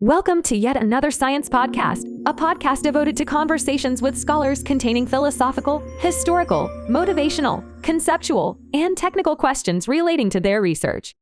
Welcome to yet another science podcast, a podcast devoted to conversations with scholars containing philosophical, historical, motivational, conceptual, and technical questions relating to their research.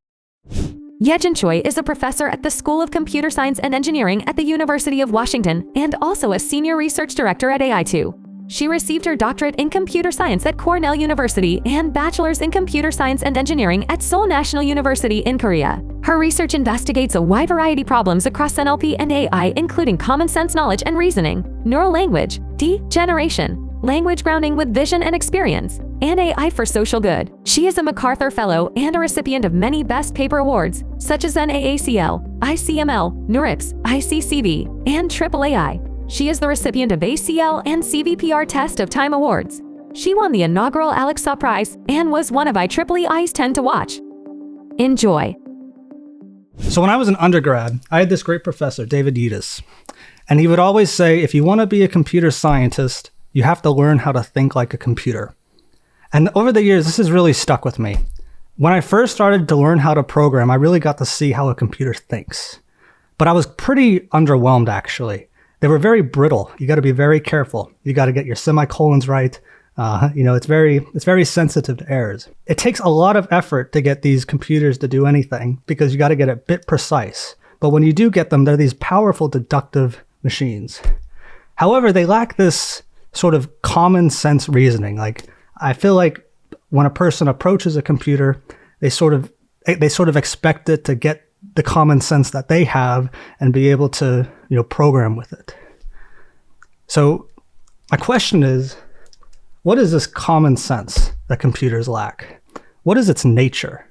Yejin Choi is a professor at the School of Computer Science and Engineering at the University of Washington and also a senior research director at AI2. She received her doctorate in computer science at Cornell University and bachelor's in computer science and engineering at Seoul National University in Korea. Her research investigates a wide variety of problems across NLP and AI, including common sense knowledge and reasoning, neural language, degeneration, language grounding with vision and experience, and AI for social good. She is a MacArthur Fellow and a recipient of many Best Paper Awards, such as NAACL, ICML, NeurIPS, ICCV, and AAAI. She is the recipient of ACL and CVPR Test of Time Awards. She won the inaugural Alexa Prize and was one of IEEE's 10 to watch. Enjoy. So when I was an undergrad, I had this great professor, David Yedis, and he would always say, if you want to be a computer scientist, you have to learn how to think like a computer. And over the years, this has really stuck with me. When I first started to learn how to program, I really got to see how a computer thinks. But I was pretty underwhelmed, actually. They were very brittle. You got to be very careful. You got to get your semicolons right. It's very sensitive to errors. It takes a lot of effort to get these computers to do anything because you got to get it bit precise. But when you do get them, they're these powerful deductive machines. However, they lack this sort of common sense reasoning. Like, I feel like when a person approaches a computer, they sort of expect it to get the common sense that they have and be able to, program with it. So my question is, what is this common sense that computers lack? What is its nature?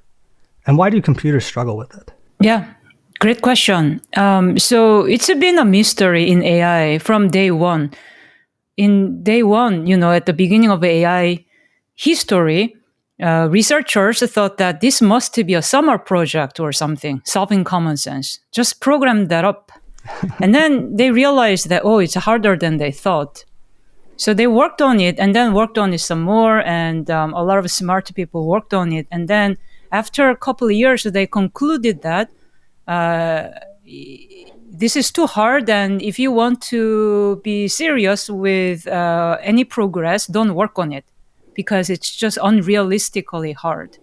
And why do computers struggle with it? Yeah, great question. So it's been a mystery in AI from day one. In day one, at the beginning of AI history, researchers thought that this must be a summer project or something, solving common sense. Just program that up. And then they realized that, it's harder than they thought. So they worked on it and then worked on it some more. And a lot of smart people worked on it. And then after a couple of years, they concluded that this is too hard. And if you want to be serious with any progress, don't work on it, because it's just unrealistically hard.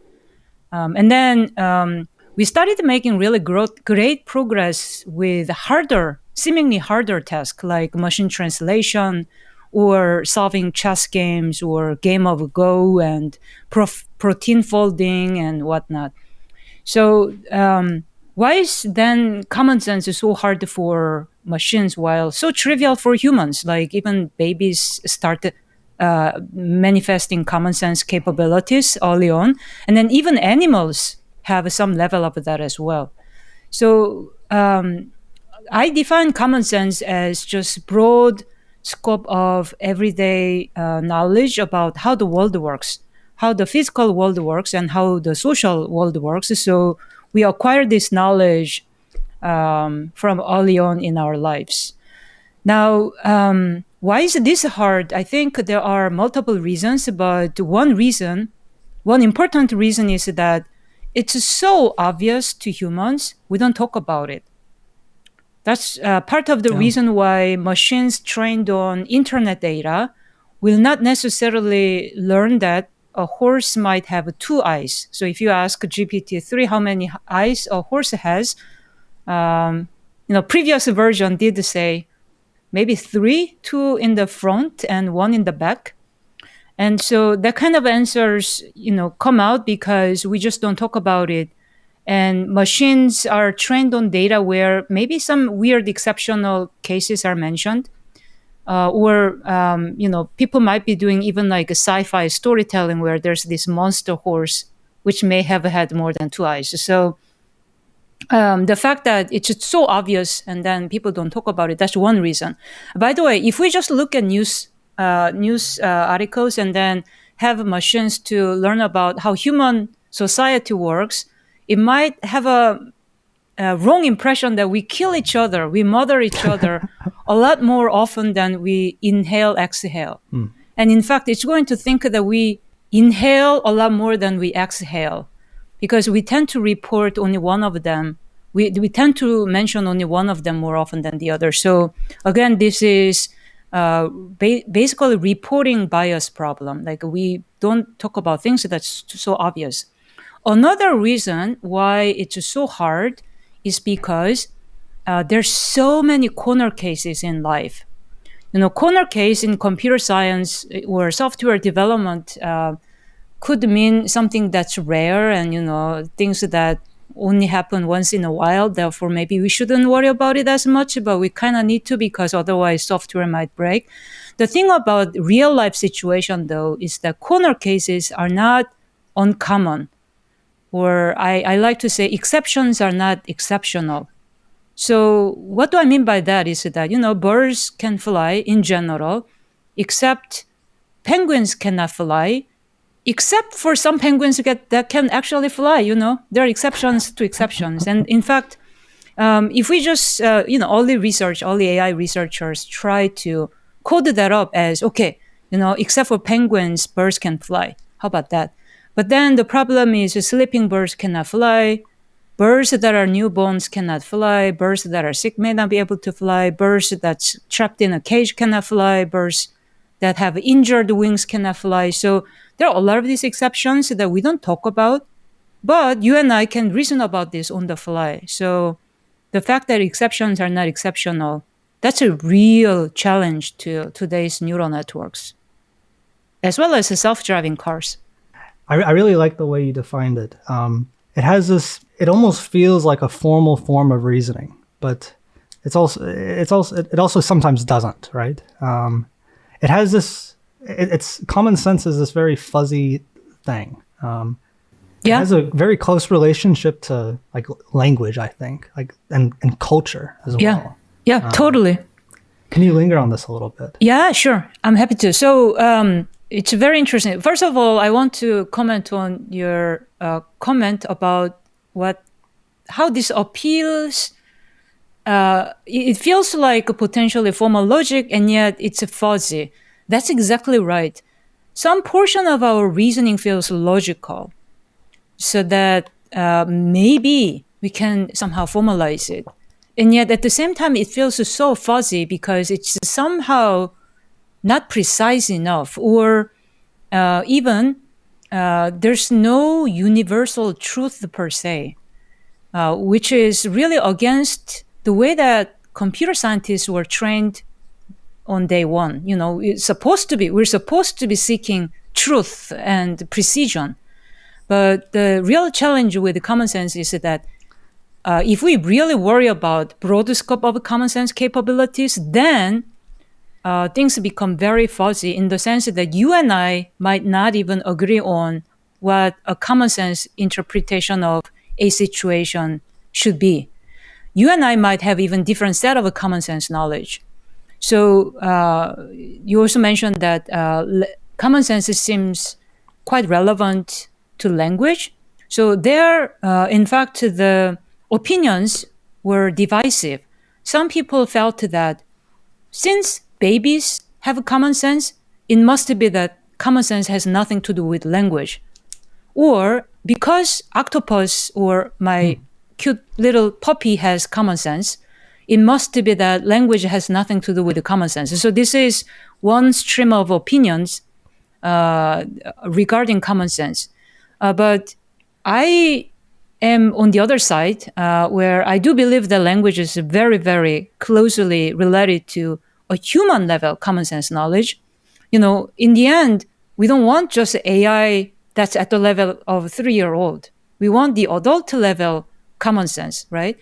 And then we started making really great progress with seemingly harder tasks like machine translation or solving chess games or game of Go and protein folding and whatnot. So why is then common sense so hard for machines while so trivial for humans? Like even babies started manifesting common sense capabilities early on. And then even animals have some level of that as well. So I define common sense as just broad scope of everyday knowledge about how the world works, how the physical world works, and how the social world works. So we acquire this knowledge from early on in our lives. Now, why is this hard? I think there are multiple reasons, but one important reason is that it's so obvious to humans, we don't talk about it. That's part of the reason why machines trained on internet data will not necessarily learn that a horse might have 2 eyes. So if you ask GPT-3 how many eyes a horse has, previous version did say maybe 3, 2 in the front and 1 in the back. And so that kind of answers, come out because we just don't talk about it. And machines are trained on data where maybe some weird exceptional cases are mentioned. Or people might be doing even like a sci-fi storytelling where there's this monster horse, which may have had more than 2 eyes. So the fact that it's so obvious and then people don't talk about it, that's one reason. By the way, if we just look at news articles and then have machines to learn about how human society works, it might have a wrong impression that we kill each other, we murder each other a lot more often than we inhale, exhale. And in fact, it's going to think that we inhale a lot more than we exhale, because we tend to report only one of them we tend to mention only one of them more often than the other. So again, this is basically reporting bias problem. Like we don't talk about things that's so obvious. Another reason why it's so hard is because there's so many corner cases in life. Corner case in computer science or software development could mean something that's rare and, things that only happen once in a while. Therefore, maybe we shouldn't worry about it as much, but we kind of need to because otherwise software might break. The thing about real life situation, though, is that corner cases are not uncommon. Or I like to say exceptions are not exceptional. So what do I mean by that is that, birds can fly in general, except penguins cannot fly, except for some penguins that can actually fly, There are exceptions to exceptions. And in fact, if we just, all the AI researchers try to code that up as, okay, except for penguins, birds can fly. How about that? But then the problem is sleeping birds cannot fly. Birds that are newborns cannot fly. Birds that are sick may not be able to fly. Birds that's trapped in a cage cannot fly. Birds that have injured wings cannot fly. So there are a lot of these exceptions that we don't talk about, but you and I can reason about this on the fly. So the fact that exceptions are not exceptional, that's a real challenge to today's neural networks, as well as the self-driving cars. I really like the way you defined it. It almost feels like a formal form of reasoning, but it also sometimes doesn't, right? It has this, it's common sense is this very fuzzy thing. It has a very close relationship to like language, I think, and culture as well. Yeah, totally. Can you linger on this a little bit? Yeah, sure. I'm happy to. So it's very interesting. First of all, I want to comment on your comment about how this appeals. It feels like a potentially formal logic, and yet it's fuzzy. That's exactly right. Some portion of our reasoning feels logical, so that maybe we can somehow formalize it. And yet at the same time, it feels so fuzzy because it's somehow not precise enough, or even there's no universal truth per se, which is really against the way that computer scientists were trained on day one. We're supposed to be seeking truth and precision. But the real challenge with common sense is that if we really worry about broad scope of common sense capabilities, then things become very fuzzy in the sense that you and I might not even agree on what a common sense interpretation of a situation should be. You and I might have even different set of common sense knowledge. So you also mentioned that common sense seems quite relevant to language. So there, in fact, the opinions were divisive. Some people felt that since babies have common sense, it must be that common sense has nothing to do with language. Or because octopus or my cute little puppy has common sense, it must be that language has nothing to do with the common sense. So this is one stream of opinions regarding common sense. But I am on the other side, where I do believe that language is very, very closely related to a human level common sense knowledge. In the end, we don't want just AI that's at the level of a 3-year-old. We want the adult level common sense, right?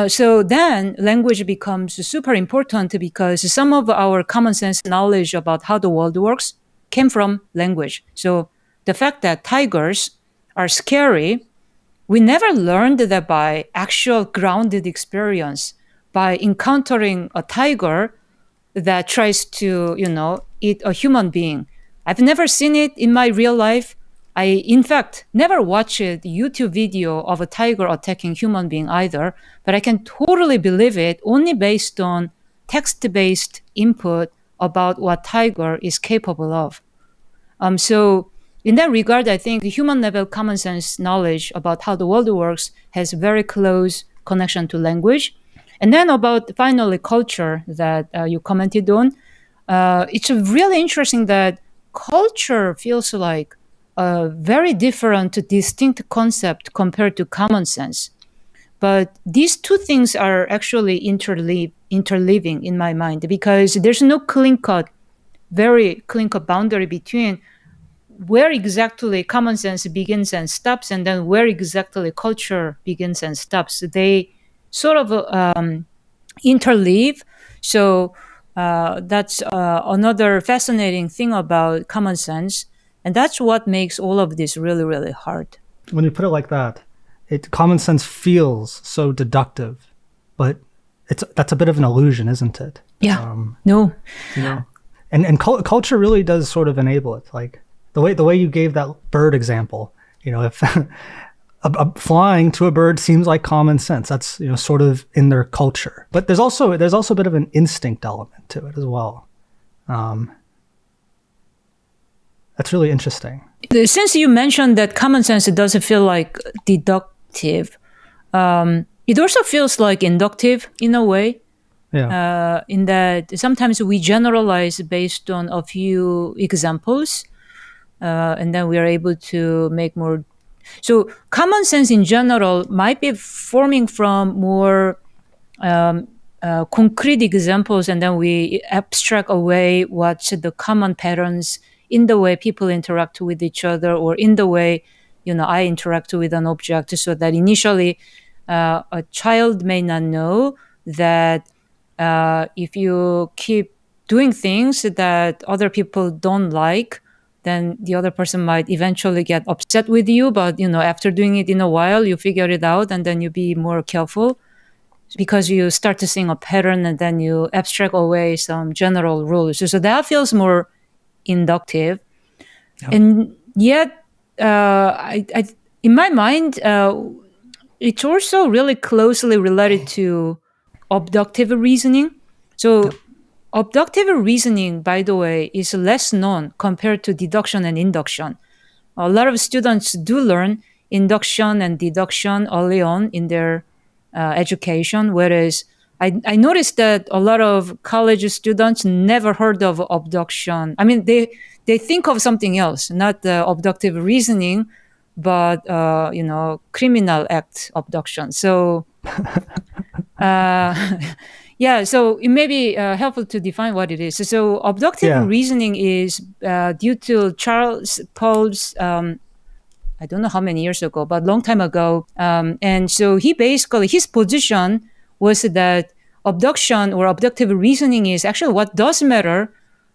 So then language becomes super important because some of our common sense knowledge about how the world works came from language. So the fact that tigers are scary, we never learned that by actual grounded experience, by encountering a tiger that tries to, eat a human being. I've never seen it in my real life. I, in fact, never watched a YouTube video of a tiger attacking human being either, but I can totally believe it only based on text-based input about what tiger is capable of. So in that regard, I think the human level common sense knowledge about how the world works has very close connection to language. And then about finally culture that you commented on, it's really interesting that culture feels like a very different, distinct concept compared to common sense. But these two things are actually interleaving in my mind, because there's no very clean-cut boundary between where exactly common sense begins and stops, and then where exactly culture begins and stops. They sort of interleave. So that's another fascinating thing about common sense. And that's what makes all of this really, really hard. When you put it like that, common sense feels so deductive, but that's a bit of an illusion, isn't it? Yeah. No. You know, and culture really does sort of enable it. Like the way you gave that bird example, you know, if flying to a bird seems like common sense, that's, you know, sort of in their culture. But there's also a bit of an instinct element to it as well. That's really interesting. Since you mentioned that common sense doesn't feel like deductive, it also feels like inductive in a way. Yeah. In that sometimes we generalize based on a few examples, and then we are able to make more. So common sense in general might be forming from more concrete examples, and then we abstract away what's the common patterns in the way people interact with each other, or in the way, you know, I interact with an object, so that initially a child may not know that if you keep doing things that other people don't like, then the other person might eventually get upset with you. But, you know, after doing it in a while, you figure it out, and then you be more careful because you start to see a pattern, and then you abstract away some general rules. So that feels more inductive. Yep. And yet, in my mind, it's also really closely related to abductive reasoning. So yep. Abductive reasoning, by the way, is less known compared to deduction and induction. A lot of students do learn induction and deduction early on in their education, whereas I noticed that a lot of college students never heard of abduction. I mean, they think of something else, not the abductive reasoning, but you know, criminal act abduction. So yeah, so it may be helpful to define what it is. So abductive reasoning is due to Charles Pauwels, I don't know how many years ago, but a long time ago. And so his position was that abduction or abductive reasoning is actually what does matter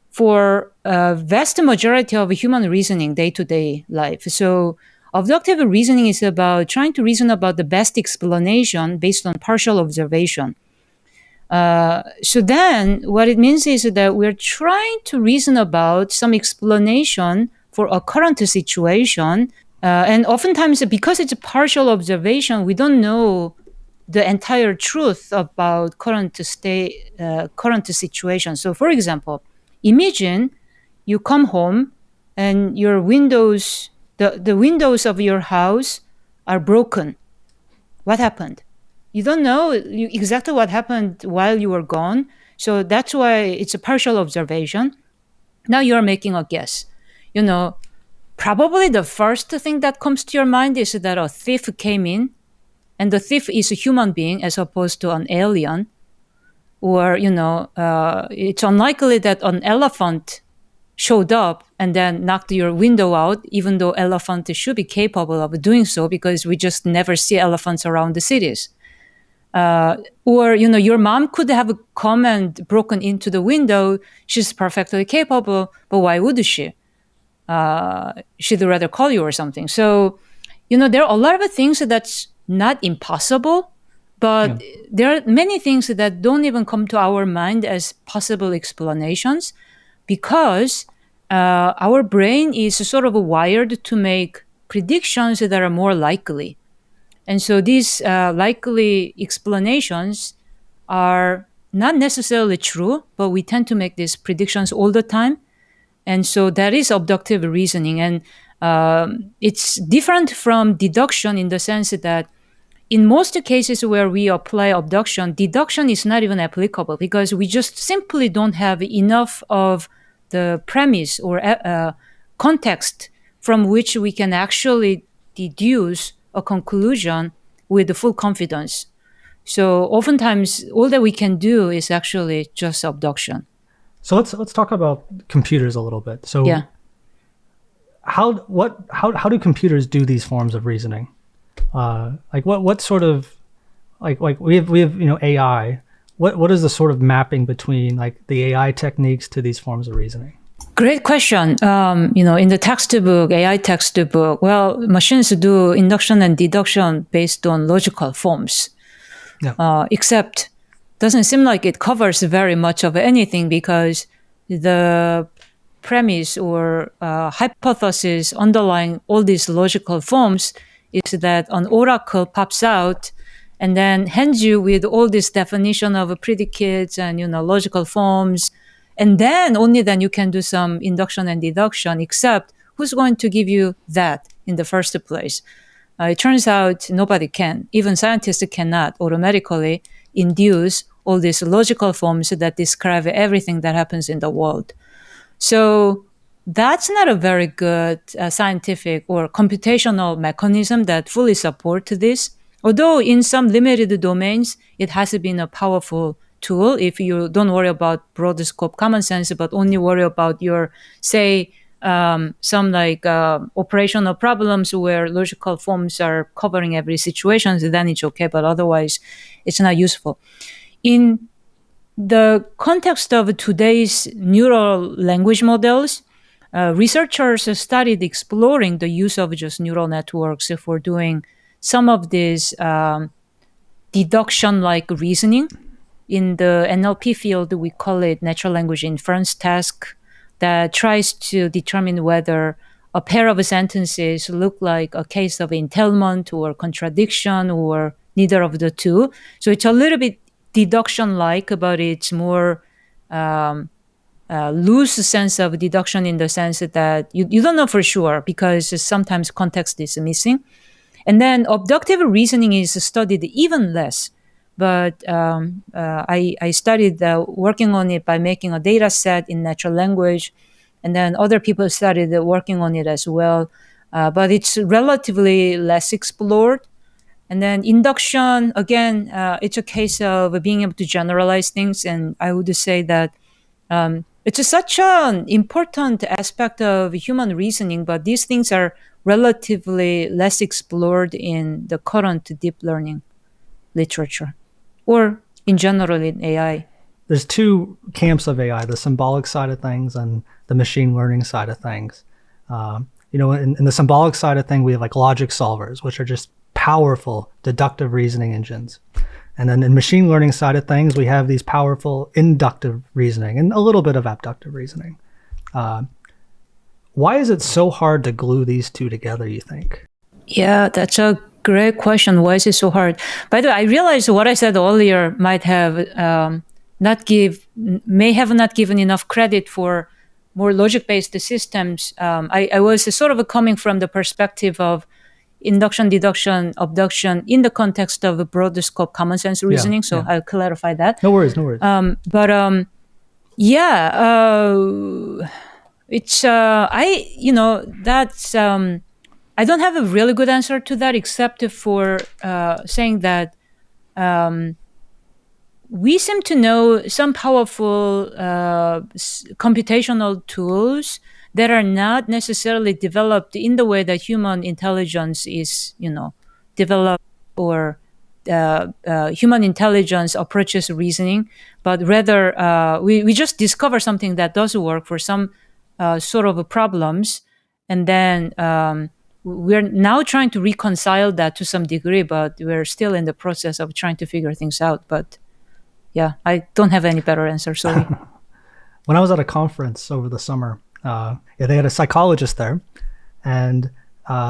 for a vast majority of human reasoning, day-to-day life. So abductive reasoning is about trying to reason about the best explanation based on partial observation. So then what it means is that we're trying to reason about some explanation for a current situation. And oftentimes, because it's a partial observation, we don't know the entire truth about current situation. So for example, imagine you come home and your windows, the windows of your house are broken. What happened? You don't know exactly what happened while you were gone. So that's why it's a partial observation. Now you're making a guess. You know, probably the first thing that comes to your mind is that a thief came in, and the thief is a human being as opposed to an alien. Or, you know, it's unlikely that an elephant showed up and then knocked your window out, even though elephants should be capable of doing so, because we just never see elephants around the cities. Or, you know, your mom could have come and broken into the window. She's perfectly capable, but why would she? She'd rather call you or something. So, you know, there are a lot of things that's not impossible, but there are many things that don't even come to our mind as possible explanations, because our brain is sort of wired to make predictions that are more likely. And so these likely explanations are not necessarily true, but we tend to make these predictions all the time. And so that is abductive reasoning. And it's different from deduction in the sense that in most cases where we apply abduction, deduction is not even applicable because we just simply don't have enough of the premise or context from which we can actually deduce a conclusion with full confidence. So oftentimes, all that we can do is actually just abduction. So let's talk about computers a little bit. So Yeah. how do computers do these forms of reasoning? Like what sort of like we have AI. What is the sort of mapping between like the AI techniques to these forms of reasoning? Great question. In the textbook, AI textbook, well, machines do induction and deduction based on logical forms. Yeah. Except doesn't seem like it covers very much of anything because the premise or hypothesis underlying all these logical forms is that an oracle pops out and then hands you with all this definition of predicates and logical forms, and then only then you can do some induction and deduction. Except who's going to give you that in the first place? It turns out nobody can. Even scientists cannot automatically induce all these logical forms that describe everything that happens in the world. So that's not a very good scientific or computational mechanism that fully supports this. Although in some limited domains, it has been a powerful tool if you don't worry about broad scope common sense, but only worry about your, say, some like operational problems where logical forms are covering every situation, then it's okay, but otherwise it's not useful. In the context of today's neural language models, researchers started exploring the use of just neural networks for doing some of this deduction-like reasoning. In the NLP field, we call it natural language inference task, that tries to determine whether a pair of sentences look like a case of entailment or contradiction or neither of the two. So it's a little bit deduction-like, but it's more loose sense of deduction in the sense that you don't know for sure because sometimes context is missing. And then abductive reasoning is studied even less. But I started working on it by making a data set in natural language, and then other people started working on it as well. But it's relatively less explored. And then induction, again, it's a case of being able to generalize things. And I would say that it's such an important aspect of human reasoning, but these things are relatively less explored in the current deep learning literature, or in general in AI. There's two camps of AI, the symbolic side of things and the machine learning side of things. In the symbolic side of things, we have like logic solvers, which are just powerful deductive reasoning engines. And then in machine learning side of things, we have these powerful inductive reasoning and a little bit of abductive reasoning. Why is it so hard to glue these two together, you think? Yeah, that's a great question. Why is it so hard? By the way, I realized what I said earlier might have not given enough credit for more logic-based systems. I was sort of coming from the perspective of induction, deduction, abduction in the context of a broader scope common sense reasoning. So I'll clarify that. No worries. It's that's I don't have a really good answer to that, except for saying that we seem to know some powerful computational tools that are not necessarily developed in the way that human intelligence is, developed, or human intelligence approaches reasoning, but rather we just discover something that does work for some sort of problems, and then we're now trying to reconcile that to some degree, but we're still in the process of trying to figure things out. But yeah, I don't have any better answer, sorry. When I was at a conference over the summer, they had a psychologist there, and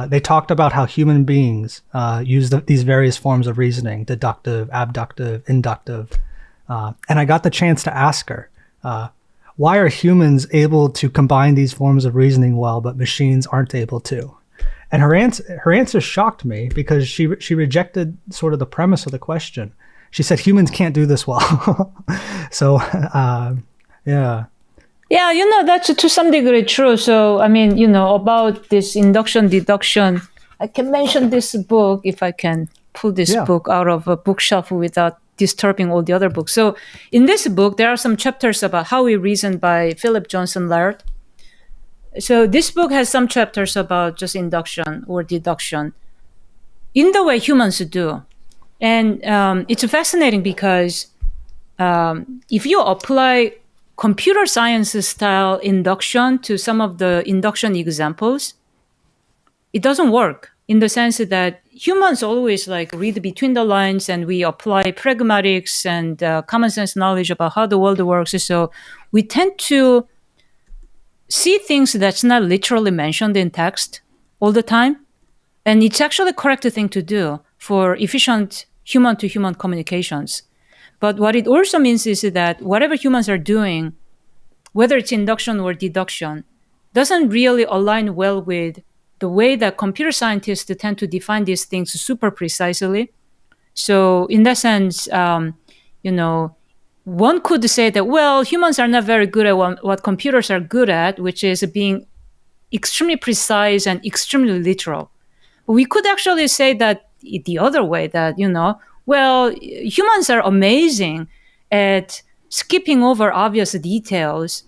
they talked about how human beings use these various forms of reasoning: deductive, abductive, inductive. And I got the chance to ask her, why are humans able to combine these forms of reasoning well, but machines aren't able to? And her answer shocked me because she rejected sort of the premise of the question. She said humans can't do this well. So, yeah. Yeah, that's to some degree true. So, I mean, about this induction, deduction, I can mention this book if I can pull this book out of a bookshelf without disturbing all the other books. So, in this book, there are some chapters about how we reason by Philip Johnson Laird. So, this book has some chapters about just induction or deduction in the way humans do. And it's fascinating because if you apply computer science style induction to some of the induction examples, it doesn't work in the sense that humans always read between the lines and we apply pragmatics and common sense knowledge about how the world works. So we tend to see things that's not literally mentioned in text all the time. And it's actually a correct thing to do for efficient human-to-human communications. But what it also means is that whatever humans are doing, whether it's induction or deduction, doesn't really align well with the way that computer scientists tend to define these things super precisely. So in that sense, one could say that, well, humans are not very good at what computers are good at, which is being extremely precise and extremely literal. But we could actually say that the other way, that, well, humans are amazing at skipping over obvious details,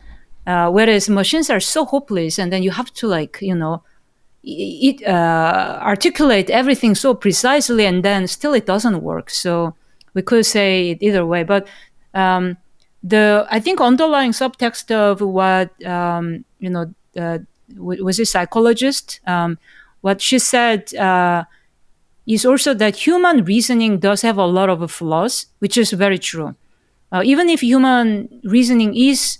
whereas machines are so hopeless, and then you have to articulate everything so precisely, and then still it doesn't work. So we could say it either way. But I think underlying subtext of what was a psychologist, what she said is also that human reasoning does have a lot of flaws, which is very true. Even if human reasoning is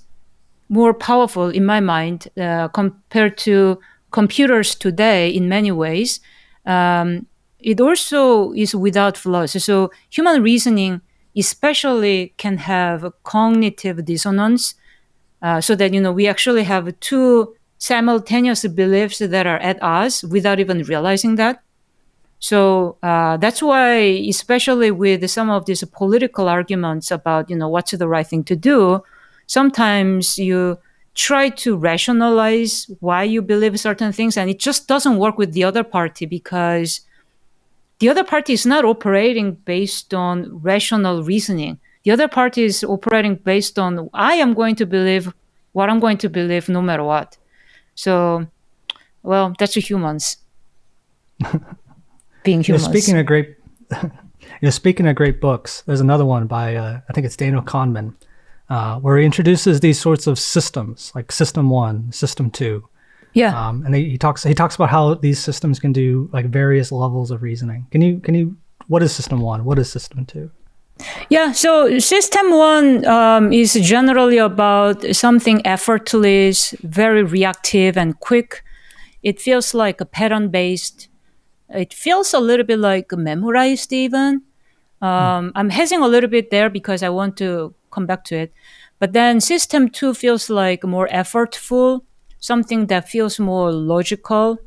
more powerful in my mind compared to computers today in many ways, it also is without flaws. So human reasoning especially can have a cognitive dissonance, so that we actually have two simultaneous beliefs that are at odds without even realizing that. So that's why, especially with some of these political arguments about, what's the right thing to do, sometimes you try to rationalize why you believe certain things, and it just doesn't work with the other party because the other party is not operating based on rational reasoning. The other party is operating based on, I am going to believe what I'm going to believe no matter what. So, well, that's humans. Being humans. Speaking of great books, there's another one by I think it's Daniel Kahneman, where he introduces these sorts of systems, like System 1, System 2. Yeah. And he talks about how these systems can do various levels of reasoning. Can you what is System 1? What is System 2? Yeah, so System 1 is generally about something effortless, very reactive and quick. It feels like a pattern-based. It feels a little bit like memorized even. I'm hesitating a little bit there because I want to come back to it. But then System 2 feels like more effortful, something that feels more logical,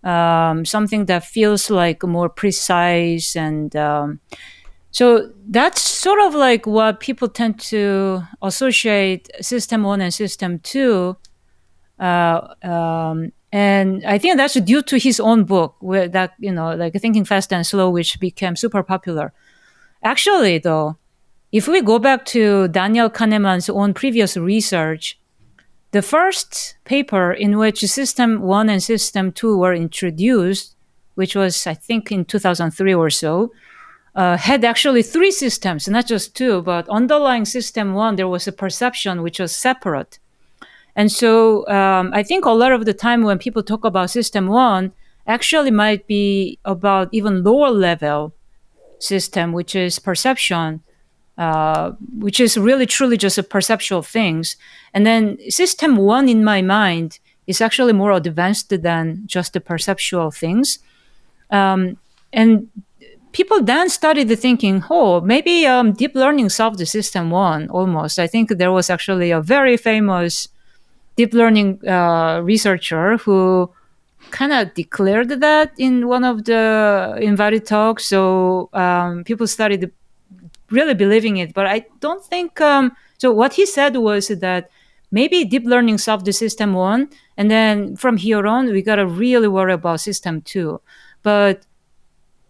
something that feels like more precise. And so that's sort of like what people tend to associate System 1 and System 2. And I think that's due to his own book, where that, Thinking Fast and Slow, which became super popular. Actually, though, if we go back to Daniel Kahneman's own previous research, the first paper in which System 1 and System 2 were introduced, which was, I think, in 2003 or so, had actually 3 systems, not just 2, but underlying System 1, there was a perception which was separate. And so I think a lot of the time when people talk about System 1, actually might be about even lower level system, which is perception, which is really truly just a perceptual things. And then System 1 in my mind is actually more advanced than just the perceptual things. And people then started thinking, maybe deep learning solved the System 1 almost. I think there was actually a very famous deep learning researcher who kind of declared that in one of the invited talks. So people started really believing it. But I don't think, so what he said was that maybe deep learning solved the system 1, and then from here on, we got to really worry about system 2. But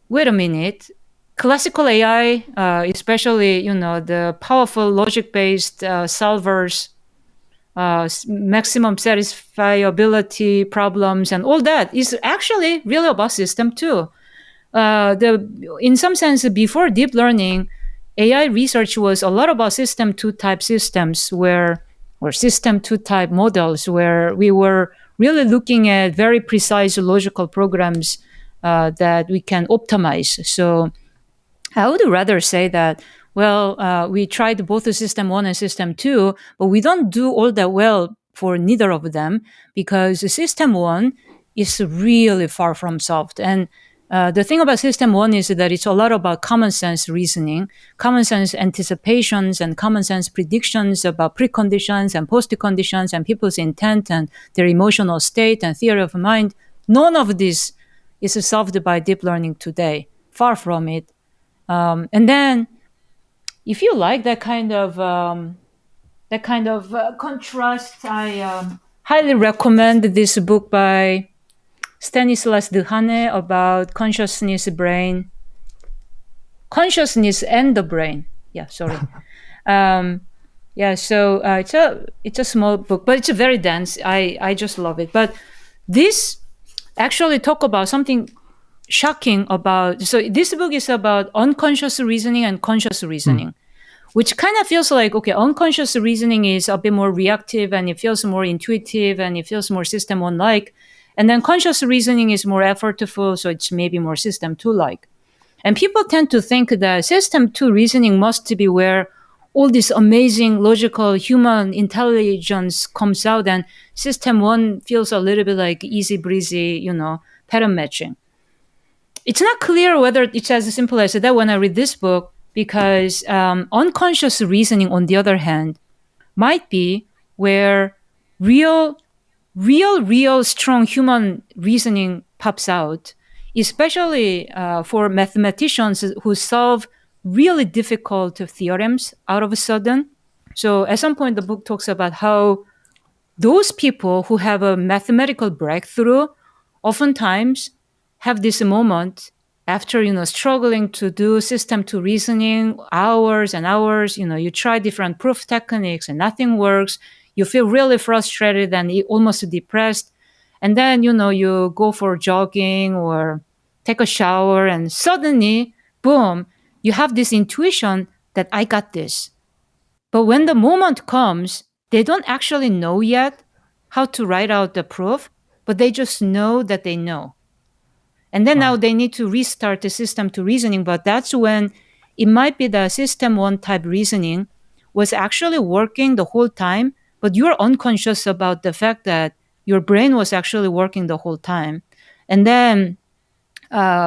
wait a minute. Classical AI, especially, the powerful logic-based solvers, maximum satisfiability problems and all that is actually really about system 2. In some sense, before deep learning, AI research was a lot about system 2 type systems or system 2 type models, where we were really looking at very precise logical programs that we can optimize. So I would rather say that, we tried both the system 1 and system 2, but we don't do all that well for neither of them, because the system 1 is really far from solved. And the thing about system 1 is that it's a lot about common sense reasoning, common sense anticipations, and common sense predictions about preconditions and post-conditions and people's intent and their emotional state and theory of mind. None of this is solved by deep learning today. Far from it. And then, if you like that kind of contrast, I highly recommend this book by Stanislas Dehaene about consciousness and the brain. Yeah, sorry. It's a small book, but it's very dense. I just love it. But this actually talk about something shocking about. So this book is about unconscious reasoning and conscious reasoning, which kind of feels like, okay, unconscious reasoning is a bit more reactive and it feels more intuitive and it feels more system 1-like. And then conscious reasoning is more effortful, so it's maybe more system 2-like. And people tend to think that system 2 reasoning must be where all this amazing logical human intelligence comes out, and system 1 feels a little bit like easy breezy, pattern matching. It's not clear whether it's as simple as that when I read this book, because unconscious reasoning, on the other hand, might be where real strong human reasoning pops out, especially for mathematicians who solve really difficult theorems out of a sudden. So at some point, the book talks about how those people who have a mathematical breakthrough oftentimes have this moment after, struggling to do system 2 reasoning, hours and hours, you try different proof techniques and nothing works. You feel really frustrated and almost depressed. And then, you go for jogging or take a shower and suddenly, boom, you have this intuition that I got this. But when the moment comes, they don't actually know yet how to write out the proof, but they just know that they know. And then now they need to restart the system 2 reasoning, but that's when it might be the system 1 type reasoning was actually working the whole time, but you're unconscious about the fact that your brain was actually working the whole time. And then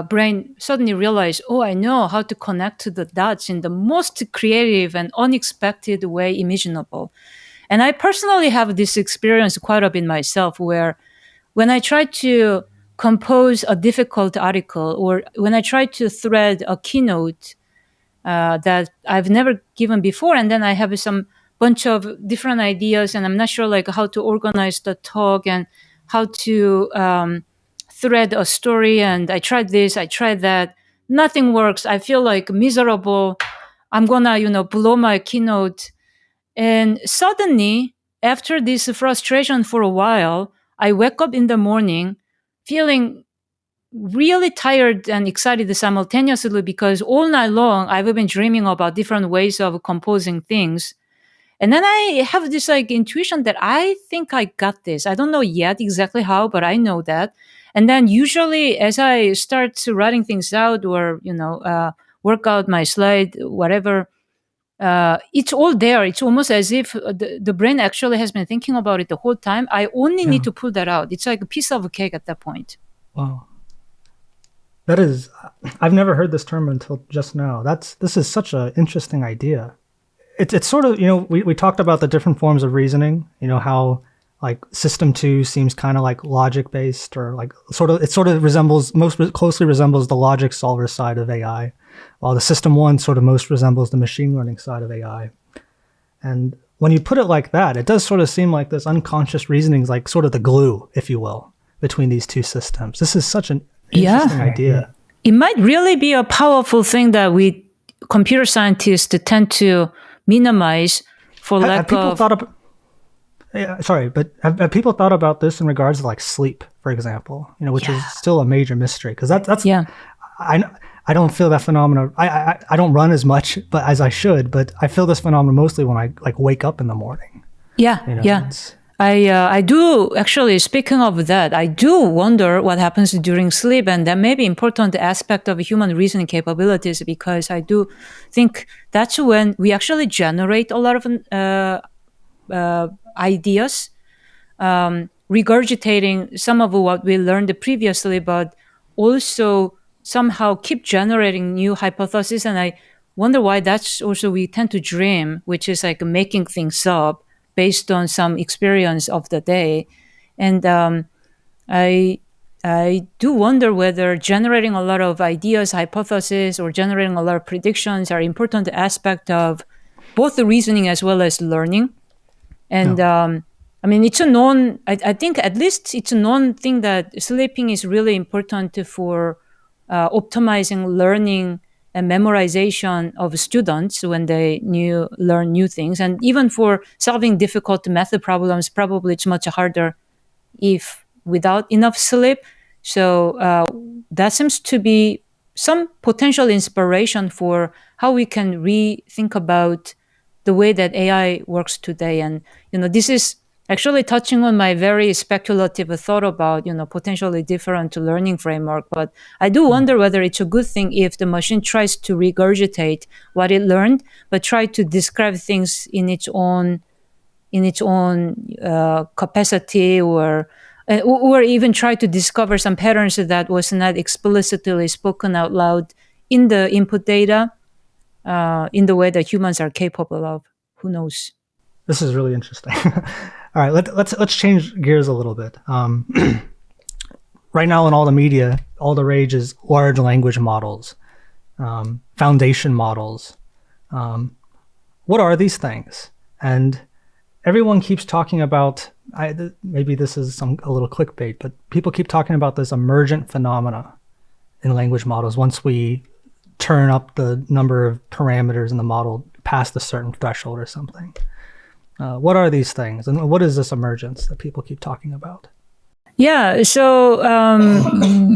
brain suddenly realized, oh, I know how to connect to the dots in the most creative and unexpected way imaginable. And I personally have this experience quite a bit myself, where when I try to compose a difficult article, or when I try to thread a keynote that I've never given before, and then I have some bunch of different ideas, and I'm not sure how to organize the talk and how to thread a story, and I tried this, I tried that, nothing works. I feel miserable. I'm gonna, blow my keynote. And suddenly, after this frustration for a while, I wake up in the morning feeling really tired and excited simultaneously, because all night long I've been dreaming about different ways of composing things. And then I have this intuition that I think I got this. I don't know yet exactly how, but I know that. And then usually as I start writing things out or, work out my slide, whatever, it's all there. It's almost as if the brain actually has been thinking about it the whole time. I only need to pull that out. It's like a piece of a cake at that point. Wow. I've never heard this term until just now. This is such an interesting idea. It's sort of, we talked about the different forms of reasoning, how Like system 2 seems kind of like logic based, or like most closely resembles the logic solver side of AI, while the system 1 sort of most resembles the machine learning side of AI. And when you put it like that, it does sort of seem like this unconscious reasoning is like sort of the glue, if you will, between these two systems. This is such an interesting idea. It might really be a powerful thing that we computer scientists tend to minimize for lack of... have people thought about this in regards to like sleep, for example, which is still a major mystery? Because that's I don't feel that phenomenon. I don't run as much, but as I should. But I feel this phenomenon mostly when I like wake up in the morning. I do actually. Speaking of that, I do wonder what happens during sleep, and that may be important aspect of human reasoning capabilities, because I do think that's when we actually generate a lot of ideas, regurgitating some of what we learned previously, but also somehow keep generating new hypotheses. And I wonder why that's also we tend to dream, which is like making things up based on some experience of the day. And I do wonder whether generating a lot of ideas, hypotheses, or generating a lot of predictions are important aspect of both the reasoning as well as learning. And I mean, it's a known, I think at least it's a known thing that sleeping is really important for optimizing learning and memorization of students when they learn new things. And even for solving difficult math problems, probably it's much harder if without enough sleep. So that seems to be some potential inspiration for how we can rethink about the way that AI works today. And, this is actually touching on my very speculative thought about, potentially different learning framework. But I do wonder whether it's a good thing if the machine tries to regurgitate what it learned, but try to describe things in its own capacity, or even try to discover some patterns that was not explicitly spoken out loud in the input data, in the way that humans are capable of. Who knows? This is really interesting. All right, let's change gears a little bit. Right now in all the media, all the rage is large language models, foundation models. What are these things? And everyone keeps talking about, maybe this is a little clickbait, but people keep talking about this emergent phenomena in language models once we turn up the number of parameters in the model past a certain threshold or something. What are these things, and what is this emergence that people keep talking about? Yeah, so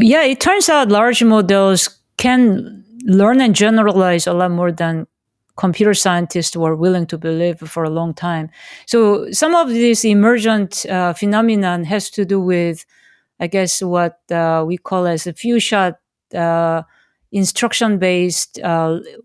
it turns out large models can learn and generalize a lot more than computer scientists were willing to believe for a long time. So some of this emergent phenomenon has to do with, I guess, what we call as a few-shot instruction-based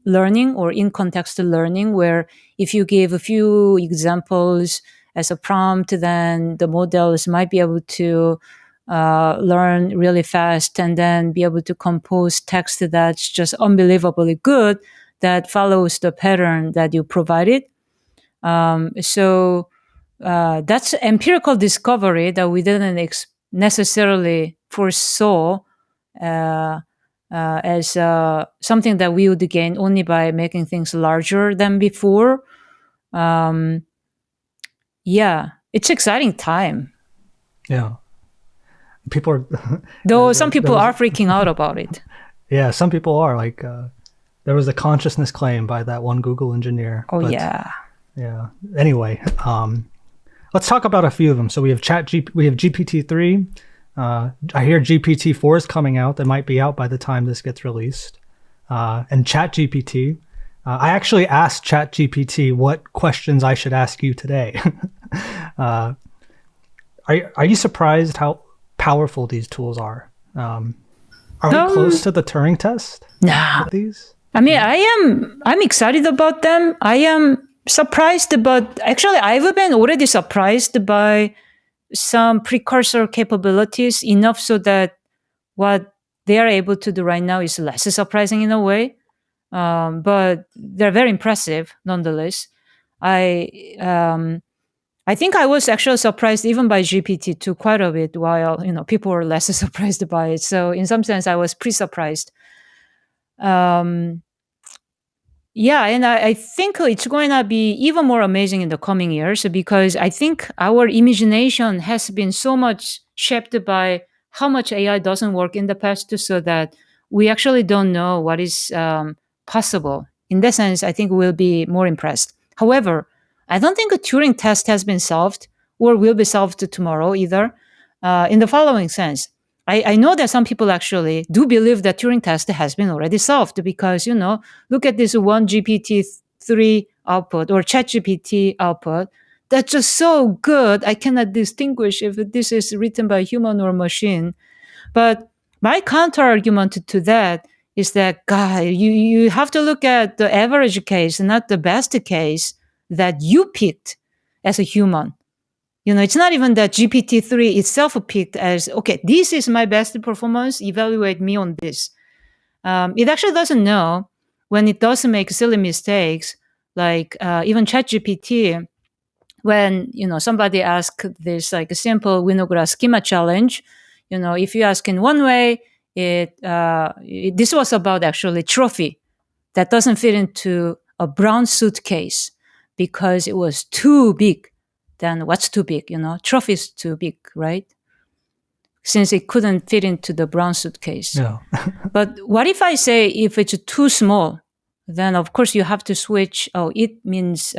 learning, or in-context learning, where if you give a few examples as a prompt, then the models might be able to learn really fast and then be able to compose text that's just unbelievably good, that follows the pattern that you provided. So that's empirical discovery that we didn't necessarily foresaw as something that we would gain only by making things larger than before. It's exciting time. Yeah. People are... Though some people are freaking out about it. Yeah, some people are. Like, there was a consciousness claim by that one Google engineer. Yeah. Anyway, let's talk about a few of them. So we have GPT-3. I hear GPT-4 is coming out. That might be out by the time this gets released. And ChatGPT. I actually asked ChatGPT what questions I should ask you today. Are you surprised how powerful these tools are? Are we close to the Turing test? No. These? I mean, I'm excited about them. I am surprised, but actually I've been already surprised by some precursor capabilities enough so that what they are able to do right now is less surprising in a way. But they're very impressive nonetheless. I I think I was actually surprised even by GPT-2 quite a bit, while people were less surprised by it. So in some sense, I was pre-surprised. Yeah, and I think it's going to be even more amazing in the coming years, because I think our imagination has been so much shaped by how much AI doesn't work in the past, so that we actually don't know what is possible. In that sense, I think we'll be more impressed. However, I don't think a Turing test has been solved or will be solved tomorrow either, in the following sense. I know that some people actually do believe that Turing test has been already solved, because, look at this one GPT-3 output or ChatGPT output. That's just so good. I cannot distinguish if this is written by human or machine. But my counter argument to that is that, God, you have to look at the average case, not the best case that you picked as a human. It's not even that GPT-3 itself picked as, okay, this is my best performance, evaluate me on this. It actually doesn't know when it does make silly mistakes, like even ChatGPT, when, somebody asks this like a simple inaugural schema challenge, if you ask in one way, this was about actually trophy that doesn't fit into a brown suitcase because it was too big. Then what's too big? Trophy's too big, right? Since it couldn't fit into the brown suitcase. Yeah. But what if I say if it's too small, then of course you have to switch. Oh, it means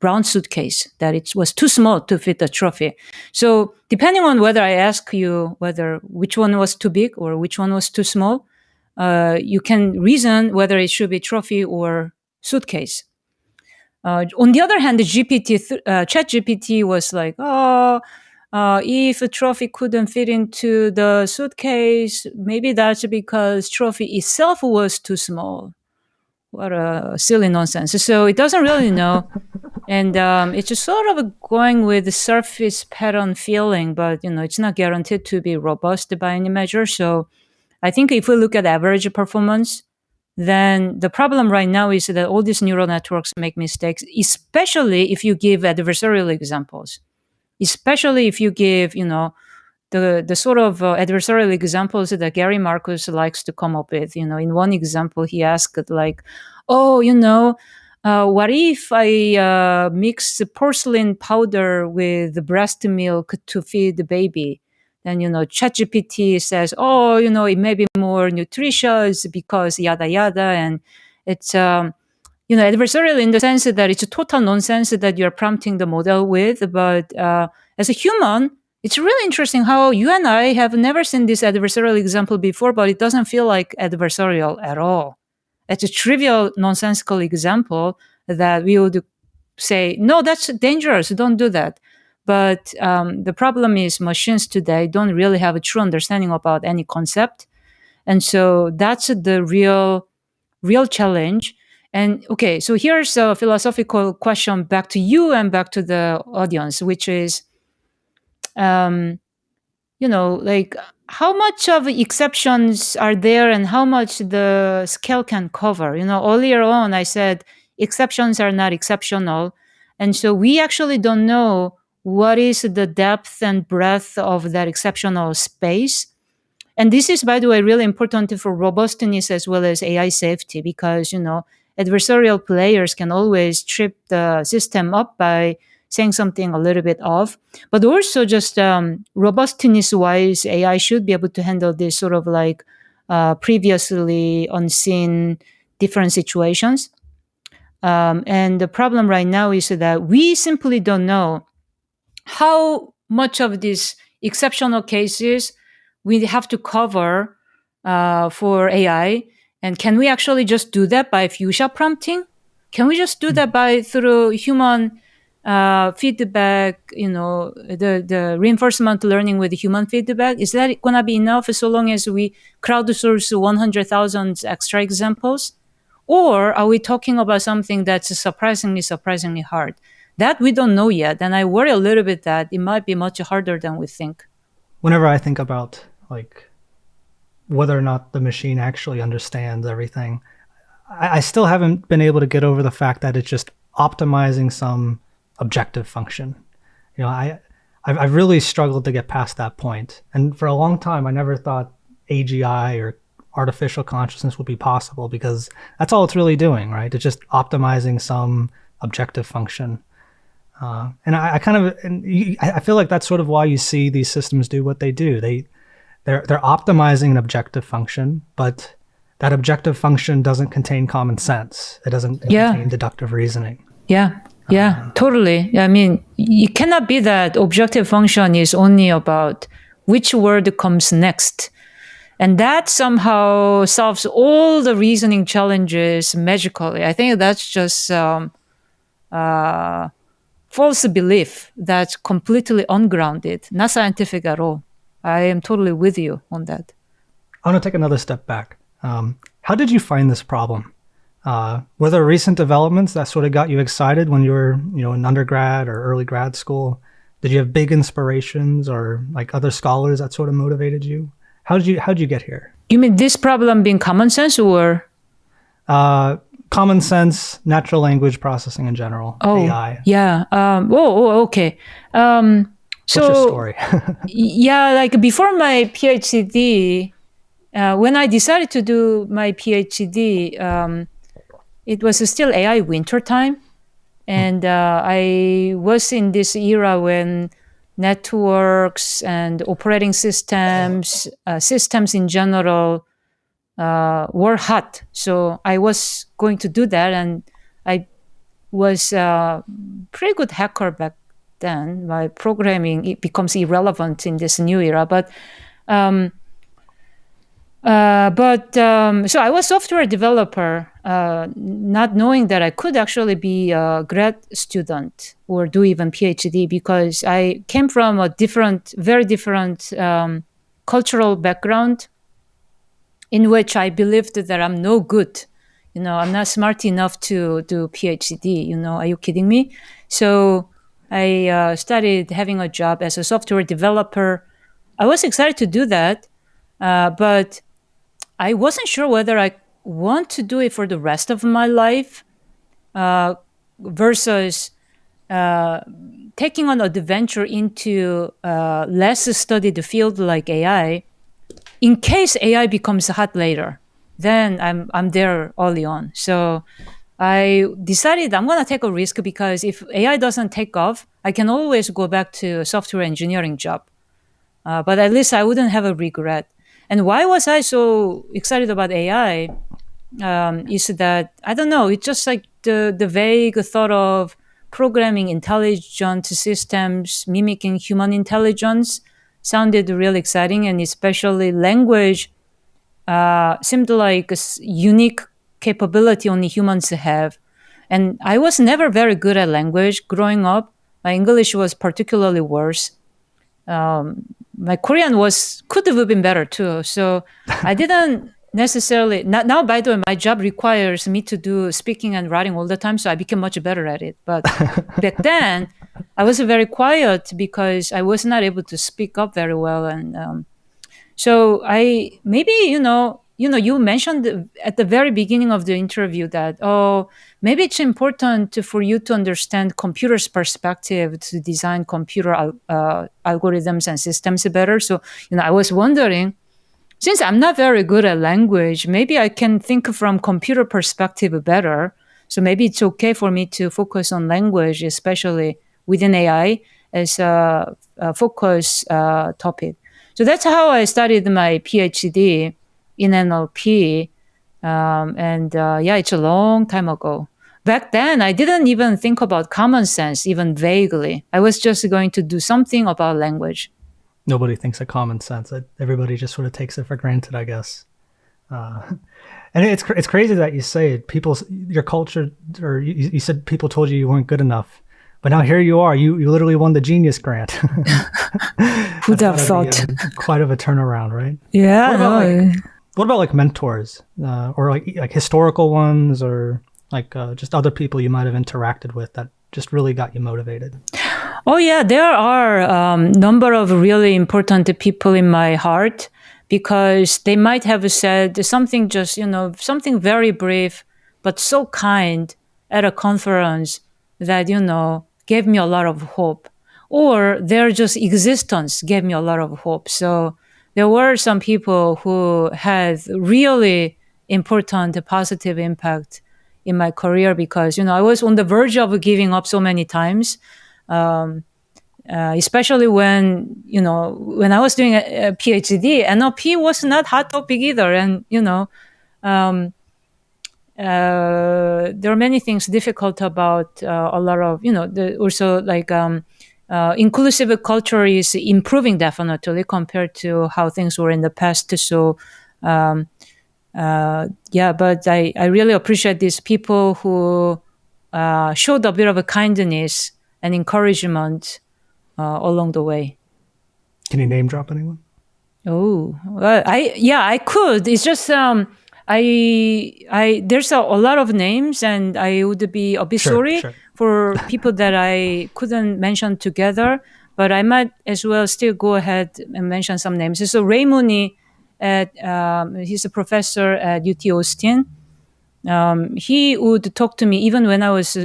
brown suitcase, that it was too small to fit the trophy. So depending on whether I ask you which one was too big or which one was too small, you can reason whether it should be trophy or suitcase. On the other hand, the ChatGPT was like, if a trophy couldn't fit into the suitcase, maybe that's because trophy itself was too small. What a silly nonsense. So it doesn't really know. And it's just sort of going with the surface pattern feeling, but, it's not guaranteed to be robust by any measure. So I think if we look at average performance, then the problem right now is that all these neural networks make mistakes, especially if you give adversarial examples, especially if you give, the sort of adversarial examples that Gary Marcus likes to come up with. In one example, he asked like, what if I mix porcelain powder with breast milk to feed the baby? Then, ChatGPT says, it may be more nutritious because yada, yada. And it's, adversarial in the sense that it's a total nonsense that you're prompting the model with. But as a human, it's really interesting how you and I have never seen this adversarial example before, but it doesn't feel like adversarial at all. It's a trivial, nonsensical example that we would say, no, that's dangerous. Don't do that. But the problem is machines today don't really have a true understanding about any concept. And so that's the real challenge. And okay, so here's a philosophical question back to you and back to the audience, which is, like how much of exceptions are there and how much the scale can cover? Earlier on, I said exceptions are not exceptional. And so we actually don't know what is the depth and breadth of that exceptional space. And this is, by the way, really important for robustness as well as AI safety, because, adversarial players can always trip the system up by saying something a little bit off. But also just robustness-wise, AI should be able to handle this sort of like previously unseen different situations. And the problem right now is that we simply don't know how much of these exceptional cases we have to cover for AI. And can we actually just do that by fuchsia prompting? Can we just do that through human feedback, the reinforcement learning with human feedback? Is that going to be enough so long as we crowdsource 100,000 extra examples? Or are we talking about something that's surprisingly hard? That we don't know yet. And I worry a little bit that it might be much harder than we think. Whenever I think about like whether or not the machine actually understands everything, I still haven't been able to get over the fact that it's just optimizing some objective function. I've really struggled to get past that point. And for a long time, I never thought AGI or artificial consciousness would be possible, because that's all it's really doing, right? It's just optimizing some objective function. And I feel like that's sort of why you see these systems do what they do. They're optimizing an objective function, but that objective function doesn't contain common sense. It doesn't contain deductive reasoning. Yeah, totally. I mean, it cannot be that objective function is only about which word comes next. And that somehow solves all the reasoning challenges magically. I think that's just false belief that's completely ungrounded, not scientific at all. I am totally with you on that. I want to take another step back. How did you find this problem? Were there recent developments that sort of got you excited when you were, in undergrad or early grad school? Did you have big inspirations or like other scholars that sort of motivated you? How'd you get here? You mean this problem being common sense or? Common sense, natural language processing in general, AI. Yeah. Okay. What's your story? Yeah, like before my PhD, when I decided to do my PhD, it was still AI winter time. And I was in this era when networks and operating systems, systems in general, were hot. So I was going to do that. And I was a pretty good hacker back then. My programming, it becomes irrelevant in this new era. So I was software developer, not knowing that I could actually be a grad student or do even PhD, because I came from a very different cultural background in which I believed that I'm no good. I'm not smart enough to do PhD. Are you kidding me? So I started having a job as a software developer. I was excited to do that, but I wasn't sure whether I want to do it for the rest of my life versus taking on an adventure into less studied field like AI. In case AI becomes hot later, then I'm there early on. So I decided I'm going to take a risk, because if AI doesn't take off, I can always go back to a software engineering job. But at least I wouldn't have a regret. And why was I so excited about AI? Is that, I don't know, it's just like the vague thought of programming intelligent systems mimicking human intelligence sounded really exciting, and especially language seemed like a unique capability only humans have. And I was never very good at language growing up. My English was particularly worse. My Korean could have been better too. So I didn't necessarily, now by the way, my job requires me to do speaking and writing all the time. So I became much better at it. But back then I was very quiet because I was not able to speak up very well. And so you mentioned at the very beginning of the interview that, maybe it's important for you to understand computer's perspective to design computer algorithms and systems better. So, I was wondering, since I'm not very good at language, maybe I can think from computer perspective better. So maybe it's okay for me to focus on language, especially within AI, as a focus topic. So that's how I started my PhD in NLP. It's a long time ago. Back then, I didn't even think about common sense, even vaguely. I was just going to do something about language. Nobody thinks of common sense. Everybody just sort of takes it for granted, I guess. And it's crazy that you say it. Your culture, or you said people told you weren't good enough. But now here you are. You literally won the Genius Grant. Who'd have thought? Quite of a turnaround, right? Yeah. What about like mentors, or like historical ones, or like just other people you might have interacted with that just really got you motivated? Oh yeah, there are number of really important people in my heart, because they might have said something something very brief, but so kind at a conference that, gave me a lot of hope. or their just existence gave me a lot of hope. So there were some people who had really important positive impact in my career because, I was on the verge of giving up so many times. Especially when I was doing a PhD, NLP was not hot topic either, and there are many things difficult about a lot of also like inclusive culture is improving definitely compared to how things were in the past. So but I really appreciate these people who showed a bit of a kindness and encouragement along the way. Can you name drop anyone? Oh, well, I could. It's just there's a lot of names, and I would be a bit sorry for people that I couldn't mention together. But I might as well still go ahead and mention some names. So Ray Mooney, he's a professor at UT Austin. He would talk to me even when I was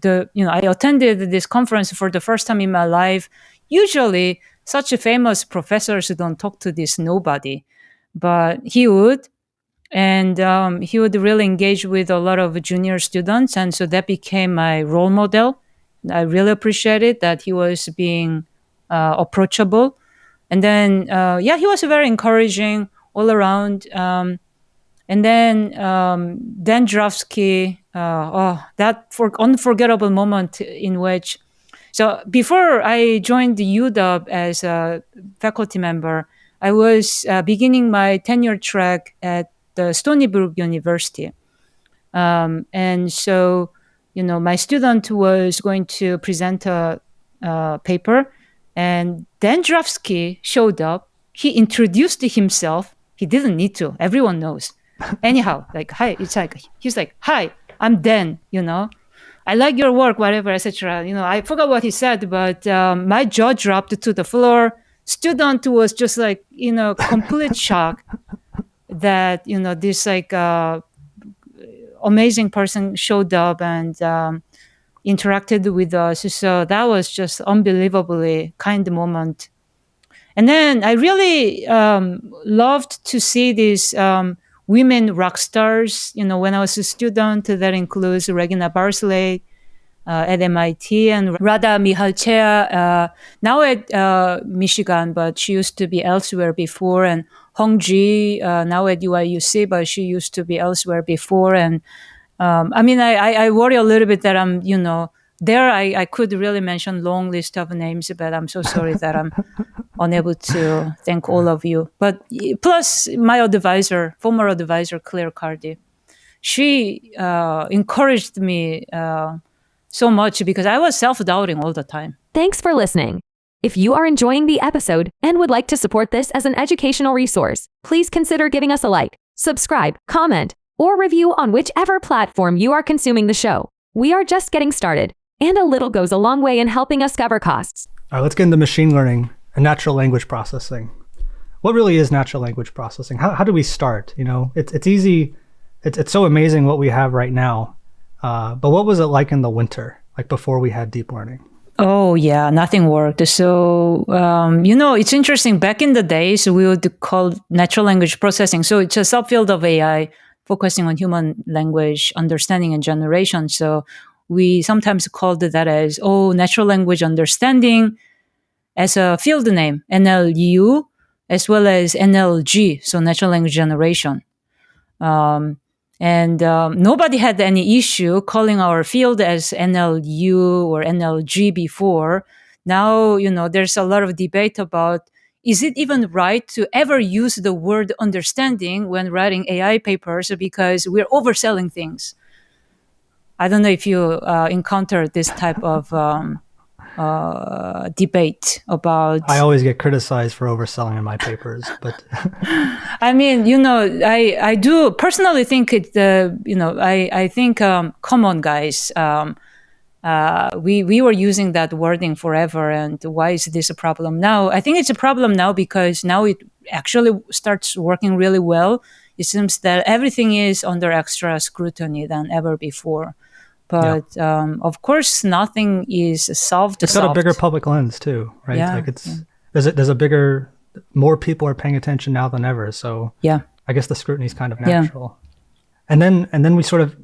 I attended this conference for the first time in my life. Usually, such famous professors don't talk to this nobody, but he would, and he would really engage with a lot of junior students, and so that became my role model. I really appreciated that he was being approachable, and then he was very encouraging all around. And then Dan Drofsky, that unforgettable moment in which, so before I joined the UW as a faculty member, I was beginning my tenure track at the Stony Brook University. And so, my student was going to present a paper, and Dan Drofsky showed up. He introduced himself. He didn't need to. Everyone knows. Anyhow, hi, he's like, hi, I'm Dan, I like your work, whatever, etc. I forgot what he said, but my jaw dropped to the floor. Student was just complete shock that, this amazing person showed up and interacted with us. So that was just unbelievably kind moment. And then I really loved to see these women rock stars, when I was a student. That includes Regina Barsley at MIT and Rada Mihalchea, now at Michigan, but she used to be elsewhere before, and Hong Ji, now at UIUC, but she used to be elsewhere before. And I worry a little bit that I'm, there I could really mention long list of names, but I'm so sorry that I'm unable to thank all of you. But plus my former advisor, Claire Cardy, she encouraged me so much because I was self-doubting all the time. Thanks for listening. If you are enjoying the episode and would like to support this as an educational resource, please consider giving us a like, subscribe, comment, or review on whichever platform you are consuming the show. We are just getting started, and a little goes a long way in helping us cover costs. All right, let's get into machine learning and natural language processing. What really is natural language processing? How do we start? It's easy. It's so amazing what we have right now. But what was it like in the winter, like before we had deep learning? Oh, yeah, nothing worked. So, it's interesting. Back in the days, we would call natural language processing. So it's a subfield of AI focusing on human language understanding and generation. So we sometimes called that as, natural language understanding as a field name, NLU, as well as NLG, so natural language generation. And nobody had any issue calling our field as NLU or NLG before. Now, there's a lot of debate about, is it even right to ever use the word understanding when writing AI papers, because we're overselling things. I don't know if you encountered this type of debate about... I always get criticized for overselling in my papers, but... I do personally think I think, come on, guys. We were using that wording forever, and why is this a problem now? I think it's a problem now because now it actually starts working really well. It seems that everything is under extra scrutiny than ever before. But of course, nothing is solved. It's got a bigger public lens too, right? Yeah, like there's a bigger, more people are paying attention now than ever. So I guess the scrutiny is kind of natural. And then we sort of,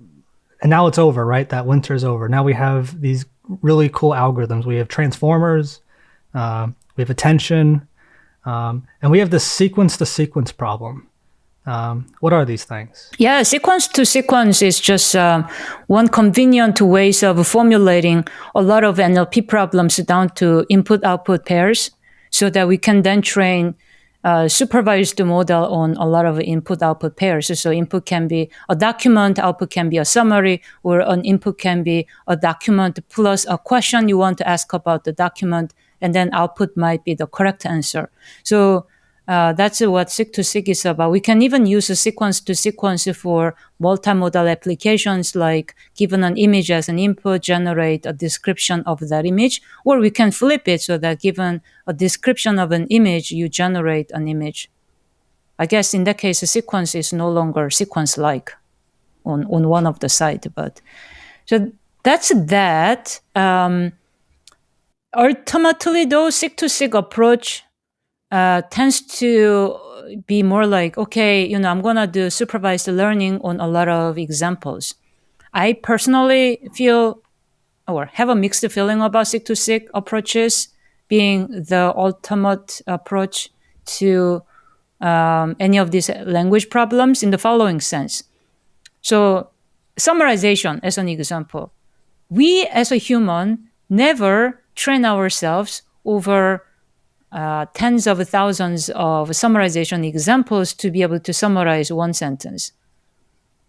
and now it's over, right? That winter's over. Now we have these really cool algorithms. We have transformers, we have attention, and we have this sequence to sequence problem. What are these things? Yeah, sequence to sequence is just one convenient ways of formulating a lot of NLP problems down to input-output pairs so that we can then train supervised model on a lot of input-output pairs. So input can be a document, output can be a summary, or an input can be a document plus a question you want to ask about the document, and then output might be the correct answer. So that's what seq-to-seq is about. We can even use a sequence to sequence for multimodal applications, like given an image as an input, generate a description of that image, or we can flip it so that given a description of an image, you generate an image. I guess in that case, a sequence is no longer sequence-like on one of the sides. But so that's that. Ultimately, though, seq-to-seq approach tends to be more like, okay, I'm going to do supervised learning on a lot of examples. I personally feel or have a mixed feeling about seq-to-seq approaches being the ultimate approach to any of these language problems in the following sense. So summarization as an example. We as a human never train ourselves over tens of thousands of summarization examples to be able to summarize one sentence.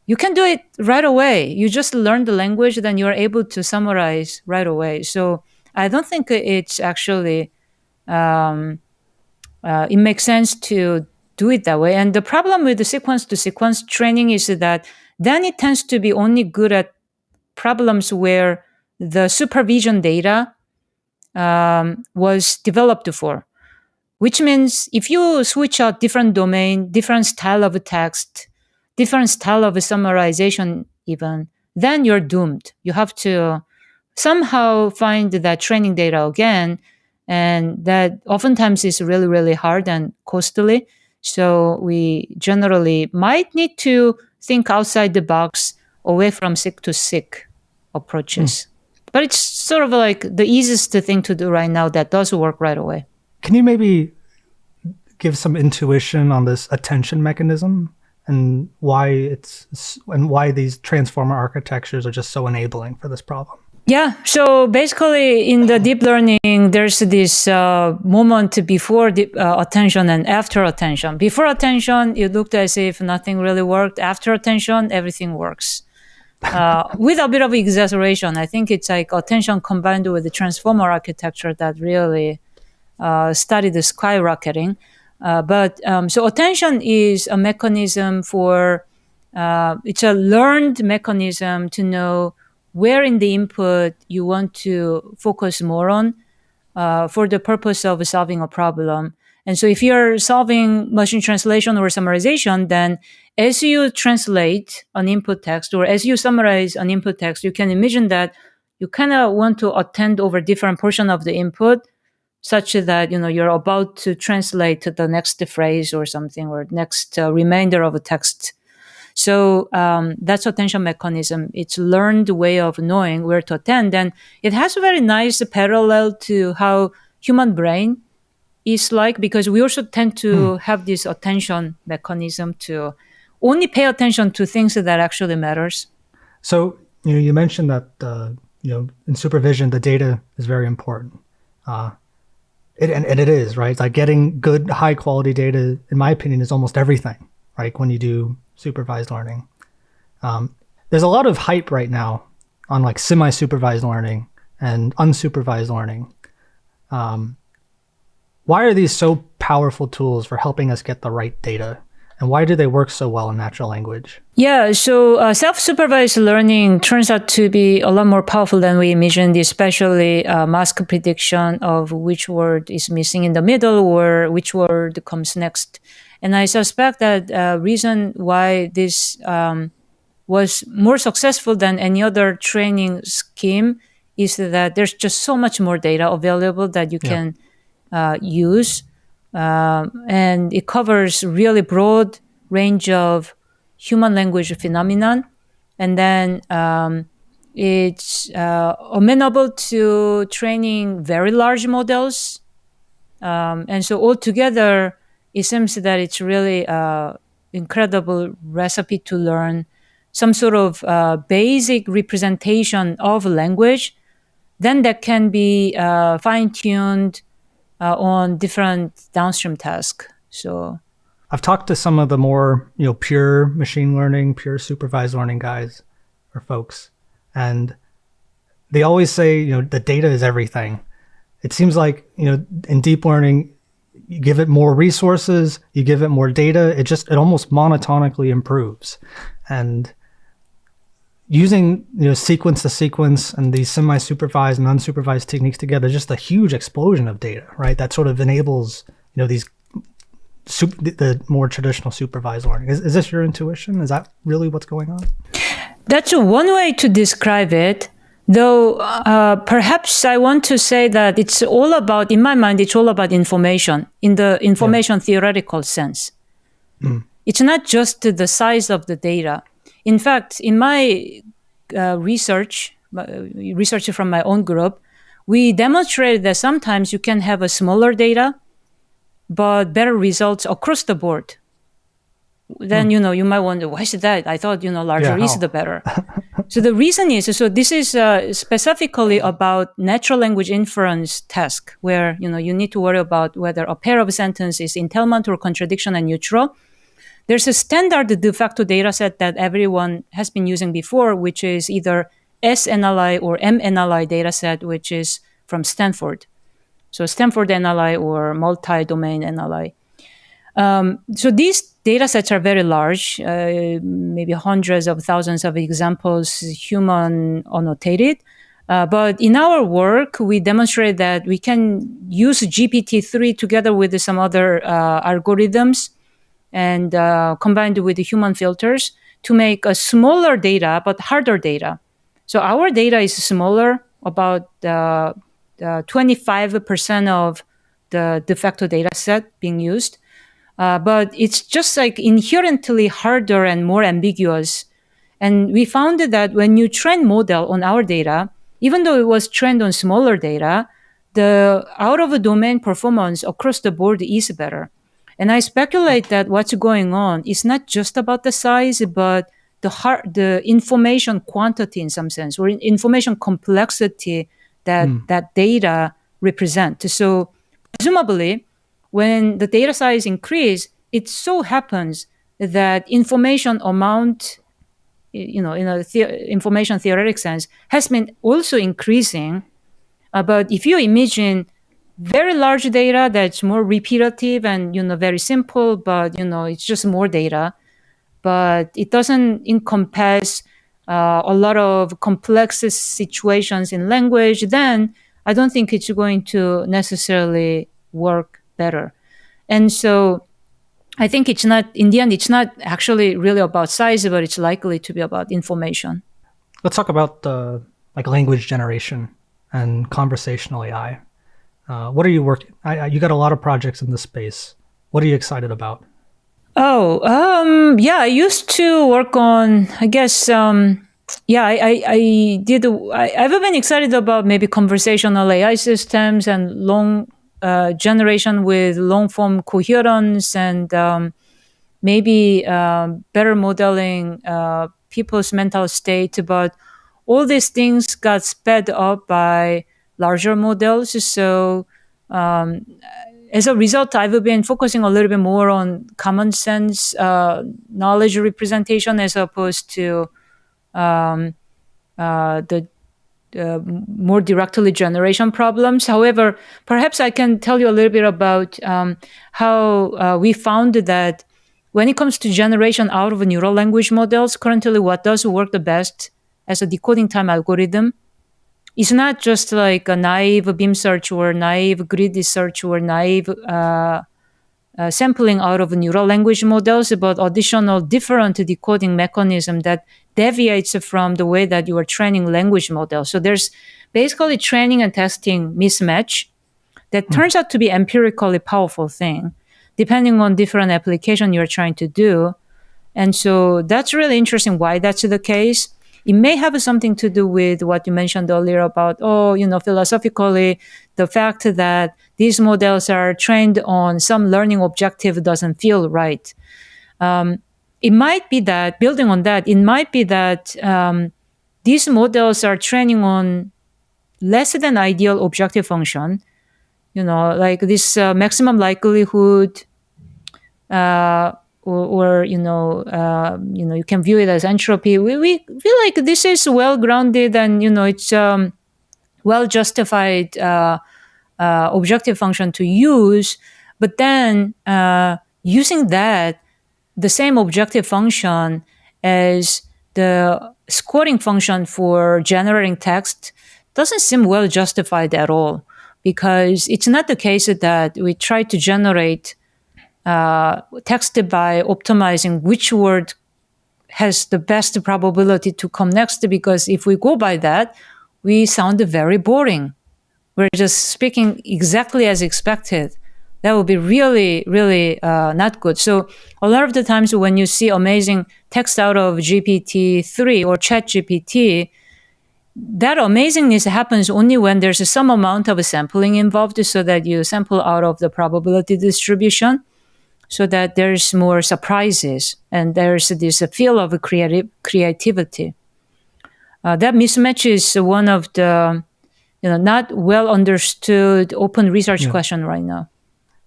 You can do it right away. You just learn the language, then you're able to summarize right away. So I don't think it's actually, it makes sense to do it that way. And the problem with the sequence-to-sequence training is that then it tends to be only good at problems where the supervision data was developed for. Which means if you switch out different domain, different style of text, different style of summarization even, then you're doomed. You have to somehow find that training data again, and that oftentimes is really, really hard and costly. So we generally might need to think outside the box, away from seq-to-seq approaches. But it's sort of like the easiest thing to do right now that does work right away. Can you maybe give some intuition on this attention mechanism and why these transformer architectures are just so enabling for this problem? Yeah. So basically, in the deep learning, there's this moment before attention and after attention. Before attention, it looked as if nothing really worked. After attention, everything works. With a bit of exaggeration, I think it's like attention combined with the transformer architecture that really started skyrocketing. So attention is a mechanism for, it's a learned mechanism to know where in the input you want to focus more on for the purpose of solving a problem. And so if you're solving machine translation or summarization, then as you translate an input text or as you summarize an input text, you can imagine that you kind of want to attend over different portion of the input, such that you're about to translate the next phrase or something, or next remainder of a text. So that's attention mechanism. It's learned way of knowing where to attend, and it has a very nice parallel to how human brain is like, because we also tend to have this attention mechanism to only pay attention to things that actually matters. So you mentioned that in supervision the data is very important. And it is, right? Like getting good, high quality data, in my opinion, is almost everything, right? When you do supervised learning. There's a lot of hype right now on like semi-supervised learning and unsupervised learning. Why are these so powerful tools for helping us get the right data? And why do they work so well in natural language? Yeah, so self-supervised learning turns out to be a lot more powerful than we imagined, especially mask prediction of which word is missing in the middle or which word comes next. And I suspect that reason why this was more successful than any other training scheme is that there's just so much more data available that you can use. And it covers really broad range of human language phenomenon. And then it's amenable to training very large models. And so altogether, it seems that it's really incredible recipe to learn some sort of basic representation of language. Then that can be fine-tuned on different downstream tasks. So I've talked to some of the more, pure machine learning, pure supervised learning guys or folks, and they always say, the data is everything. It seems like, in deep learning, you give it more resources, you give it more data, it almost monotonically improves. And using, sequence to sequence and these semi-supervised and unsupervised techniques together, just a huge explosion of data, right? That sort of enables, the more traditional supervised learning. Is this your intuition? Is that really what's going on? That's one way to describe it. Though perhaps I want to say that it's all about, in my mind, it's all about information in the information theoretical sense. It's not just the size of the data. In fact, in my research from my own group, we demonstrated that sometimes you can have a smaller data, but better results across the board. Then, you might wonder, why is that? I thought, larger is the better. So the reason is, this is specifically about natural language inference task, where, you need to worry about whether a pair of sentences is entailment or contradiction and neutral. There's a standard de facto data set that everyone has been using before, which is either SNLI or MNLI data set, which is from Stanford. So Stanford NLI or multi-domain NLI. So these data sets are very large, maybe hundreds of thousands of examples, human annotated. But in our work, we demonstrate that we can use GPT-3 together with some other algorithms and combined with the human filters to make a smaller data, but harder data. So our data is smaller, about 25% of the de facto data set being used. But it's just like inherently harder and more ambiguous. And we found that when you train model on our data, even though it was trained on smaller data, the out-of-domain performance across the board is better. And I speculate that what's going on is not just about the size, but the information quantity in some sense, or information complexity that data represent. So presumably, when the data size increase, it so happens that information amount, in a information theoretic sense, has been also increasing. But if you imagine very large data that's more repetitive and, very simple, but, it's just more data, but it doesn't encompass a lot of complex situations in language, then I don't think it's going to necessarily work better. And so I think it's not, in the end, it's not actually really about size, but it's likely to be about information. Let's talk about language generation and conversational AI. What are you working? You got a lot of projects in this space. What are you excited about? I used to work on, I guess, I've been excited about maybe conversational AI systems and long generation with long-form coherence and maybe better modeling people's mental state. But all these things got sped up by larger models. So as a result, I've been focusing a little bit more on common sense knowledge representation as opposed to the more directly generation problems. However, perhaps I can tell you a little bit about how we found that when it comes to generation out of neural language models, currently what does work the best as a decoding time algorithm is not just like a naive beam search or naive grid search or naive sampling out of neural language models, but additional different decoding mechanism that deviates from the way that you are training language models. So there's basically training and testing mismatch that turns out to be empirically powerful thing, depending on different application you're trying to do. And so that's really interesting why that's the case. It may have something to do with what you mentioned earlier about, philosophically, the fact that these models are trained on some learning objective doesn't feel right. It might be that, building on that, it might be that these models are training on less than ideal objective function, like this maximum likelihood, or you can view it as entropy. We feel like this is well grounded and it's well justified objective function to use. But then using that, the same objective function as the scoring function for generating text doesn't seem well justified at all, because it's not the case that we try to generate text by optimizing which word has the best probability to come next, because if we go by that, we sound very boring. We're just speaking exactly as expected. That would be really, really not good. So a lot of the times when you see amazing text out of GPT-3 or ChatGPT, that amazingness happens only when there's some amount of sampling involved, so that you sample out of the probability distribution, so that there's more surprises and there's this feel of creativity. That mismatch is one of the not well understood open research question right now.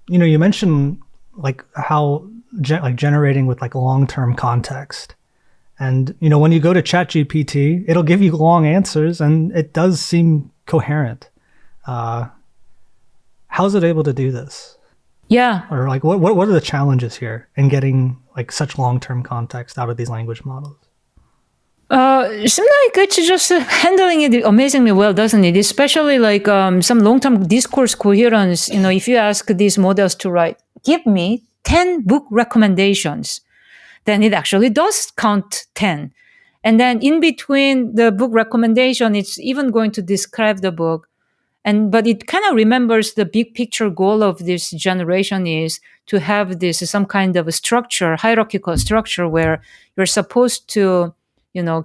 You mentioned like how generating with like long-term context. And, when you go to ChatGPT, it'll give you long answers and it does seem coherent. How's it able to do this? Yeah. Or like, what are the challenges here in getting like such long-term context out of these language models? It seems like it's just handling it amazingly well, doesn't it? Especially like some long-term discourse coherence. If you ask these models to write, give me 10 book recommendations, then it actually does count 10. And then in between the book recommendation, it's even going to describe the book. But it kind of remembers the big picture goal of this generation is to have this some kind of a structure, hierarchical structure, where you're supposed to,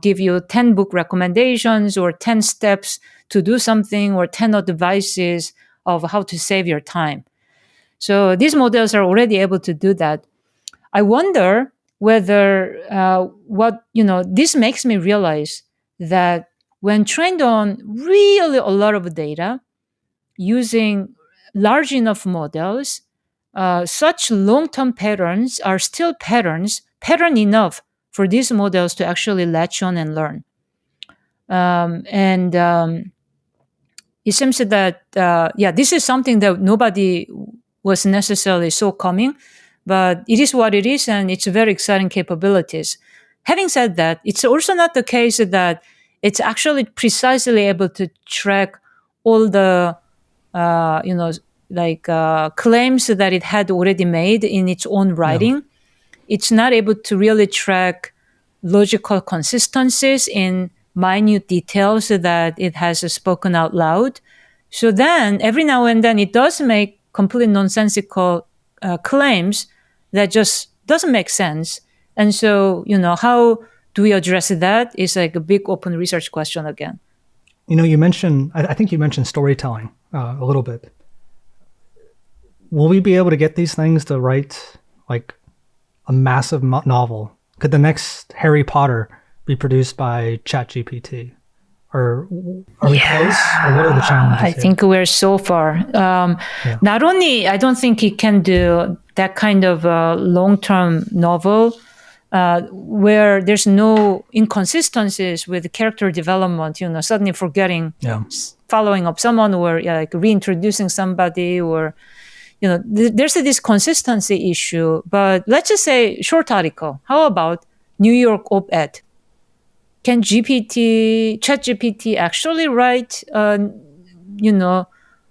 give you 10 book recommendations or 10 steps to do something or 10 advices of how to save your time. So these models are already able to do that. I wonder whether this makes me realize that when trained on really a lot of data, using large enough models, such long-term patterns are still pattern enough for these models to actually latch on and learn. It seems that, this is something that nobody was necessarily so coming, but it is what it is, and it's very exciting capabilities. Having said that, it's also not the case that it's actually precisely able to track all the claims that it had already made in its own writing. Yeah. It's not able to really track logical consistencies in minute details that it has spoken out loud. So then every now and then it does make completely nonsensical claims that just doesn't make sense. And so, how do we address that is like a big open research question again. You mentioned, I think you mentioned storytelling a little bit. Will we be able to get these things to write like a massive novel? Could the next Harry Potter be produced by ChatGPT? Or are we close? Or what are the challenges I think we're so far. Not only, I don't think it can do that kind of long-term novel where there's no inconsistencies with character development, suddenly forgetting, following up someone, or like reintroducing somebody, or, there's this consistency issue. But let's just say short article. How about New York op-ed? Can ChatGPT actually write,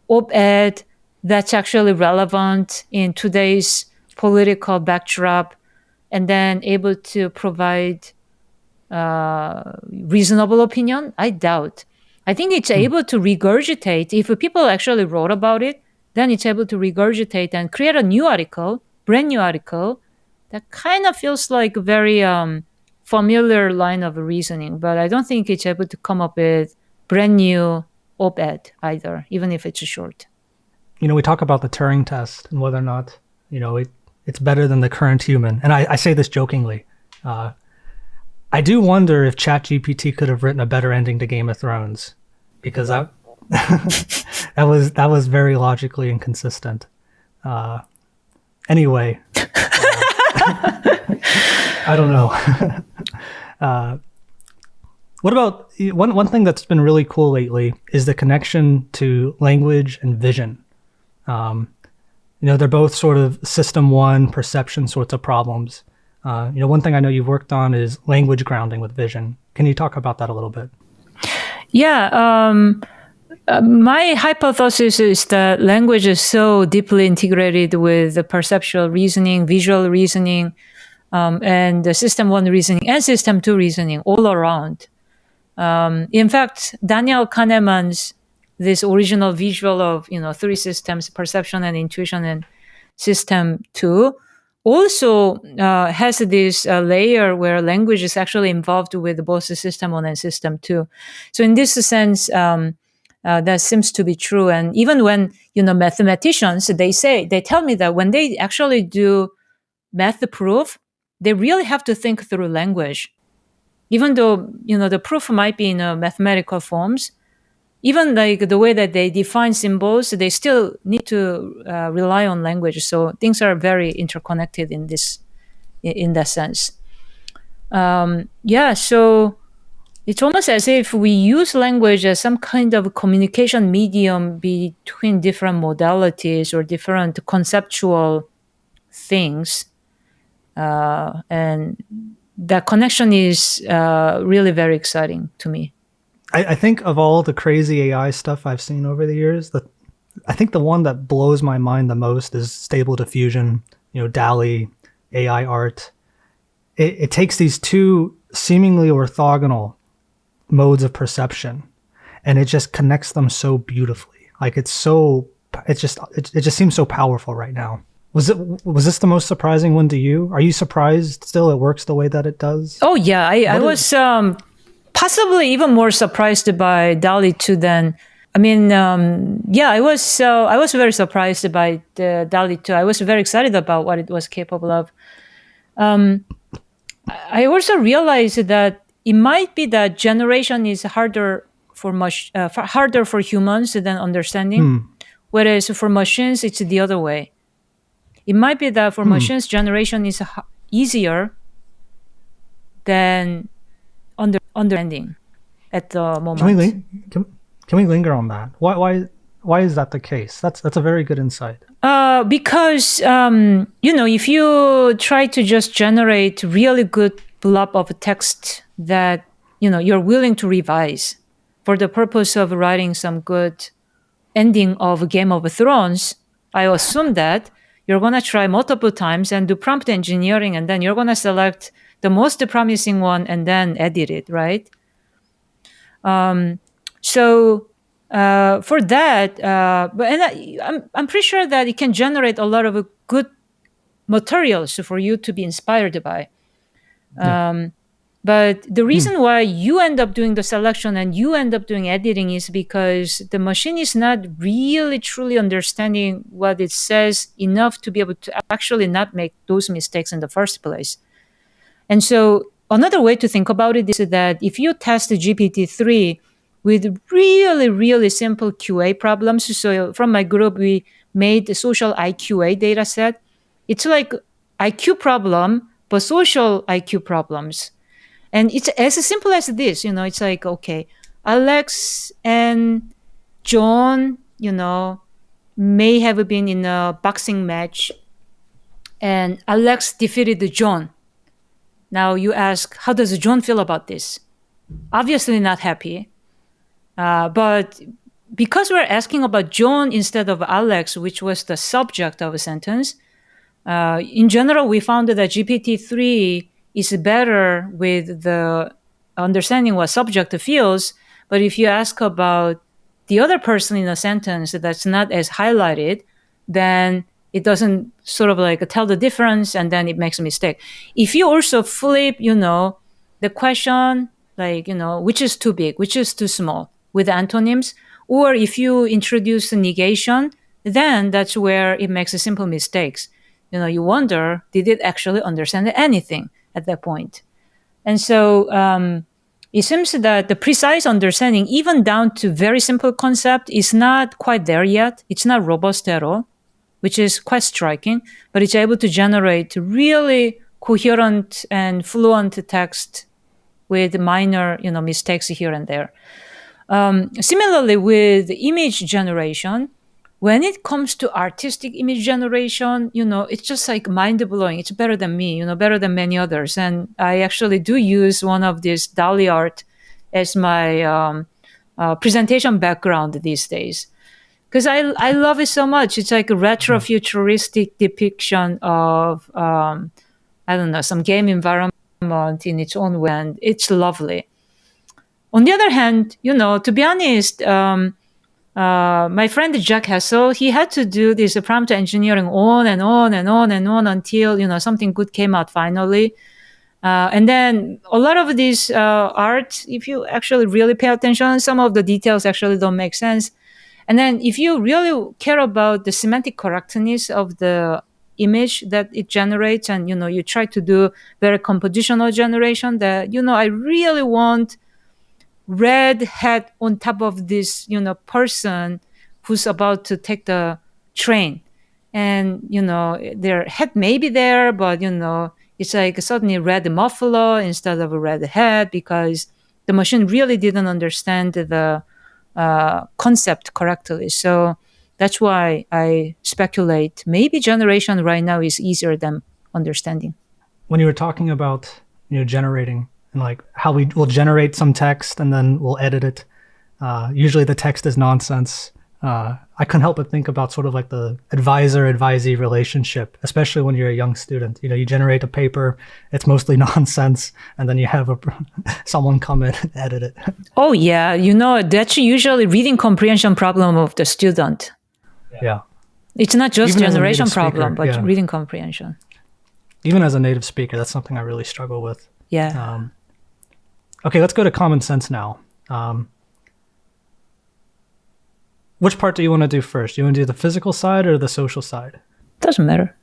op-ed that's actually relevant in today's political backdrop, and then able to provide reasonable opinion? I doubt. I think it's able to regurgitate. If people actually wrote about it, then it's able to regurgitate and create a new article, brand new article, that kind of feels like a very familiar line of reasoning. But I don't think it's able to come up with brand new op-ed either, even if it's short. We talk about the Turing test and whether or not, it's better than the current human. And I say this jokingly. I do wonder if ChatGPT could have written a better ending to Game of Thrones, because that was very logically inconsistent. Anyway, I don't know. What about one thing that's been really cool lately is the connection to language and vision. They're both sort of system one perception sorts of problems. One thing I know you've worked on is language grounding with vision. Can you talk about that a little bit? Yeah. My hypothesis is that language is so deeply integrated with the perceptual reasoning, visual reasoning, and the system one reasoning and system two reasoning all around. In fact, Daniel Kahneman's this original visual of three systems, perception and intuition and system two, also has this layer where language is actually involved with both the system one and system two. So in this sense, that seems to be true. And even when mathematicians, they tell me that when they actually do math proof, they really have to think through language. Even though the proof might be in mathematical forms, even like the way that they define symbols, they still need to rely on language. So things are very interconnected in that sense. So it's almost as if we use language as some kind of communication medium between different modalities or different conceptual things. And that connection is really very exciting to me. I think of all the crazy AI stuff I've seen over the years, I think the one that blows my mind the most is Stable Diffusion, DALL-E, AI art. It takes these two seemingly orthogonal modes of perception, and it just connects them so beautifully. Like it just seems so powerful right now. Was this the most surprising one to you? Are you surprised still it works the way that it does? Oh yeah, I was possibly even more surprised by DALL-E 2 than I was very surprised by the DALL-E 2. I was very excited about what it was capable of. I also realized that it might be that generation is harder for humans than understanding, whereas for machines it's the other way. It might be that for machines, generation is easier than understanding at the moment. Can we linger on that? Why is that the case? That's a very good insight. Because if you try to just generate really good blob of text that you're willing to revise for the purpose of writing some good ending of Game of Thrones, I assume that you're going to try multiple times and do prompt engineering, and then you're going to select the most promising one and then edit it, right? So for that, I'm pretty sure that it can generate a lot of good materials for you to be inspired by. Yeah. But the reason why you end up doing the selection and you end up doing editing is because the machine is not really truly understanding what it says enough to be able to actually not make those mistakes in the first place. And so another way to think about it is that if you test the GPT-3 with really, really simple QA problems, so from my group, we made the social IQA data set. It's like IQ problem, but social IQ problems. And it's as simple as this, it's like, okay, Alex and John, may have been in a boxing match and Alex defeated John. Now you ask, how does John feel about this? Obviously not happy. But because we're asking about John instead of Alex, which was the subject of a sentence, in general, we found that GPT-3 is better with the understanding what subject feels. But if you ask about the other person in a sentence that's not as highlighted, then it doesn't sort of like tell the difference, and then it makes a mistake. If you also flip, the question, like, which is too big, which is too small with antonyms, or if you introduce negation, then that's where it makes a simple mistakes. You wonder, did it actually understand anything at that point? And so it seems that the precise understanding, even down to very simple concept, is not quite there yet. It's not robust at all, which is quite striking, but it's able to generate really coherent and fluent text with minor, mistakes here and there. Similarly, with image generation, when it comes to artistic image generation, it's just like mind-blowing. It's better than me, better than many others. And I actually do use one of these DALL-E art as my presentation background these days, because I love it so much. It's like a retro-futuristic depiction of, some game environment in its own way, and it's lovely. On the other hand, to be honest, my friend Jack Hassel, he had to do this prompt engineering on and on and on and on until, something good came out finally. And then a lot of this art, if you actually really pay attention, some of the details actually don't make sense. And then if you really care about the semantic correctness of the image that it generates, and, you try to do very compositional generation, that, I really want red hat on top of this, person who's about to take the train. And, their head may be there, but, it's like suddenly red muffler instead of a red hat, because the machine really didn't understand the concept correctly. So that's why I speculate maybe generation right now is easier than understanding. When you were talking about, generating, and like how we will generate some text and then we'll edit it. Usually the text is nonsense. I couldn't help but think about sort of like the advisor-advisee relationship, especially when you're a young student. You generate a paper, it's mostly nonsense, and then you have someone come in and edit it. Oh yeah, that's usually reading comprehension problem of the student. Yeah. It's not just Even generation speaker, problem, but reading comprehension. Even as a native speaker, that's something I really struggle with. Yeah. Okay, let's go to common sense now. Which part do you want to do first? Do you want to do the physical side or the social side? Doesn't matter.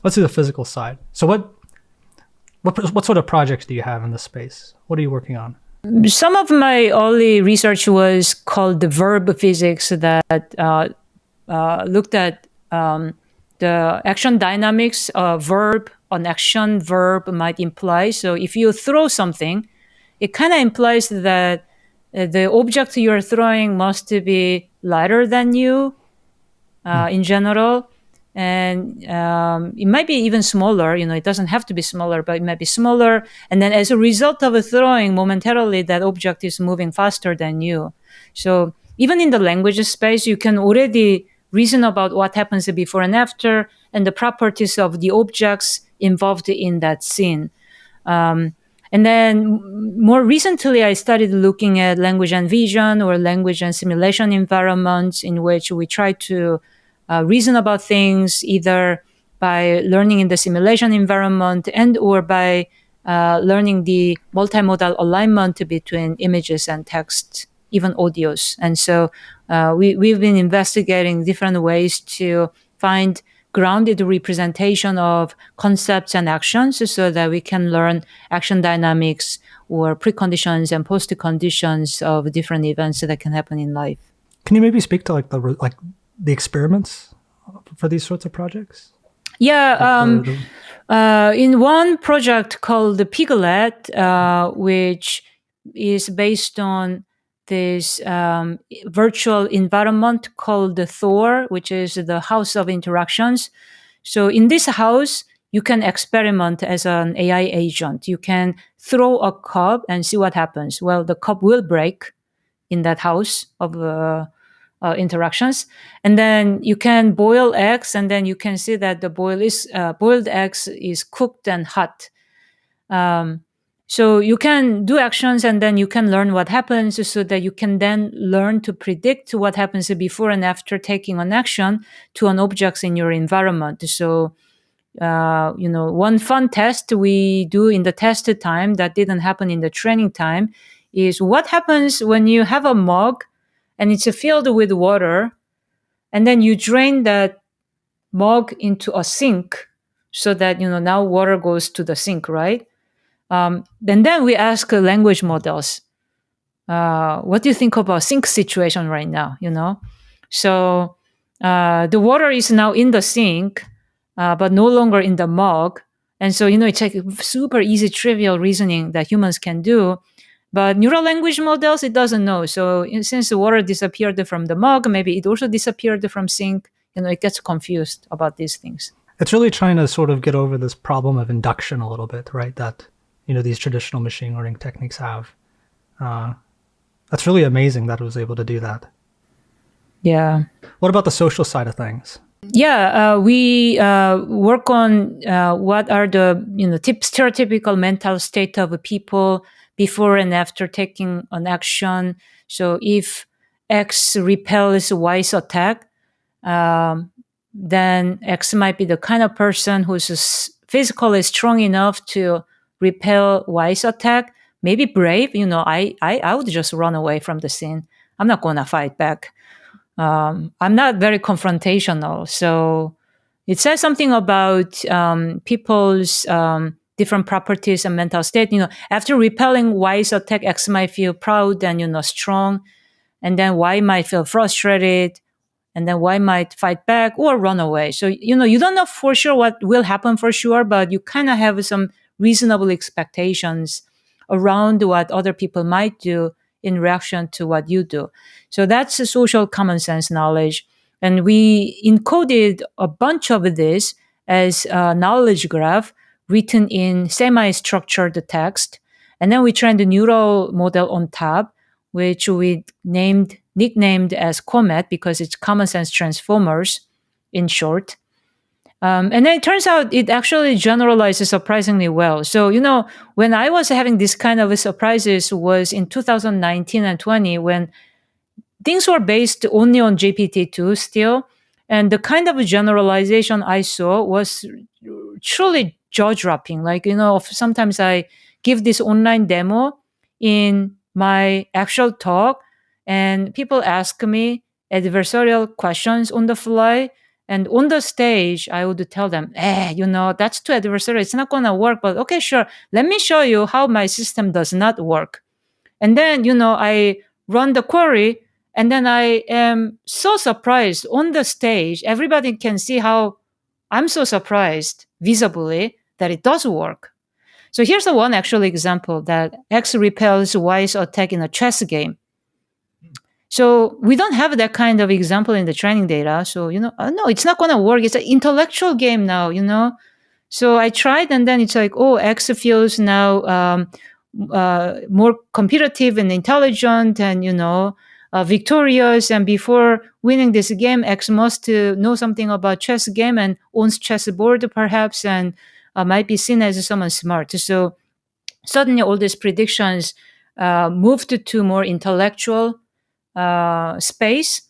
Let's do the physical side. So what sort of projects do you have in this space? What are you working on? Some of my early research was called the verb physics, that looked at the action dynamics of verb. An action verb might imply. So if you throw something, it kind of implies that the object you're throwing must be lighter than you in general. And it might be even smaller. It doesn't have to be smaller, but it might be smaller. And then as a result of a throwing, momentarily that object is moving faster than you. So even in the language space, you can already reason about what happens before and after, and the properties of the objects involved in that scene. And then more recently, I started looking at language and vision, or language and simulation environments, in which we try to reason about things either by learning in the simulation environment and or by learning the multimodal alignment between images and text, even audios. And so we've been investigating different ways to find grounded representation of concepts and actions, so that we can learn action dynamics or preconditions and post-conditions of different events that can happen in life. Can you maybe speak to the experiments for these sorts of projects? Yeah, in one project called the Piglet, which is based on this virtual environment called the Thor, which is the house of interactions. So in this house, you can experiment as an AI agent. You can throw a cup and see what happens. Well, the cup will break in that house of interactions. And then you can boil eggs, and then you can see that the boiled eggs is cooked and hot. So you can do actions, and then you can learn what happens, so that you can then learn to predict what happens before and after taking an action to an object in your environment. So, one fun test we do in the test time that didn't happen in the training time is what happens when you have a mug and it's filled with water, and then you drain that mug into a sink so that, now water goes to the sink, right? And then we ask language models, what do you think about sink situation right now? So the water is now in the sink, but no longer in the mug. And so, it's like super easy, trivial reasoning that humans can do. But neural language models, it doesn't know. So since the water disappeared from the mug, maybe it also disappeared from sink. It gets confused about these things. It's really trying to sort of get over this problem of induction a little bit, right? That these traditional machine learning techniques have. That's really amazing that it was able to do that. Yeah. What about the social side of things? Yeah, we work on what are the stereotypical mental state of people before and after taking an action. So if X repels Y's attack, then X might be the kind of person who's physically strong enough to repel Y's attack, maybe brave. I would just run away from the scene. I'm not going to fight back. I'm not very confrontational. So it says something about people's different properties and mental state. After repelling Y's attack, X might feel proud and, strong. And then Y might feel frustrated. And then Y might fight back or run away. So, you don't know for sure what will happen for sure, but you kind of have some reasonable expectations around what other people might do in reaction to what you do. So that's a social common sense knowledge. And we encoded a bunch of this as a knowledge graph written in semi-structured text. And then we trained a neural model on top, which we nicknamed as COMET because it's common sense transformers in short. And then it turns out it actually generalizes surprisingly well. So, when I was having this kind of surprises was in 2019 and 20 when things were based only on GPT-2 still. And the kind of generalization I saw was truly jaw-dropping. Like, sometimes I give this online demo in my actual talk and people ask me adversarial questions on the fly. And on the stage, I would tell them, that's too adversarial. It's not going to work. But okay, sure. Let me show you how my system does not work. And then, I run the query. And then I am so surprised on the stage. Everybody can see how I'm so surprised visibly that it does work. So here's the one actual example that X repels Y's attack in a chess game. So we don't have that kind of example in the training data. So, no, it's not going to work. It's an intellectual game now, So I tried and then it's like, X feels now more competitive and intelligent and, victorious. And before winning this game, X must know something about chess game and owns chessboard perhaps and might be seen as someone smart. So suddenly all these predictions moved to more intellectual space.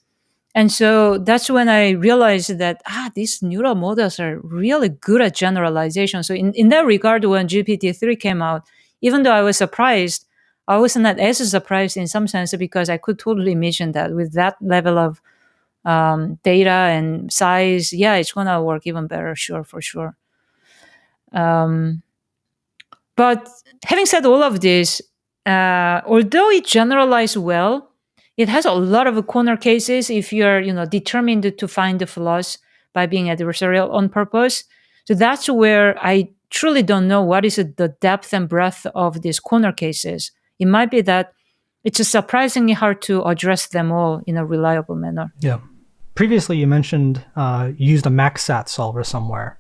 And so that's when I realized that, these neural models are really good at generalization. So in that regard, when GPT-3 came out, even though I was surprised, I was not as surprised in some sense because I could totally imagine that with that level of data and size, it's going to work even better, for sure. But having said all of this, although it generalized well, it has a lot of corner cases if you're, determined to find the flaws by being adversarial on purpose. So that's where I truly don't know what is the depth and breadth of these corner cases. It might be that it's surprisingly hard to address them all in a reliable manner. Yeah. Previously, you mentioned you used a MaxSAT solver somewhere.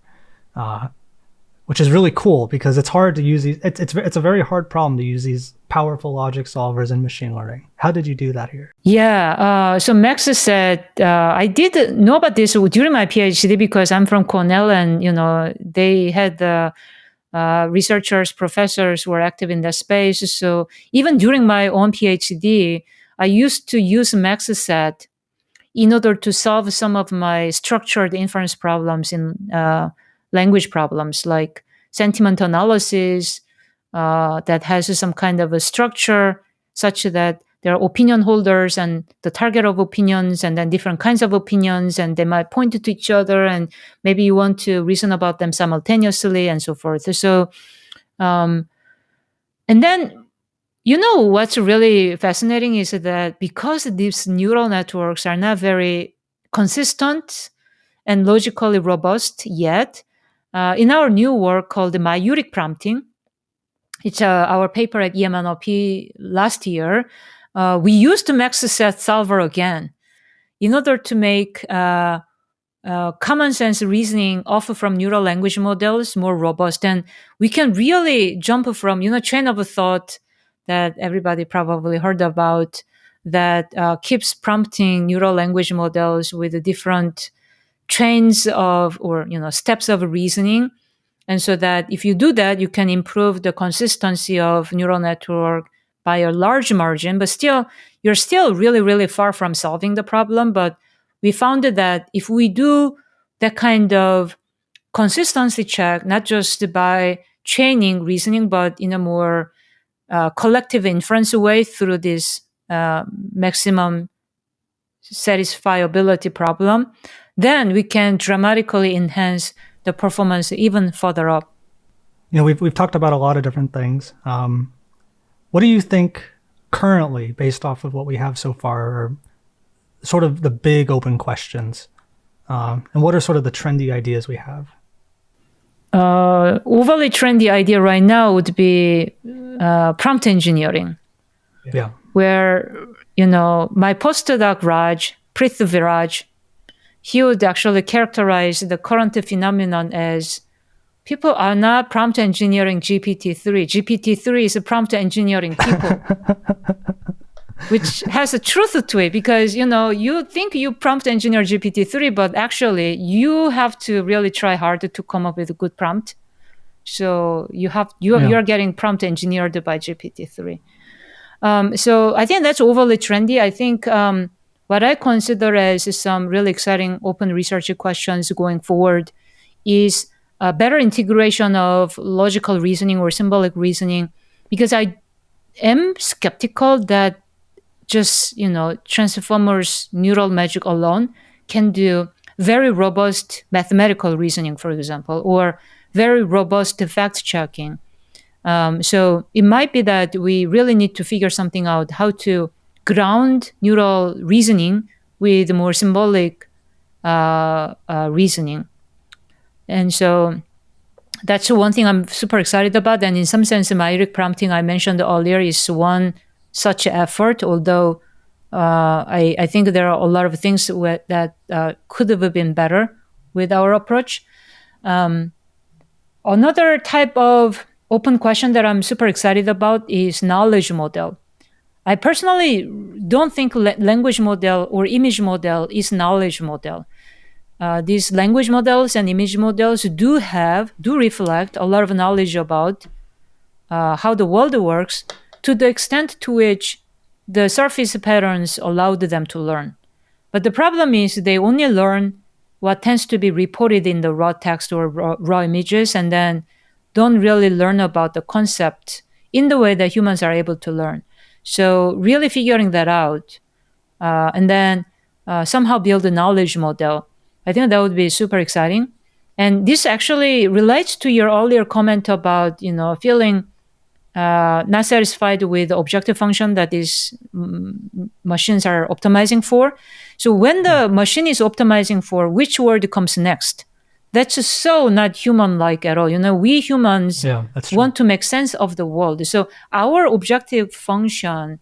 which is really cool because it's hard to use these. It's a very hard problem to use these powerful logic solvers in machine learning. How did you do that here? Yeah, so MaxSAT, I did know about this during my PhD because I'm from Cornell, and they had researchers, professors who were active in that space. So even during my own PhD, I used to use MaxSAT in order to solve some of my structured inference problems in language problems, like sentiment analysis that has some kind of a structure such that there are opinion holders and the target of opinions, and then different kinds of opinions, and they might point to each other, and maybe you want to reason about them simultaneously and so forth. So, and then, what's really fascinating is that because these neural networks are not very consistent and logically robust yet, in our new work called the maieutic prompting, it's our paper at EMNLP last year, we used the MaxSAT solver again in order to make common sense reasoning off from neural language models more robust. And we can really jump from, chain of thought that everybody probably heard about that keeps prompting neural language models with the different trains of, or, steps of reasoning. And so that if you do that, you can improve the consistency of neural network by a large margin, but still, you're still really, really far from solving the problem. But we found that if we do that kind of consistency check, not just by training reasoning, but in a more collective inference way through this maximum satisfiability problem, then we can dramatically enhance the performance even further up. We've talked about a lot of different things. What do you think currently, based off of what we have so far, are sort of the big open questions? And what are sort of the trendy ideas we have? Overly trendy idea right now would be prompt engineering. Yeah. Where, my postdoc Raj, Prithviraj, he would actually characterize the current phenomenon as people are not prompt engineering GPT-3. GPT-3 is prompt engineering people, which has a truth to it because, you think you prompt engineer GPT-3, but actually you have to really try hard to come up with a good prompt. So you're getting prompt engineered by GPT-3. So I think that's overly trendy. I think what I consider as some really exciting open research questions going forward is a better integration of logical reasoning or symbolic reasoning, because I am skeptical that just, transformers neural magic alone can do very robust mathematical reasoning, for example, or very robust fact checking. So it might be that we really need to figure something out, how to ground neural reasoning with more symbolic reasoning. And so that's one thing I'm super excited about. And in some sense, maieutic prompting I mentioned earlier is one such effort, although I think there are a lot of things that could have been better with our approach. Another type of open question that I'm super excited about is knowledge model. I personally don't think language model or image model is knowledge model. These language models and image models do reflect a lot of knowledge about how the world works, to the extent to which the surface patterns allowed them to learn. But the problem is they only learn what tends to be reported in the raw text or raw images, and then don't really learn about the concept in the way that humans are able to learn. So really figuring that out and then somehow build a knowledge model, I think that would be super exciting. And this actually relates to your earlier comment about, feeling not satisfied with the objective function that these machines are optimizing for. So when the machine is optimizing for which word comes next, that's just so not human-like at all. We humans want to make sense of the world. So our objective function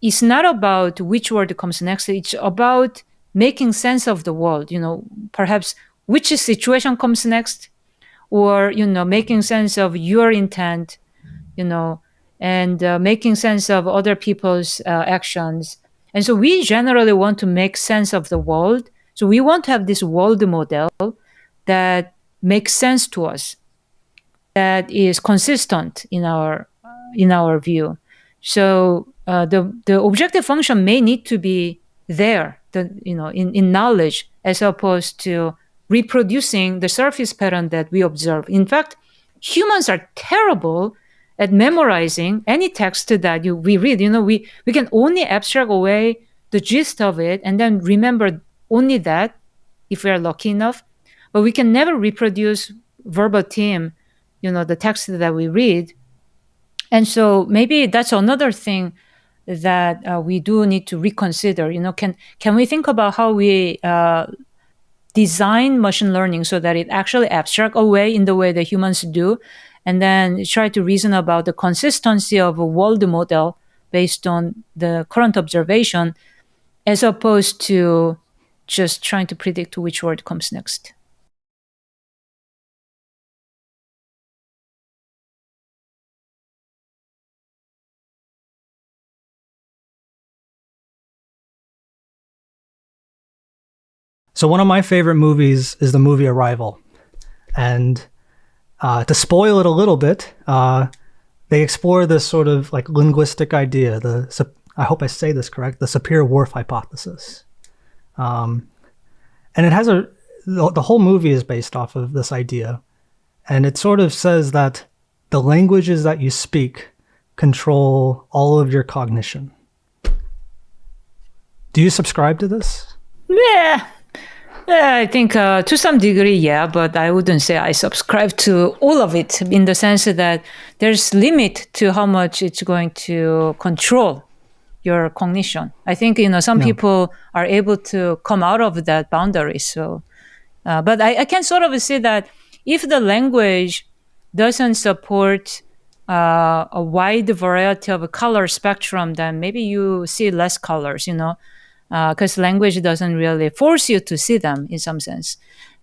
is not about which word comes next. It's about making sense of the world. Perhaps which situation comes next, or, making sense of your intent, and making sense of other people's actions. And so we generally want to make sense of the world. So we want to have this world model that makes sense to us, that is consistent in our view. So the objective function may need to be there, in knowledge, as opposed to reproducing the surface pattern that we observe. In fact, humans are terrible at memorizing any text that we read. We can only abstract away the gist of it and then remember only that, if we are lucky enough. But we can never reproduce verbatim, the text that we read. And so maybe that's another thing that we do need to reconsider. Can we think about how we design machine learning so that it actually abstracts away in the way that humans do, and then try to reason about the consistency of a world model based on the current observation, as opposed to just trying to predict which word comes next. So one of my favorite movies is the movie Arrival. And to spoil it a little bit, they explore this sort of like linguistic idea, I hope I say this correct, the Sapir-Whorf Hypothesis. And it has the whole movie is based off of this idea. And it sort of says that the languages that you speak control all of your cognition. Do you subscribe to this? Yeah. Yeah, I think to some degree, yeah, but I wouldn't say I subscribe to all of it, in the sense that there's limit to how much it's going to control your cognition. I think, some people are able to come out of that boundary. So, but I can sort of say that if the language doesn't support a wide variety of a color spectrum, then maybe you see less colors, because language doesn't really force you to see them in some sense.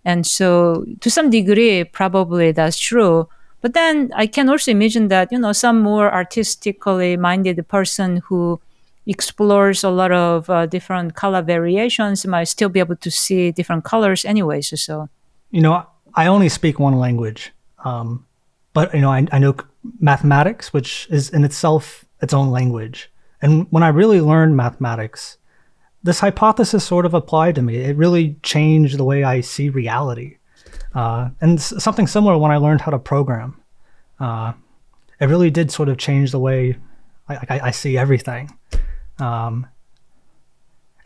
And so to some degree, probably that's true. But then I can also imagine that, some more artistically minded person who explores a lot of different color variations might still be able to see different colors anyways. So, I only speak one language. But, I know mathematics, which is in itself its own language. And when I really learned mathematics, this hypothesis sort of applied to me. It really changed the way I see reality. And something similar when I learned how to program. It really did sort of change the way I see everything. Am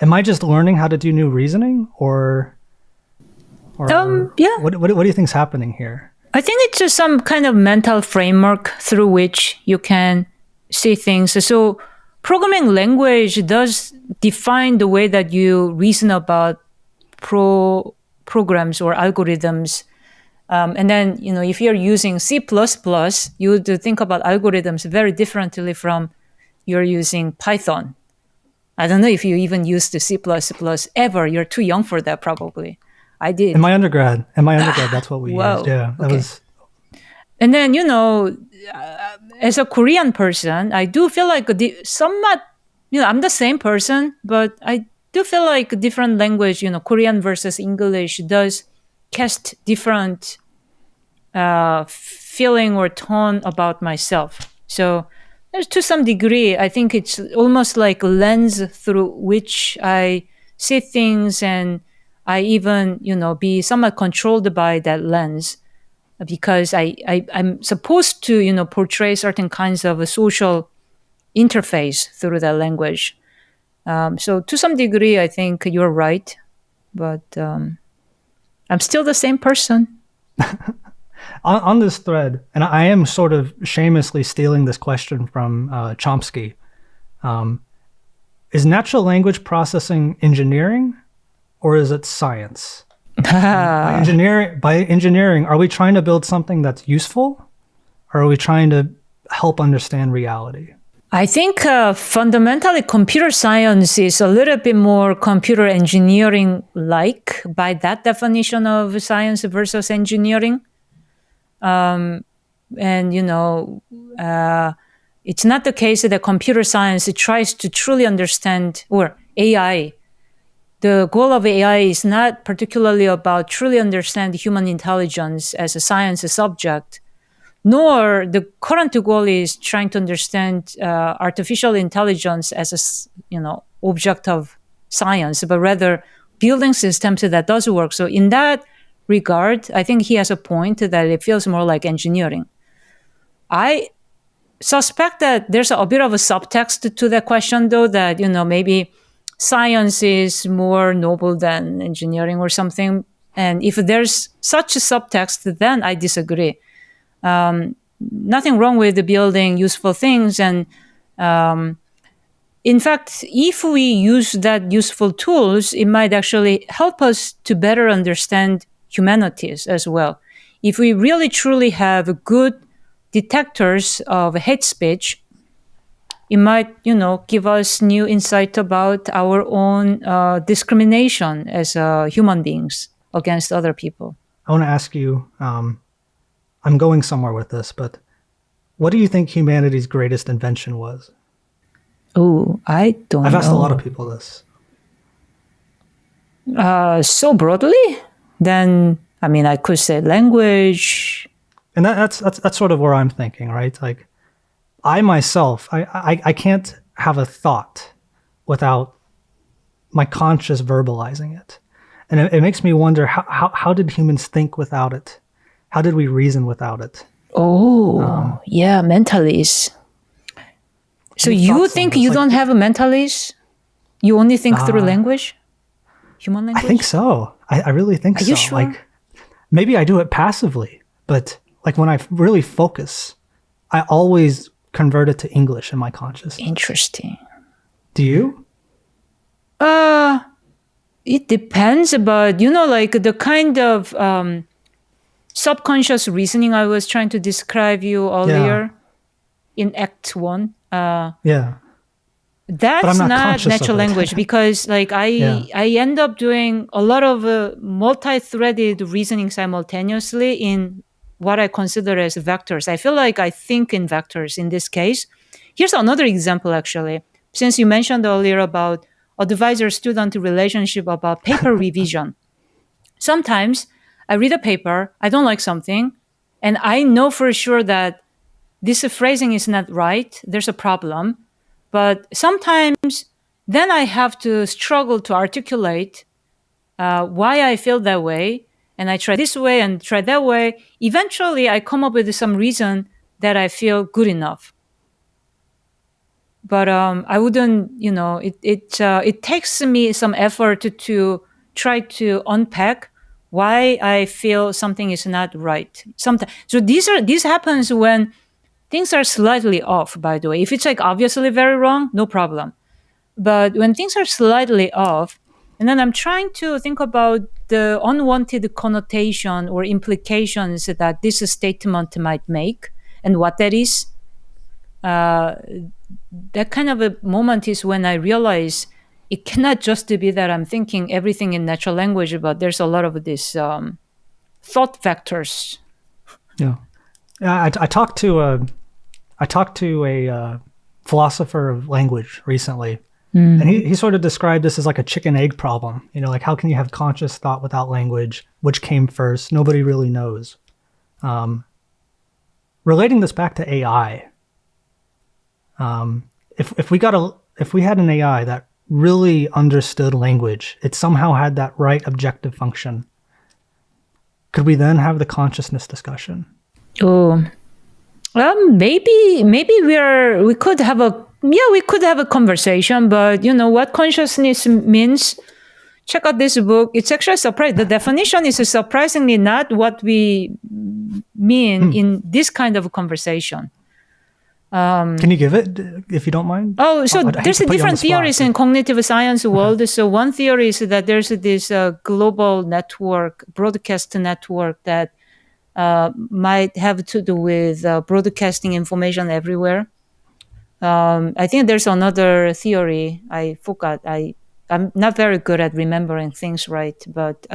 I just learning how to do new reasoning, or yeah. What do you think's happening here? I think it's just some kind of mental framework through which you can see things. So programming language does define the way that you reason about programs or algorithms. And then, if you're using C++, you would think about algorithms very differently from you're using Python. I don't know if you even used the C++ ever. You're too young for that, probably. I did. In my undergrad, that's what we used. Yeah, that was. And then, as a Korean person, I do feel like somewhat, I'm the same person, but I do feel like a different language, Korean versus English does cast different feeling or tone about myself. So there's, to some degree, I think it's almost like a lens through which I see things, and I even, be somewhat controlled by that lens, because I'm supposed to, portray certain kinds of a social interface through that language. So to some degree, I think you're right, but I'm still the same person. On this thread, and I am sort of shamelessly stealing this question from Chomsky, is natural language processing engineering, or is it science? By engineering, are we trying to build something that's useful, or are we trying to help understand reality? I think fundamentally computer science is a little bit more computer engineering-like by that definition of science versus engineering. And, it's not the case that computer science tries to truly understand, or AI. The goal of AI is not particularly about truly understand human intelligence as a science subject, nor the current goal is trying to understand artificial intelligence as object of science, but rather building systems that does work. So in that regard, I think he has a point that it feels more like engineering. I suspect that there's a bit of a subtext to that question, though, that, maybe science is more noble than engineering or something. And if there's such a subtext, then I disagree. Nothing wrong with building useful things. And in fact, if we use that useful tools, it might actually help us to better understand humanities as well. If we really truly have good detectors of hate speech, it might, give us new insight about our own discrimination as human beings against other people. I want to ask you, I'm going somewhere with this, but what do you think humanity's greatest invention was? Oh, I don't know. I've asked a lot of people this. So broadly, then, I could say language. And that's sort of where I'm thinking, right? Like, I myself, I can't have a thought without my conscious verbalizing it. And it makes me wonder, how did humans think without it? How did we reason without it? Oh, yeah, mentalies. So you think you don't have a mentalies? You only think through language? Human language? I think so. I really think so. Are you sure? Like, maybe I do it passively, but like when I really focus, I always convert it to English in my consciousness. Interesting. Do you? It depends, but like the kind of subconscious reasoning I was trying to describe you earlier in Act 1. Yeah. That's not natural language because like I end up doing a lot of multi-threaded reasoning simultaneously in what I consider as vectors. I feel like I think in vectors in this case. Here's another example, actually. Since you mentioned earlier about advisor-student relationship about paper revision. Sometimes I read a paper, I don't like something, and I know for sure that this phrasing is not right, there's a problem. But sometimes then I have to struggle to articulate why I feel that way. And I try this way and try that way. Eventually, I come up with some reason that I feel good enough. But I wouldn't, it takes me some effort to try to unpack why I feel something is not right. Sometimes, so this happens when things are slightly off, by the way. If it's like obviously very wrong, no problem. But when things are slightly off, and then I'm trying to think about the unwanted connotation or implications that this statement might make and what that is, that kind of a moment is when I realize it cannot just be that I'm thinking everything in natural language, but there's a lot of these thought vectors. Yeah. I talked to a philosopher of language recently, and he sort of described this as like a chicken egg problem. Like how can you have conscious thought without language? Which came first? Nobody really knows. Relating this back to AI, if we had an AI that really understood language, it somehow had that right objective function, could we then have the consciousness discussion? Oh. Well, maybe we could have a conversation, but what consciousness means? Check out this book. It's actually surprising. The definition is surprisingly not what we mean in this kind of conversation. Can you give it, if you don't mind? Oh, so there's different theories in cognitive science world. Okay. So one theory is that there's this global network, broadcast network that might have to do with broadcasting information everywhere. I think there's another theory. I forgot. I'm not very good at remembering things, right? But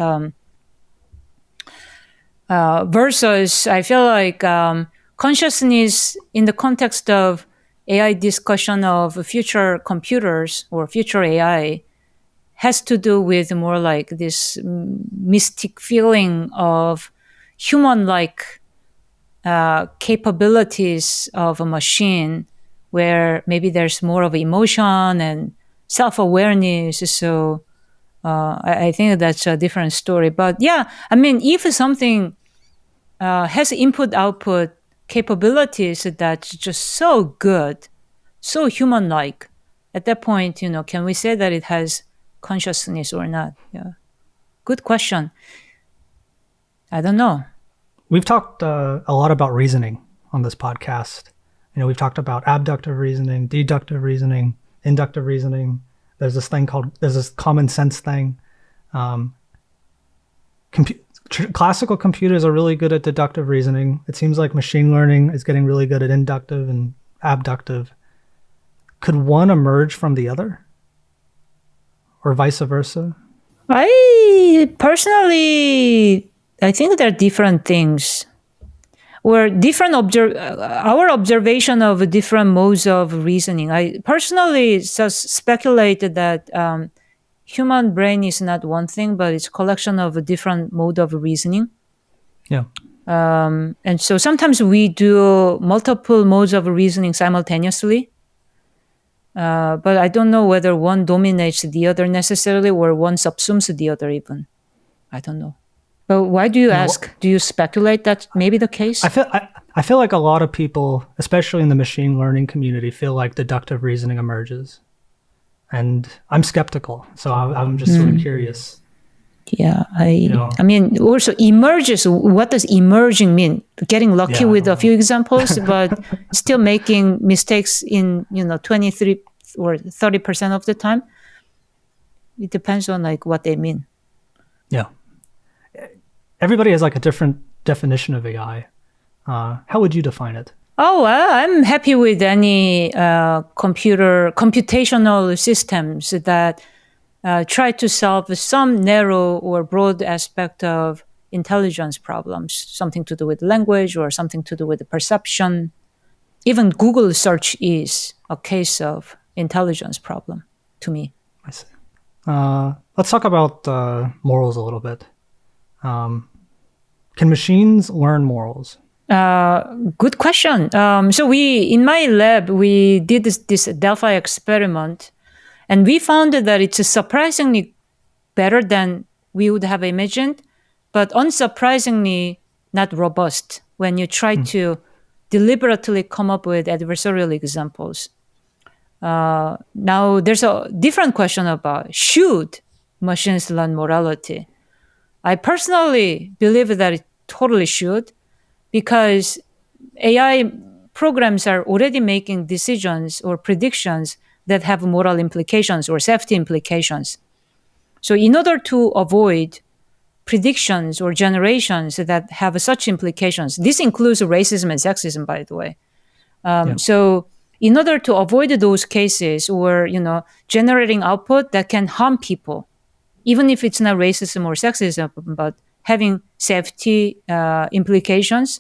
Versus, I feel like consciousness in the context of AI discussion of future computers or future AI has to do with more like this mystic feeling of human-like capabilities of a machine, where maybe there's more of emotion and self-awareness. So I think that's a different story. But yeah, I mean, if something has input-output capabilities that's just so good, so human-like, at that point, can we say that it has consciousness or not? Yeah, good question. I don't know. We've talked a lot about reasoning on this podcast. We've talked about abductive reasoning, deductive reasoning, inductive reasoning. There's this common sense thing. Classical computers are really good at deductive reasoning. It seems like machine learning is getting really good at inductive and abductive. Could one emerge from the other? Or vice versa? I personally, I think they're different things, or different our observation of different modes of reasoning. I personally just speculated that human brain is not one thing, but it's a collection of a different mode of reasoning. Yeah. And so sometimes we do multiple modes of reasoning simultaneously. But I don't know whether one dominates the other necessarily, or one subsumes the other even. I don't know. But why do you ask? Do you speculate that's maybe the case? I feel like a lot of people, especially in the machine learning community, feel like deductive reasoning emerges. And I'm skeptical, so I'm just sort of curious. Yeah, I mean, also emerges. What does emerging mean? Getting lucky with a few examples, but still making mistakes in 23 or 30% of the time. It depends on like what they mean. Yeah, everybody has like a different definition of AI. How would you define it? Oh, well, I'm happy with any computational systems that try to solve some narrow or broad aspect of intelligence problems, something to do with language or something to do with perception. Even Google search is a case of intelligence problem to me. I see. Let's talk about morals a little bit. Can machines learn morals? Good question. So in my lab, we did this Delphi experiment, and we found that it's surprisingly better than we would have imagined, but unsurprisingly not robust when you try to deliberately come up with adversarial examples. Now, there's a different question about should machines learn morality. I personally believe that it totally should, because AI programs are already making decisions or predictions that have moral implications or safety implications. So in order to avoid predictions or generations that have such implications, this includes racism and sexism, by the way. So in order to avoid those cases, or generating output that can harm people, even if it's not racism or sexism, but having safety implications.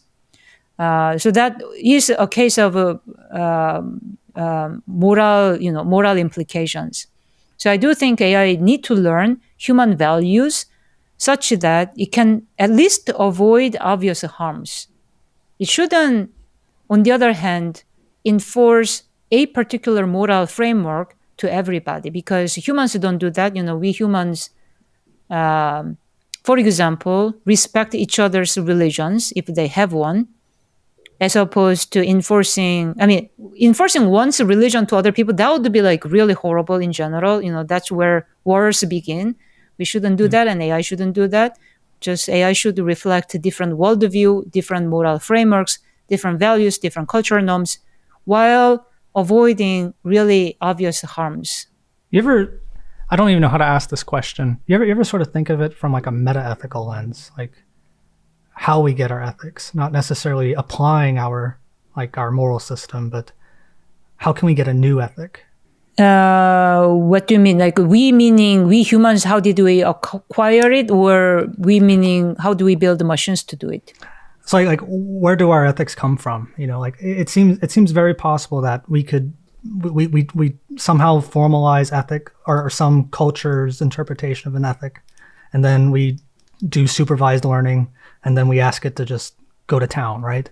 So that is a case of moral implications. So I do think AI need to learn human values such that it can at least avoid obvious harms. It shouldn't, on the other hand, enforce a particular moral framework to everybody, because humans don't do that. We humans, for example, respect each other's religions if they have one, as opposed to enforcing one's religion to other people. That would be like really horrible in general. That's where wars begin. We shouldn't do that, and AI shouldn't do that. Just AI should reflect different worldview, different moral frameworks, different values, different cultural norms, while avoiding really obvious harms. I don't even know how to ask this question. You ever sort of think of it from like a meta-ethical lens, like how we get our ethics, not necessarily applying our moral system, but how can we get a new ethic? What do you mean? Like we meaning we humans, how did we acquire it? Or we meaning how do we build the machines to do it? So like where do our ethics come from? You know, like it seems very possible that we somehow formalize ethic or some culture's interpretation of an ethic, and then we do supervised learning, and then we ask it to just go to town, right?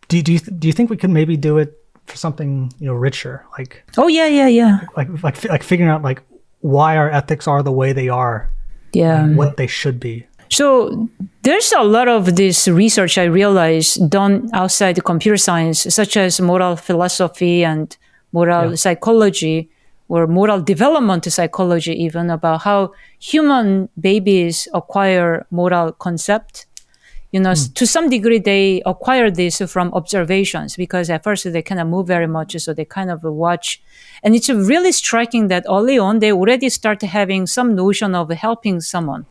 Do you think we could maybe do it for something, you know, richer, like like figuring out like why our ethics are the way they are, what they should be? So there's a lot of this research I realize done outside the computer science, such as moral philosophy and moral psychology, or moral development psychology, even about how human babies acquire moral concept. You know, to some degree, they acquire this from observations, because at first they cannot move very much, so they kind of watch. And it's really striking that early on, they already start having some notion of helping someone.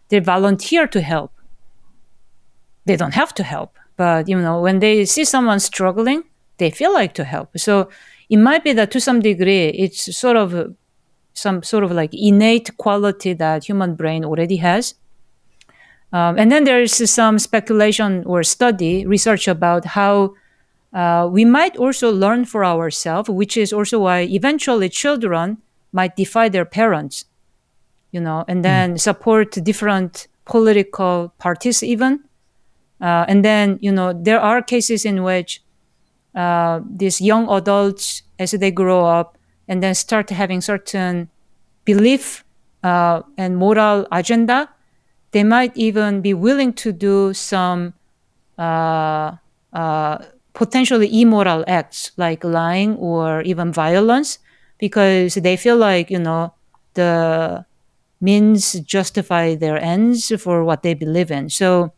They volunteer to help. They don't have to help, but you know, when they see someone struggling, they feel like to help. So it might be that to some degree, it's sort of some sort of like innate quality that human brain already has. And then there is some speculation or research about how we might also learn for ourselves, which is also why eventually children might defy their parents, you know, and then support different political parties even. And then, you know, there are cases in which these young adults, as they grow up and then start having certain belief and moral agenda, they might even be willing to do some potentially immoral acts like lying or even violence, because they feel like, you know, the means justify their ends for what they believe in. So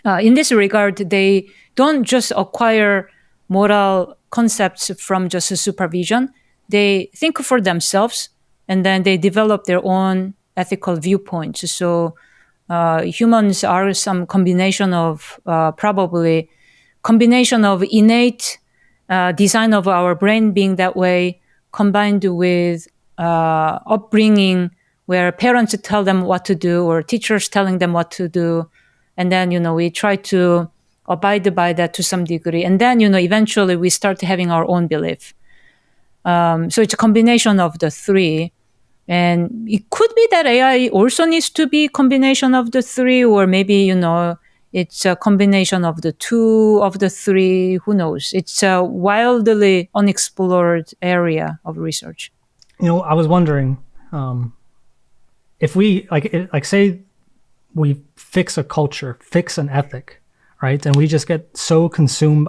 in this regard, they don't just acquire moral concepts from just supervision. They think for themselves, and then they develop their own ethical viewpoints. So humans are some combination of probably combination of innate design of our brain being that way, combined with upbringing where parents tell them what to do or teachers telling them what to do. And then, you know, we try to abide by that to some degree. And then, you know, eventually we start having our own belief. So it's a combination of the three. And it could be that AI also needs to be a combination of the three, or maybe, you know, it's a combination of the two of the three. Who knows? It's a wildly unexplored area of research. You know, I was wondering if we like say we fix a culture, fix an ethic, right? And we just get so consumed.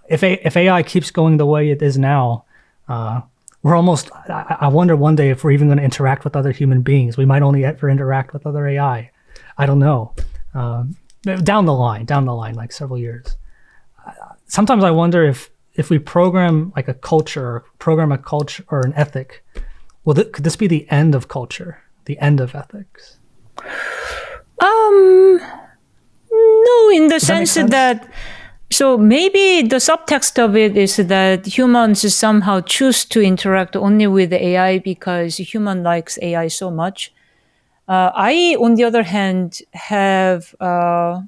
If AI keeps going the way it is now, we're almost, I wonder one day if we're even going to interact with other human beings. We might only ever interact with other AI. I don't know. Down the line, like several years. Sometimes I wonder if we program like a culture or an ethic, could this be the end of culture, the end of ethics? No, in the sense that, so maybe the subtext of it is that humans somehow choose to interact only with AI because human likes AI so much. I, on the other hand, have, who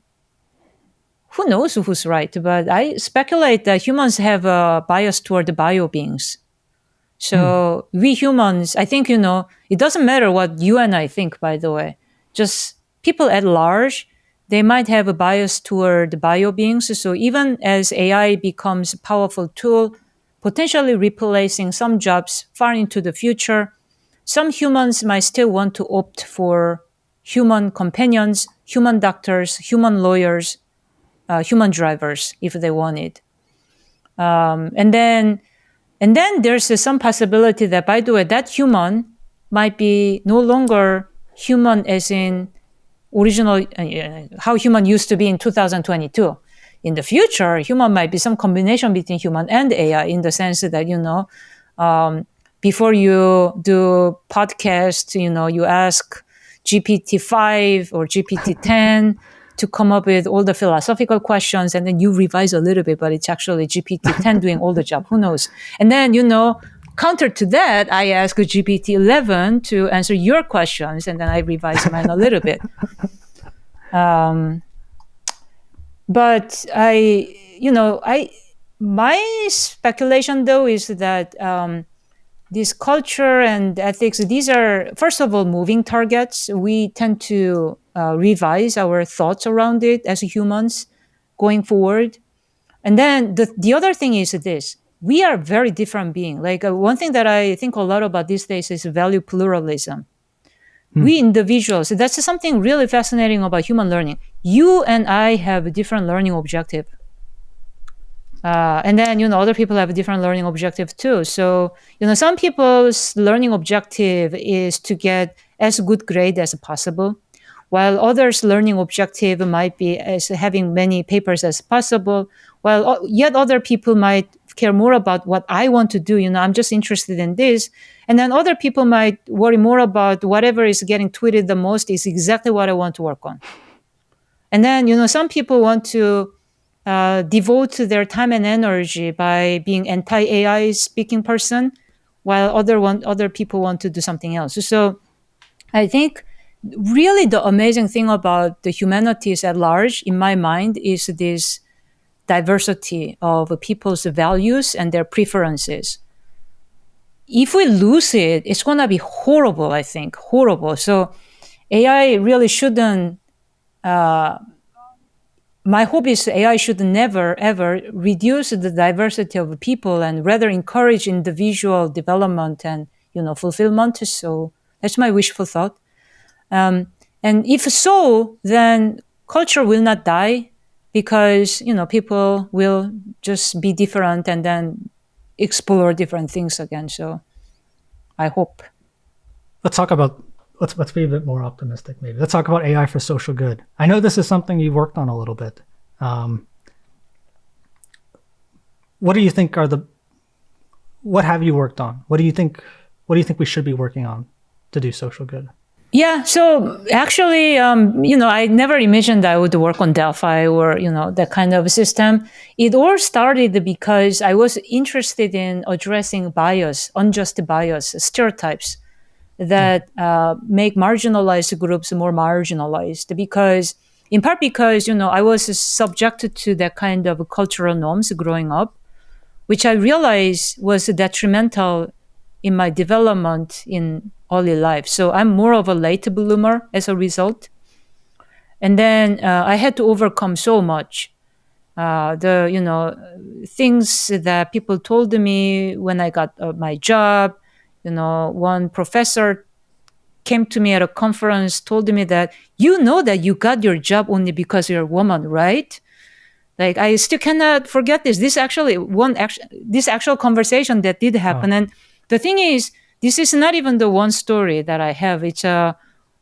knows who's right, but I speculate that humans have a bias toward the bio beings. So we humans, I think, you know, it doesn't matter what you and I think, by the way, just people at large, they might have a bias toward bio beings. So even as AI becomes a powerful tool, potentially replacing some jobs far into the future, some humans might still want to opt for human companions, human doctors, human lawyers, human drivers, if they want it. And then there's some possibility that, by the way, that human might be no longer human as in original, how human used to be in 2022. In the future, human might be some combination between human and AI, in the sense that, you know, before you do podcast, you know, you ask GPT-5 or GPT-10 to come up with all the philosophical questions, and then you revise a little bit, but it's actually GPT-10 doing all the job. Who knows? And then, counter to that, I ask GPT-11 to answer your questions, and then I revise mine a little bit. But my speculation though is that this culture and ethics, these are, first of all, moving targets. We tend to revise our thoughts around it as humans going forward. And then the other thing is this. We are very different beings. Like one thing that I think a lot about these days is value pluralism. We individuals, that's something really fascinating about human learning. You and I have a different learning objective. And then, other people have a different learning objective too. So, some people's learning objective is to get as good grade as possible, while others' learning objective might be as having many papers as possible, while yet other people might care more about what I want to do. I'm just interested in this. And then other people might worry more about whatever is getting tweeted the most is exactly what I want to work on. And then, some people want to devote their time and energy by being anti-AI speaking person, while other people want to do something else. So I think really the amazing thing about the humanities at large, in my mind, is this diversity of people's values and their preferences. If we lose it, it's going to be horrible, I think, horrible. So AI really shouldn't, my hope is AI should never, ever reduce the diversity of people and rather encourage individual development and, fulfillment. So that's my wishful thought. And if so, then culture will not die because, people will just be different and then explore different things again. So I hope. Let's be a bit more optimistic, maybe. Let's talk about AI for social good. I know this is something you've worked on a little bit. What do you think what have you worked on? What do you think we should be working on to do social good? Yeah, so actually, I never imagined I would work on Delphi or, that kind of system. It all started because I was interested in addressing bias, unjust bias, stereotypes that make marginalized groups more marginalized in part because, I was subjected to that kind of cultural norms growing up, which I realized was detrimental in my development in early life. So I'm more of a late bloomer as a result. And then I had to overcome so much. Things that people told me when I got my job. One professor came to me at a conference, told me that, that you got your job only because you're a woman, right? Like, I still cannot forget this. This actual conversation that did happen. Oh. And the thing is, this is not even the one story that I have. It's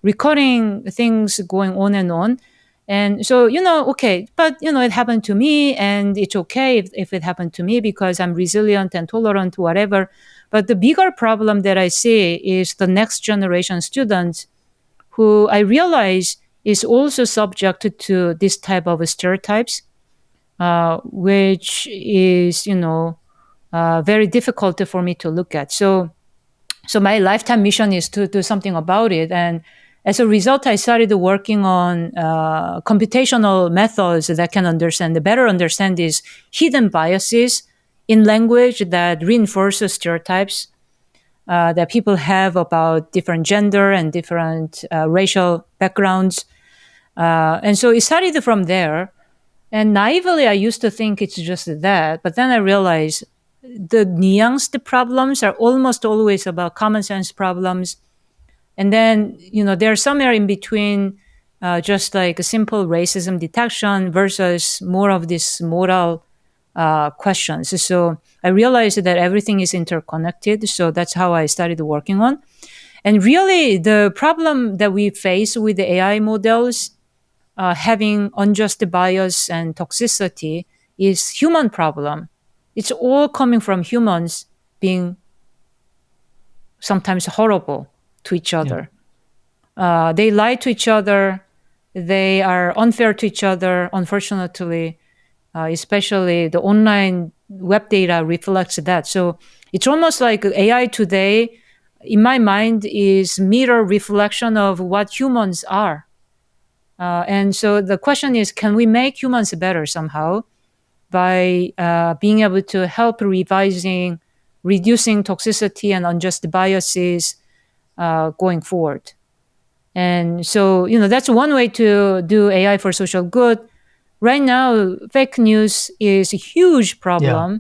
recording things going on and on. And so, okay, but, it happened to me and it's okay if it happened to me because I'm resilient and tolerant, whatever. But the bigger problem that I see is the next generation students who I realize is also subject to this type of stereotypes, which is, very difficult for me to look at. So my lifetime mission is to do something about it. And as a result, I started working on computational methods that can better understand these hidden biases in language that reinforce stereotypes that people have about different gender and different racial backgrounds. And so it started from there. And naively, I used to think it's just that. But then I realized the nuanced problems are almost always about common sense problems. And then, they're somewhere in between just like a simple racism detection versus more of this moral questions. So I realized that everything is interconnected. So that's how I started working on. And really, the problem that we face with the AI models having unjust bias and toxicity is human problem. It's all coming from humans being sometimes horrible to each other. Yeah. They lie to each other. they are unfair to each other, unfortunately. Especially the online web data reflects that. So it's almost like AI today, in my mind, is mirror reflection of what humans are. And so the question is, can we make humans better somehow by being able to help reducing toxicity and unjust biases going forward? And so, that's one way to do AI for social good. Right now, fake news is a huge problem. Yeah.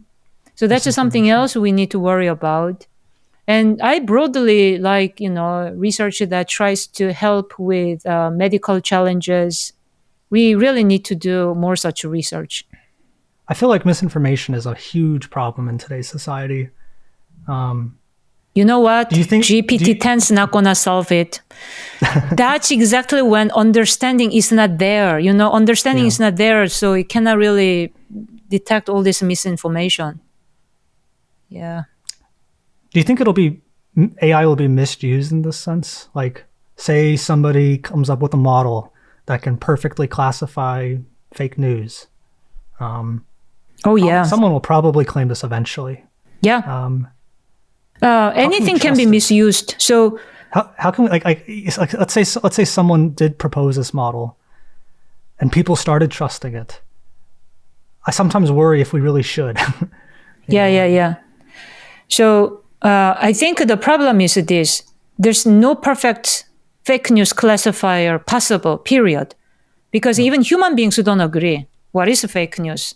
So that's something else we need to worry about. And I broadly like, research that tries to help with medical challenges. We really need to do more such research. I feel like misinformation is a huge problem in today's society. You know what? GPT-10's not going to solve it. That's exactly when understanding is not there. Understanding is not there, so it cannot really detect all this misinformation. Yeah. Do you think AI will be misused in this sense? Like, say somebody comes up with a model that can perfectly classify fake news. Someone will probably claim this eventually. Yeah. Anything can be misused. So how can we let's say someone did propose this model and people started trusting it. I sometimes worry if we really should. Yeah. So I think the problem is this: there's no perfect fake news classifier possible, period, because even human beings don't agree. What is fake news?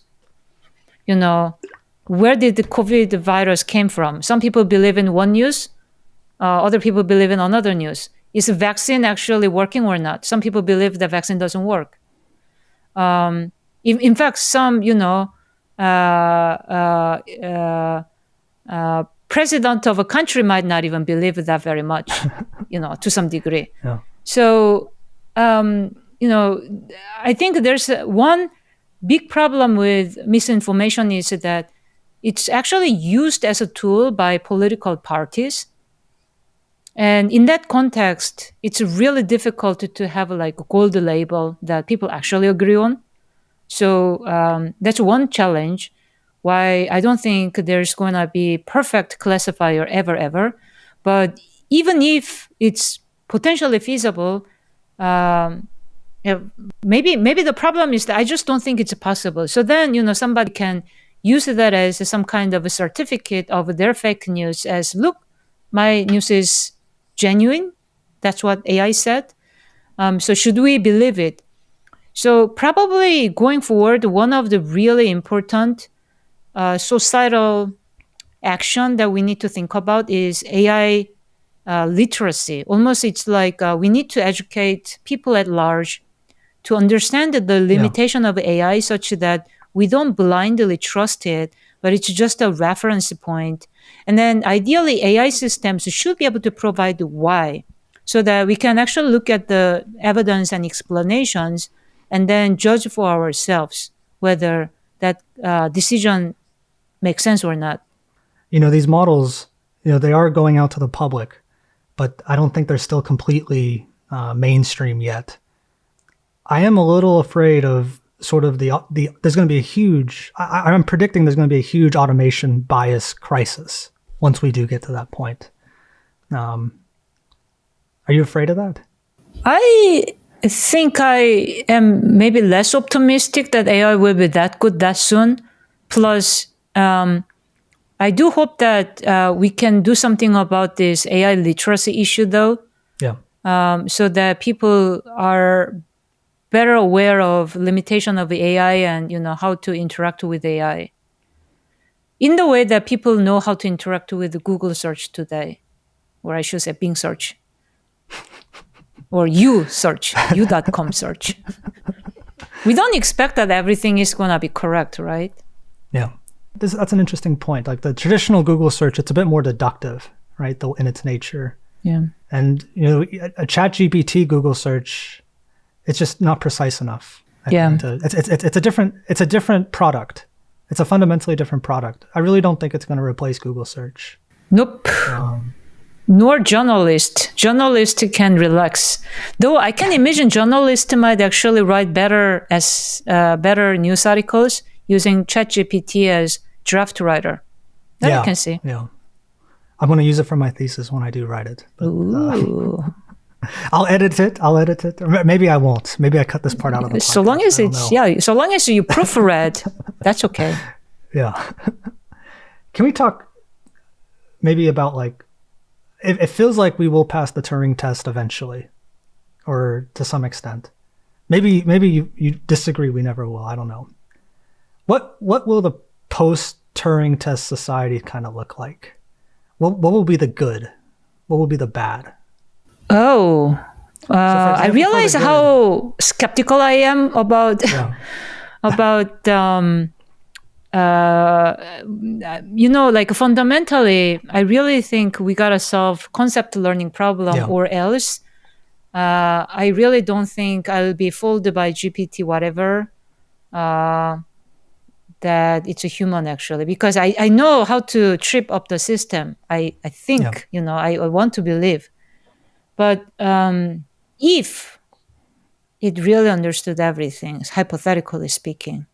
Where did the COVID virus came from? Some people believe in one news, other people believe in another news. Is the vaccine actually working or not? Some people believe the vaccine doesn't work. In fact, some, president of a country might not even believe that very much, to some degree. Yeah. So, I think there's one big problem with misinformation is that it's actually used as a tool by political parties. And in that context, it's really difficult to have a gold label that people actually agree on. So that's one challenge why I don't think there's going to be perfect classifier ever. But even if it's potentially feasible, maybe the problem is that I just don't think it's possible. So then, somebody can use that as some kind of a certificate of their fake news as, look, my news is genuine. That's what AI said. So should we believe it? So probably going forward, one of the really important societal action that we need to think about is AI literacy. Almost it's like we need to educate people at large to understand the limitation of AI such that we don't blindly trust it, but it's just a reference point. And then ideally, AI systems should be able to provide the why so that we can actually look at the evidence and explanations and then judge for ourselves whether that decision makes sense or not. These models, they are going out to the public, but I don't think they're still completely mainstream yet. I am a little afraid of sort of there's going to be a huge, I'm predicting there's going to be a huge automation bias crisis once we do get to that point. Are you afraid of that? I think I am maybe less optimistic that AI will be that good that soon. Plus, I do hope that we can do something about this AI literacy issue, though. Yeah. So that people are better aware of limitation of AI and how to interact with AI. In the way that people know how to interact with Google search today, or I should say Bing search, or you search, u.com search. We don't expect that everything is going to be correct, right? Yeah. That's an interesting point. Like the traditional Google search, it's a bit more deductive, right? In its nature. Yeah. And, a ChatGPT Google search, it's just not precise enough. It's a different product. It's a fundamentally different product. I really don't think it's going to replace Google search. Nope. nor journalist. Journalist can relax. Though I can imagine journalists might actually write better news articles using ChatGPT as draft writer. That I can see. Yeah. I'm going to use it for my thesis when I do write it. But, Ooh. I'll edit it. Or maybe I won't. Maybe I cut this part out of the podcast. So long as so long as you proofread, that's okay. Yeah. Can we talk maybe about like, it feels like we will pass the Turing test eventually, or to some extent. Maybe you disagree, we never will. I don't know. What will the post-Turing test society kind of look like? What will be the good? What will be the bad? Oh, I realize how skeptical I am about about like fundamentally, I really think we gotta solve concept learning problem, or else I really don't think I'll be fooled by GPT whatever. That it's a human actually, because I know how to trip up the system. I think, I want to believe. But if it really understood everything, hypothetically speaking,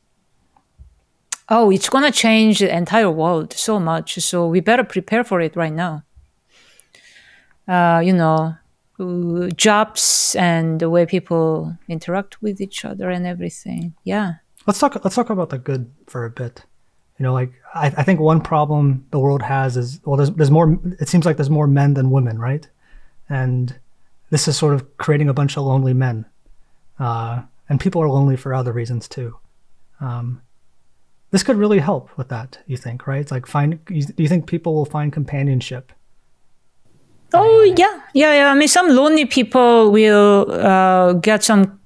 it's going to change the entire world so much. So we better prepare for it right now. Jobs and the way people interact with each other and everything. Yeah. Let's talk about the good for a bit. I think one problem the world has is, there's more. It seems like there's more men than women, right? And this is sort of creating a bunch of lonely men, and people are lonely for other reasons too. This could really help with that, you think, right? It's like do you think people will find companionship? Oh yeah. I mean, some lonely people will get some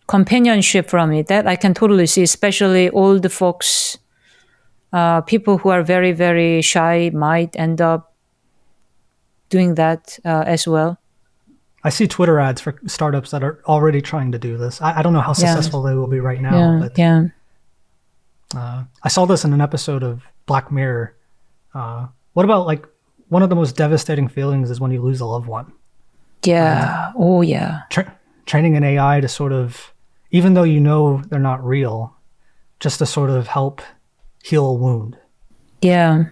companionship from it. That I can totally see, especially old folks, people who are very, very shy might end up doing that as well. I see Twitter ads for startups that are already trying to do this. I don't know how successful they will be right now. I saw this in an episode of Black Mirror. What about like one of the most devastating feelings is when you lose a loved one? Yeah. Training an AI to sort of, even though they're not real, just to sort of help heal a wound. Yeah.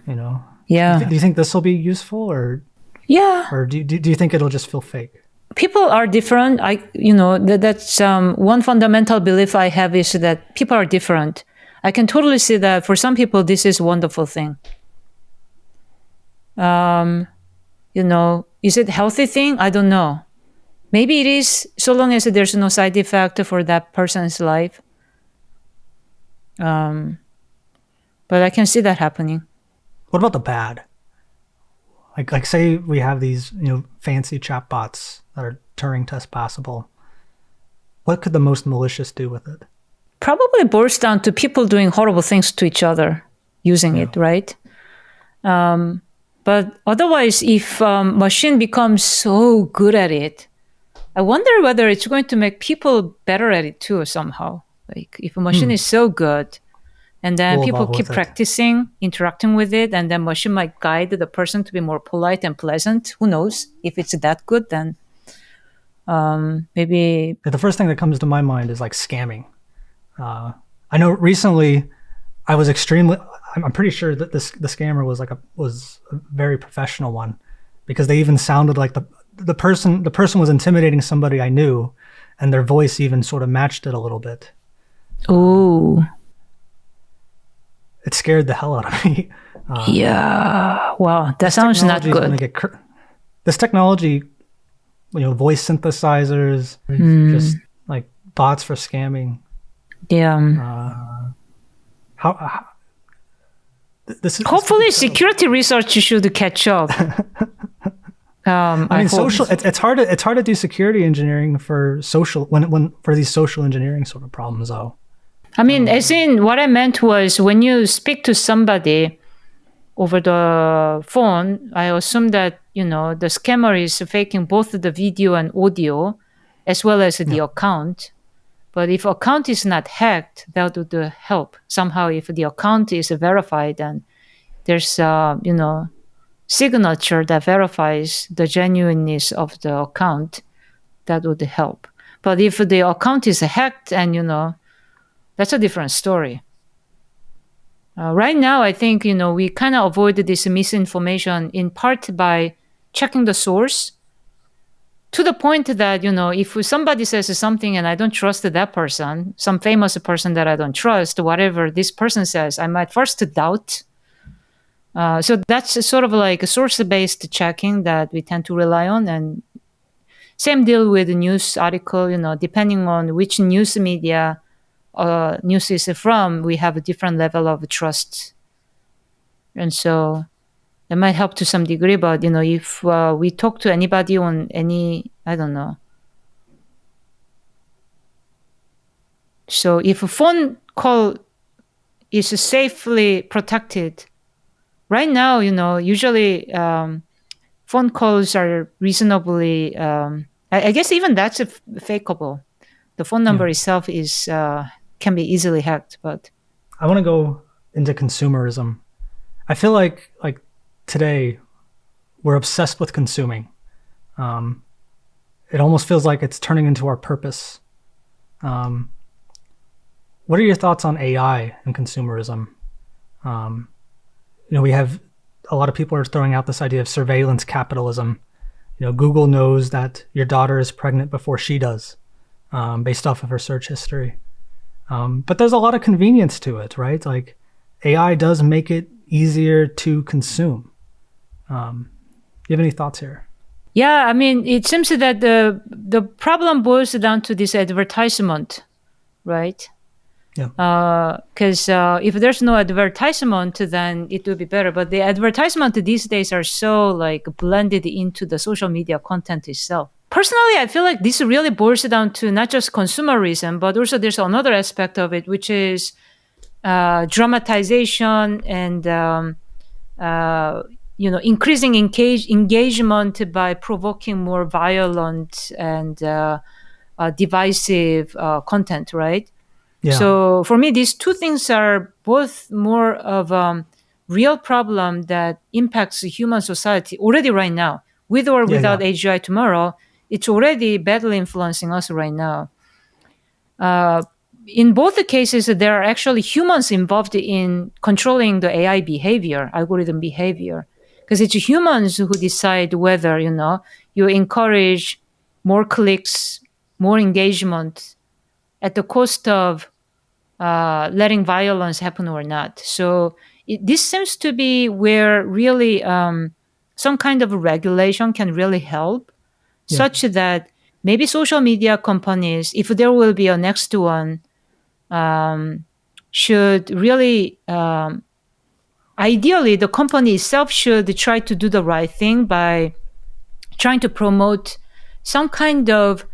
Yeah. Do you think this will be useful, or? Yeah. Or do you think it'll just feel fake? People are different. That's one fundamental belief I have, is that people are different. I can totally see that for some people, this is a wonderful thing. Is it a healthy thing? I don't know. Maybe it is, so long as there's no side effect for that person's life. But I can see that happening. What about the bad? Like say we have these, fancy chatbots that are Turing test possible. What could the most malicious do with it? Probably boils down to people doing horrible things to each other using it, right? But otherwise, if machine becomes so good at it, I wonder whether it's going to make people better at it too somehow. Like if a machine is so good, and then people keep practicing, interacting with it, and then machine might guide the person to be more polite and pleasant. Who knows? If it's that good, then maybe... The first thing that comes to my mind is like scamming. I know recently I was I'm pretty sure that the scammer was a very professional one, because they even sounded like the person was intimidating somebody I knew, and their voice even sort of matched it a little bit. Ooh. It scared the hell out of me. Wow, that sounds not good. This technology, voice synthesizers, just like bots for scamming. Yeah. Hopefully, security research should catch up. I mean, social. It's hard to do security engineering for for these social engineering sort of problems, though. I mean, as in what I meant was, when you speak to somebody over the phone, I assume that the scammer is faking both the video and audio, as well as the account. But if account is not hacked, that would help somehow. If the account is verified, and there's signature that verifies the genuineness of the account, that would help. But if the account is hacked, and that's a different story. Right now, I think we kind of avoid this misinformation in part by checking the source, to the point that if somebody says something and I don't trust that person, some famous person that I don't trust, whatever this person says, I might first doubt. So that's sort of like a source-based checking that we tend to rely on. And same deal with the news article, depending on which news media news is from, we have a different level of trust. And so that might help to some degree. But, if we talk to anybody on any, I don't know. So if a phone call is safely protected, right now, usually phone calls are reasonably, I guess even that's fakeable. The phone number itself is can be easily hacked. But I want to go into consumerism. I feel like today we're obsessed with consuming. It almost feels like it's turning into our purpose. What are your thoughts on AI and consumerism? We have a lot of people are throwing out this idea of surveillance capitalism. Google knows that your daughter is pregnant before she does, based off of her search history. But there's a lot of convenience to it, right? Like AI does make it easier to consume. You have any thoughts here? Yeah, I mean, it seems that the problem boils down to this advertisement, right? Yeah. Because if there's no advertisement, then it will be better. But the advertisement these days are so blended into the social media content itself. Personally, I feel like this really boils down to not just consumerism, but also there's another aspect of it, which is dramatization and increasing engagement by provoking more violent and divisive content, right? Yeah. So for me, these two things are both more of a real problem that impacts human society already right now. With or without AGI tomorrow, it's already badly influencing us right now. In both the cases, there are actually humans involved in controlling the AI behavior, algorithm behavior, because it's humans who decide whether, you encourage more clicks, more engagement at the cost of letting violence happen or not. So this seems to be where really some kind of regulation can really help, such that maybe social media companies, if there will be a next one, should really, ideally, the company itself should try to do the right thing by trying to promote some kind of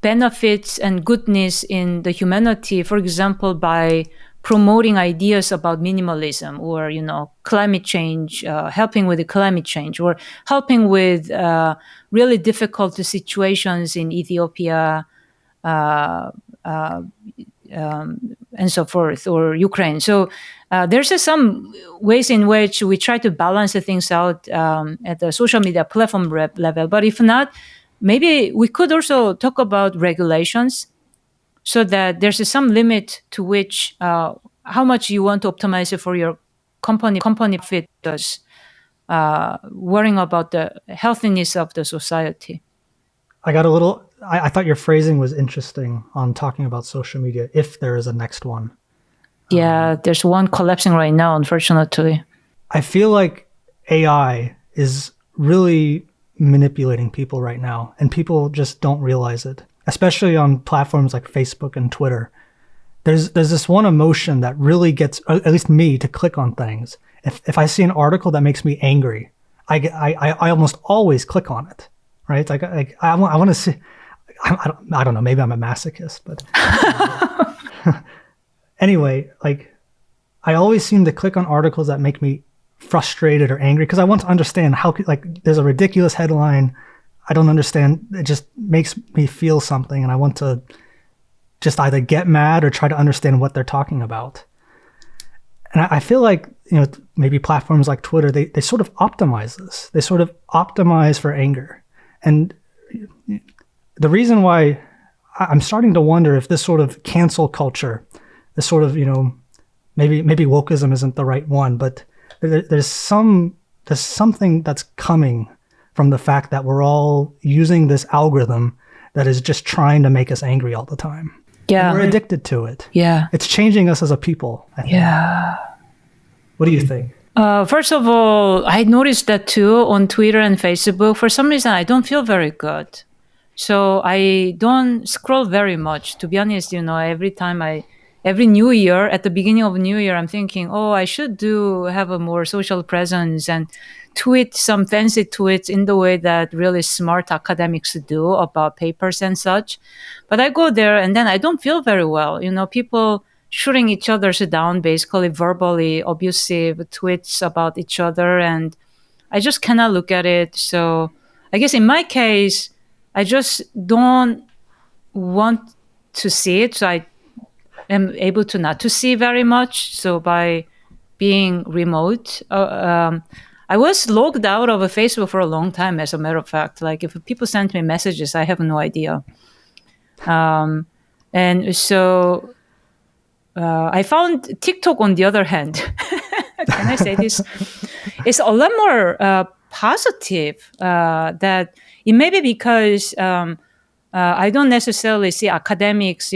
benefits and goodness in the humanity, for example, by promoting ideas about minimalism or, climate change, helping with the climate change, or helping with really difficult situations in Ethiopia and so forth, or Ukraine. So there's some ways in which we try to balance the things out at the social media platform level. But if not, maybe we could also talk about regulations so that there's some limit to which how much you want to optimize it for your company fit does, worrying about the healthiness of the society. I thought your phrasing was interesting on talking about social media, if there is a next one. Yeah, there's one collapsing right now, unfortunately. I feel like AI is really manipulating people right now, and people just don't realize it, especially on platforms like Facebook and Twitter. There's this one emotion that really gets, at least me, to click on things. If I see an article that makes me angry, I almost always click on it, right? I want to see. I don't know. Maybe I'm a masochist, but anyway, I always seem to click on articles that make me frustrated or angry because I want to understand how, there's a ridiculous headline. I don't understand. It just makes me feel something, and I want to just either get mad or try to understand what they're talking about. And I feel like maybe platforms like Twitter, they sort of optimize this. They sort of optimize for anger. And the reason why I'm starting to wonder if this sort of cancel culture, this sort of, maybe wokeism isn't the right one, but there's something that's coming from the fact that we're all using this algorithm that is just trying to make us angry all the time. Yeah. And we're addicted to it. Yeah. It's changing us as a people, I think. Yeah. What do you think? First of all, I noticed that too on Twitter and Facebook. For some reason, I don't feel very good. So I don't scroll very much. To be honest, every New Year, at the beginning of New Year, I'm thinking, I should have a more social presence and tweet some fancy tweets in the way that really smart academics do about papers and such. But I go there and then I don't feel very well. People shooting each other down, basically verbally abusive tweets about each other. And I just cannot look at it. So I guess in my case, I just don't want to see it. So I am able to not to see very much. So by being remote, I was logged out of Facebook for a long time, as a matter of fact. Like if people send me messages, I have no idea. And so I found TikTok, on the other hand, can I say this? It's a lot more positive. That it may be because I don't necessarily see academics,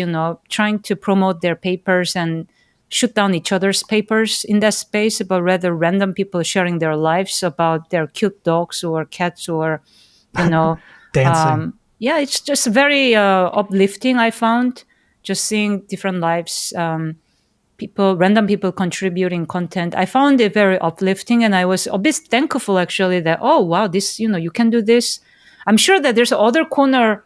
trying to promote their papers and shoot down each other's papers in that space, but rather random people sharing their lives about their cute dogs or cats or, dancing. It's just very uplifting, I found, just seeing different lives, random people contributing content. I found it very uplifting, and I was a bit thankful actually that, wow, this, you can do this. I'm sure that there's other corner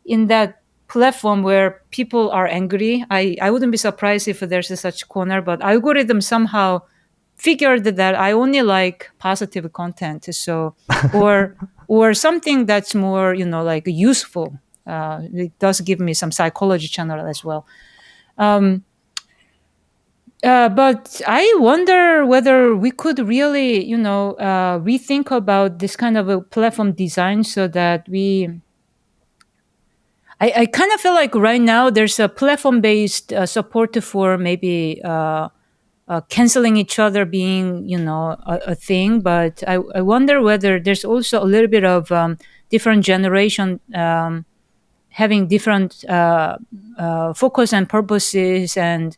in that platform where people are angry. I wouldn't be surprised if there's such corner, but algorithm somehow figured that I only like positive content. So, or something that's more, like useful. It does give me some psychology channel as well. But I wonder whether we could really, rethink about this kind of a platform design so that I kind of feel like right now there's a platform-based support for maybe canceling each other being, a thing. But I wonder whether there's also a little bit of different generation having different focus and purposes. And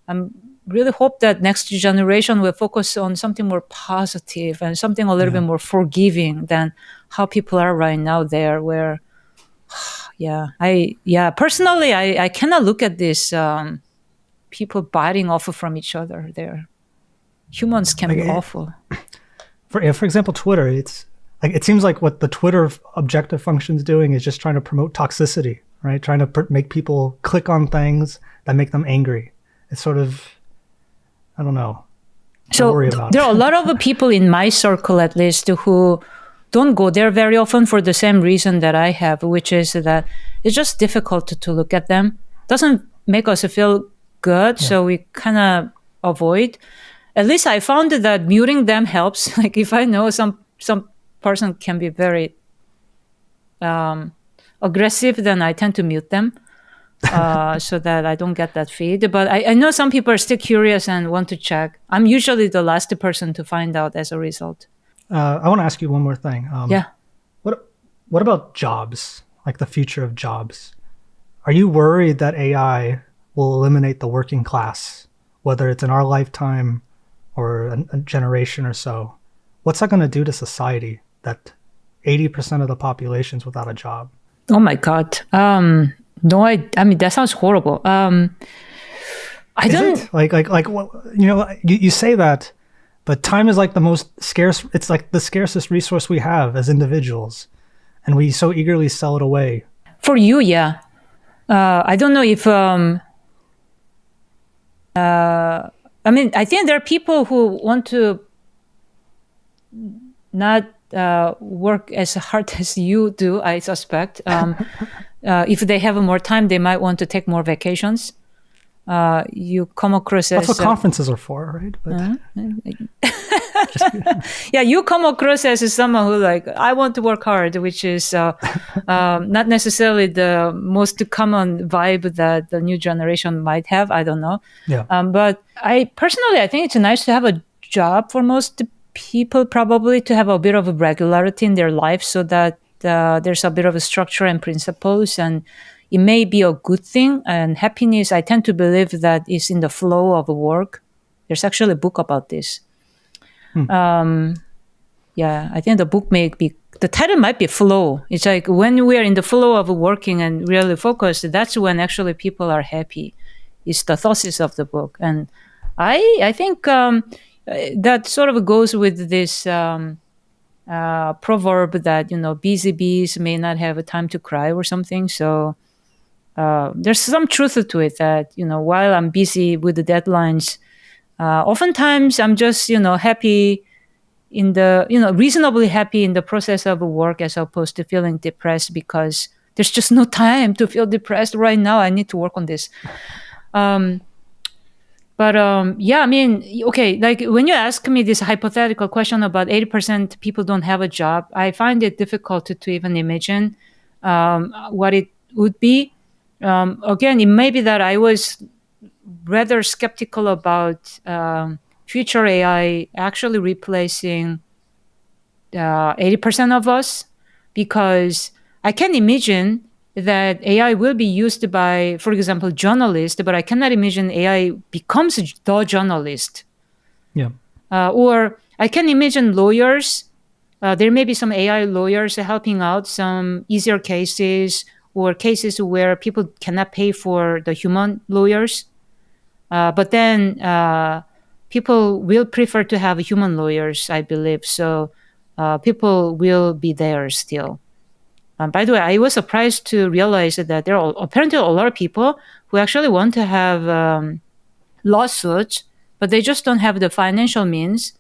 I'm really hope that next generation will focus on something more positive and something a little bit more forgiving than how people are right now there, where personally I cannot look at this people biting off from each other there. Humans can be awful. For example, Twitter, it's like, it seems like what the Twitter objective function is doing is just trying to promote toxicity, right? Trying to make people click on things that make them angry. It's sort of, I don't know. So there are a lot of people in my circle, at least, who don't go there very often for the same reason that I have, which is that it's just difficult to look at them. Doesn't make us feel good, so we kind of avoid. At least I found that muting them helps. Like if I know some person can be very aggressive, then I tend to mute them so that I don't get that feed. But I know some people are still curious and want to check. I'm usually the last person to find out as a result. I want to ask you one more thing. What about jobs, like the future of jobs? Are you worried that AI will eliminate the working class, whether it's in our lifetime or a generation or so? What's that going to do to society, that 80% of the population's without a job? Oh my God. No, I mean, that sounds horrible. I don't... You say that, but time is like the most scarce, it's like the scarcest resource we have as individuals. And we so eagerly sell it away. For you, yeah. I don't know if, I mean, I think there are people who want to not work as hard as you do, I suspect. If they have more time, they might want to take more vacations. you come across That's as what conferences are for, right? But yeah, you come across as someone who like, I want to work hard, which is not necessarily the most common vibe that the new generation might have. I don't know. yeah. But I think it's nice to have a job for most people, probably to have a bit of a regularity in their life so that there's a bit of a structure and principles, and it may be a good thing. And happiness, I tend to believe that is in the flow of work. There's actually a book about this. Yeah, I think the book the title might be Flow. It's like when we are in the flow of working and really focused, that's when actually people are happy. It's the thesis of the book. And I think that sort of goes with this proverb that, busy bees may not have time to cry or something. So there's some truth to it that, while I'm busy with the deadlines, oftentimes I'm just, happy in the, reasonably happy in the process of work as opposed to feeling depressed because there's just no time to feel depressed right now. I need to work on this. Yeah, I mean, okay, like when you ask me this hypothetical question about 80% people don't have a job, I find it difficult to even imagine what it would be. Again, it may be that I was rather skeptical about future AI actually replacing 80% of us, because I can imagine that AI will be used by, for example, journalists, but I cannot imagine AI becomes the journalist. Yeah. Or I can imagine lawyers. There may be some AI lawyers helping out some easier cases or cases where people cannot pay for the human lawyers. But then people will prefer to have human lawyers, I believe. So people will be there still. By the way, I was surprised to realize that there are apparently a lot of people who actually want to have lawsuits, but they just don't have the financial means.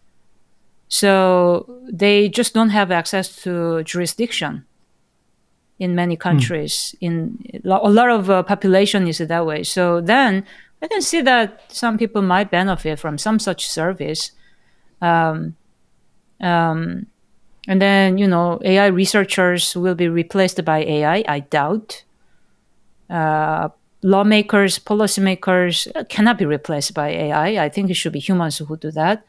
So they just don't have access to jurisdiction in many countries. In a lot of population is that way. So then I can see that some people might benefit from some such service. And then, AI researchers will be replaced by AI, I doubt. Lawmakers, policymakers cannot be replaced by AI. I think it should be humans who do that.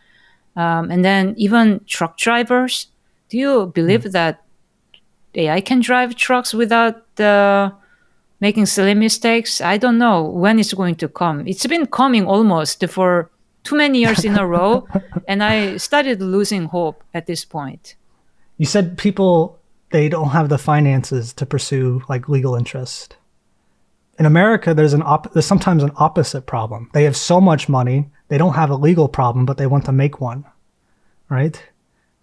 And then even truck drivers. Do you believe that AI can drive trucks without making silly mistakes? I don't know when it's going to come. It's been coming almost for too many years in a row, and I started losing hope at this point. You said people, they don't have the finances to pursue like legal interest. In America, there's sometimes an opposite problem. They have so much money, they don't have a legal problem, but they want to make one, right?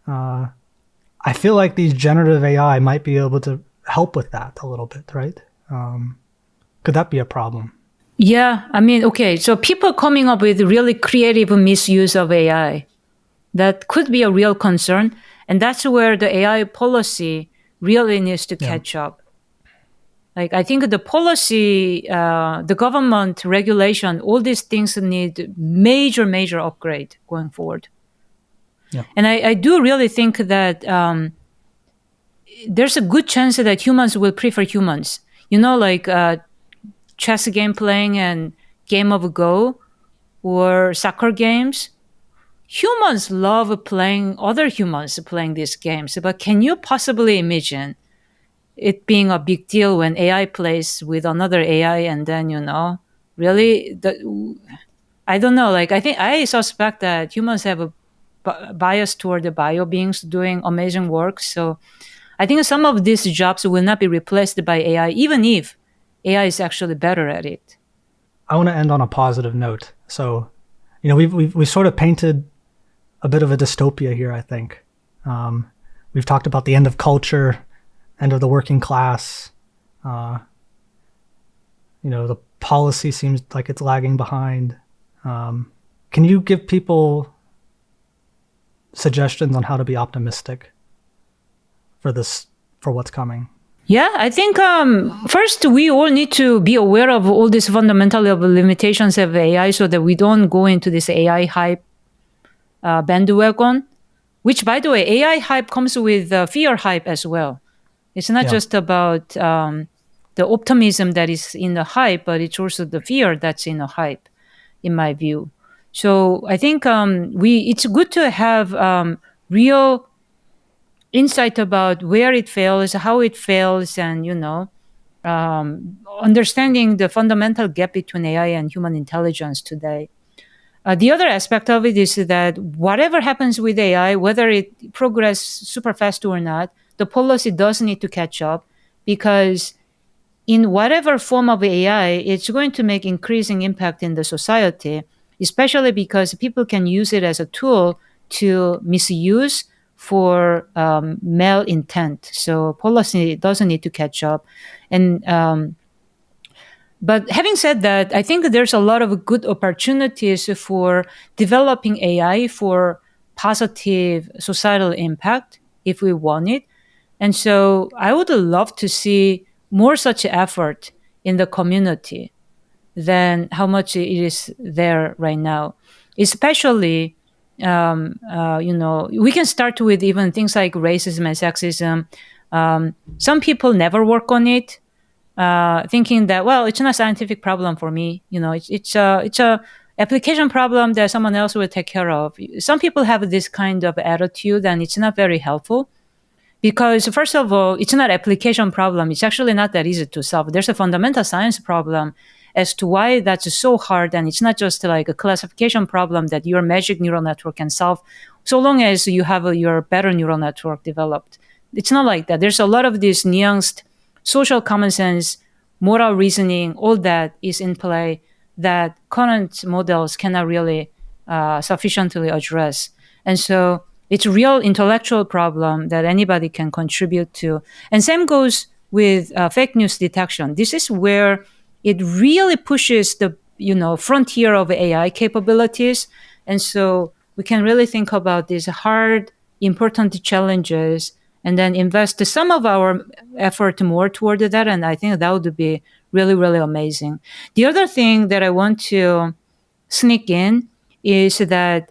I feel like these generative AI might be able to help with that a little bit, right? Could that be a problem? Yeah, I mean, okay, so people coming up with really creative misuse of AI, that could be a real concern. And that's where the AI policy really needs to catch up. Like, I think the policy, the government regulation, all these things need major upgrade going forward. Yeah. And I do really think that there's a good chance that humans will prefer humans. Like chess game playing and game of Go or soccer games. Humans love playing other humans playing these games, but can you possibly imagine it being a big deal when AI plays with another AI and then, really, I don't know. Like, I suspect that humans have a bias toward the bio beings doing amazing work. So I think some of these jobs will not be replaced by AI, even if AI is actually better at it. I want to end on a positive note. So, we've sort of painted a bit of a dystopia here, I think. We've talked about the end of culture, end of the working class. The policy seems like it's lagging behind. Can you give people suggestions on how to be optimistic for what's coming? Yeah, I think first we all need to be aware of all these fundamental limitations of AI so that we don't go into this AI hype bandwagon, which, by the way, AI hype comes with fear hype as well. It's not Yeah. just about the optimism that is in the hype, but it's also the fear that's in the hype, in my view. So I think it's good to have real insight about where it fails, how it fails, and understanding the fundamental gap between AI and human intelligence today. The other aspect of it is that whatever happens with AI, whether it progresses super fast or not, the policy does need to catch up, because in whatever form of AI, it's going to make increasing impact in the society, especially because people can use it as a tool to misuse for malintent. So policy doesn't need to catch up. And but having said that, I think there's a lot of good opportunities for developing AI for positive societal impact if we want it. And so I would love to see more such effort in the community than how much it is there right now. Especially, we can start with even things like racism and sexism. Some people never work on it, thinking that, well, it's not a scientific problem for me. It's a application problem that someone else will take care of. Some people have this kind of attitude, and it's not very helpful. Because first of all, it's not application problem. It's actually not that easy to solve. There's a fundamental science problem as to why that's so hard. And it's not just like a classification problem that your magic neural network can solve, so long as you have your better neural network developed. It's not like that. There's a lot of this nuanced social common sense, moral reasoning, all that is in play that current models cannot really sufficiently address. And so it's a real intellectual problem that anybody can contribute to. And same goes with fake news detection. This is where it really pushes the frontier of AI capabilities. And so we can really think about these hard, important challenges and then invest some of our effort more toward that. And I think that would be really, really amazing. The other thing that I want to sneak in is that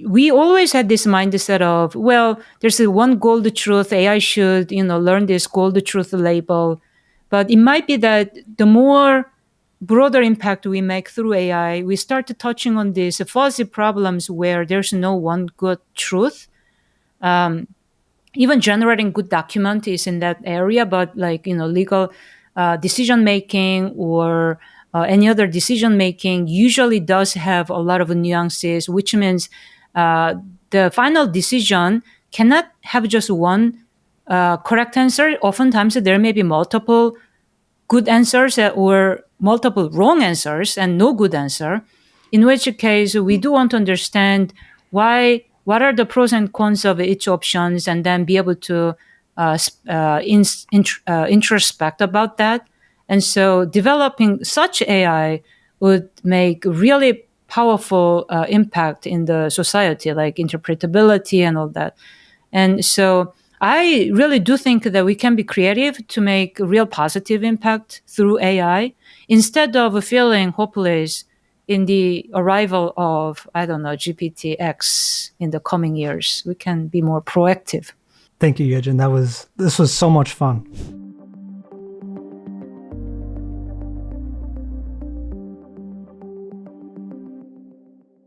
we always had this mindset of, well, there's a one gold truth. AI should, learn this gold truth label. But it might be that the more broader impact we make through AI, we start touching on these fuzzy problems where there's no one good truth. Even generating good document is in that area, but legal decision making or any other decision making usually does have a lot of nuances, which means the final decision cannot have just one correct answer. Oftentimes there may be multiple good answers or multiple wrong answers and no good answer, in which case we do want to understand what are the pros and cons of each options, and then be able to introspect about that. And so developing such AI would make really powerful impact in the society, like interpretability and all that. And so I really do think that we can be creative to make real positive impact through AI instead of feeling hopeless in the arrival of, GPT-X in the coming years. We can be more proactive. Thank you, Yejin. This was so much fun.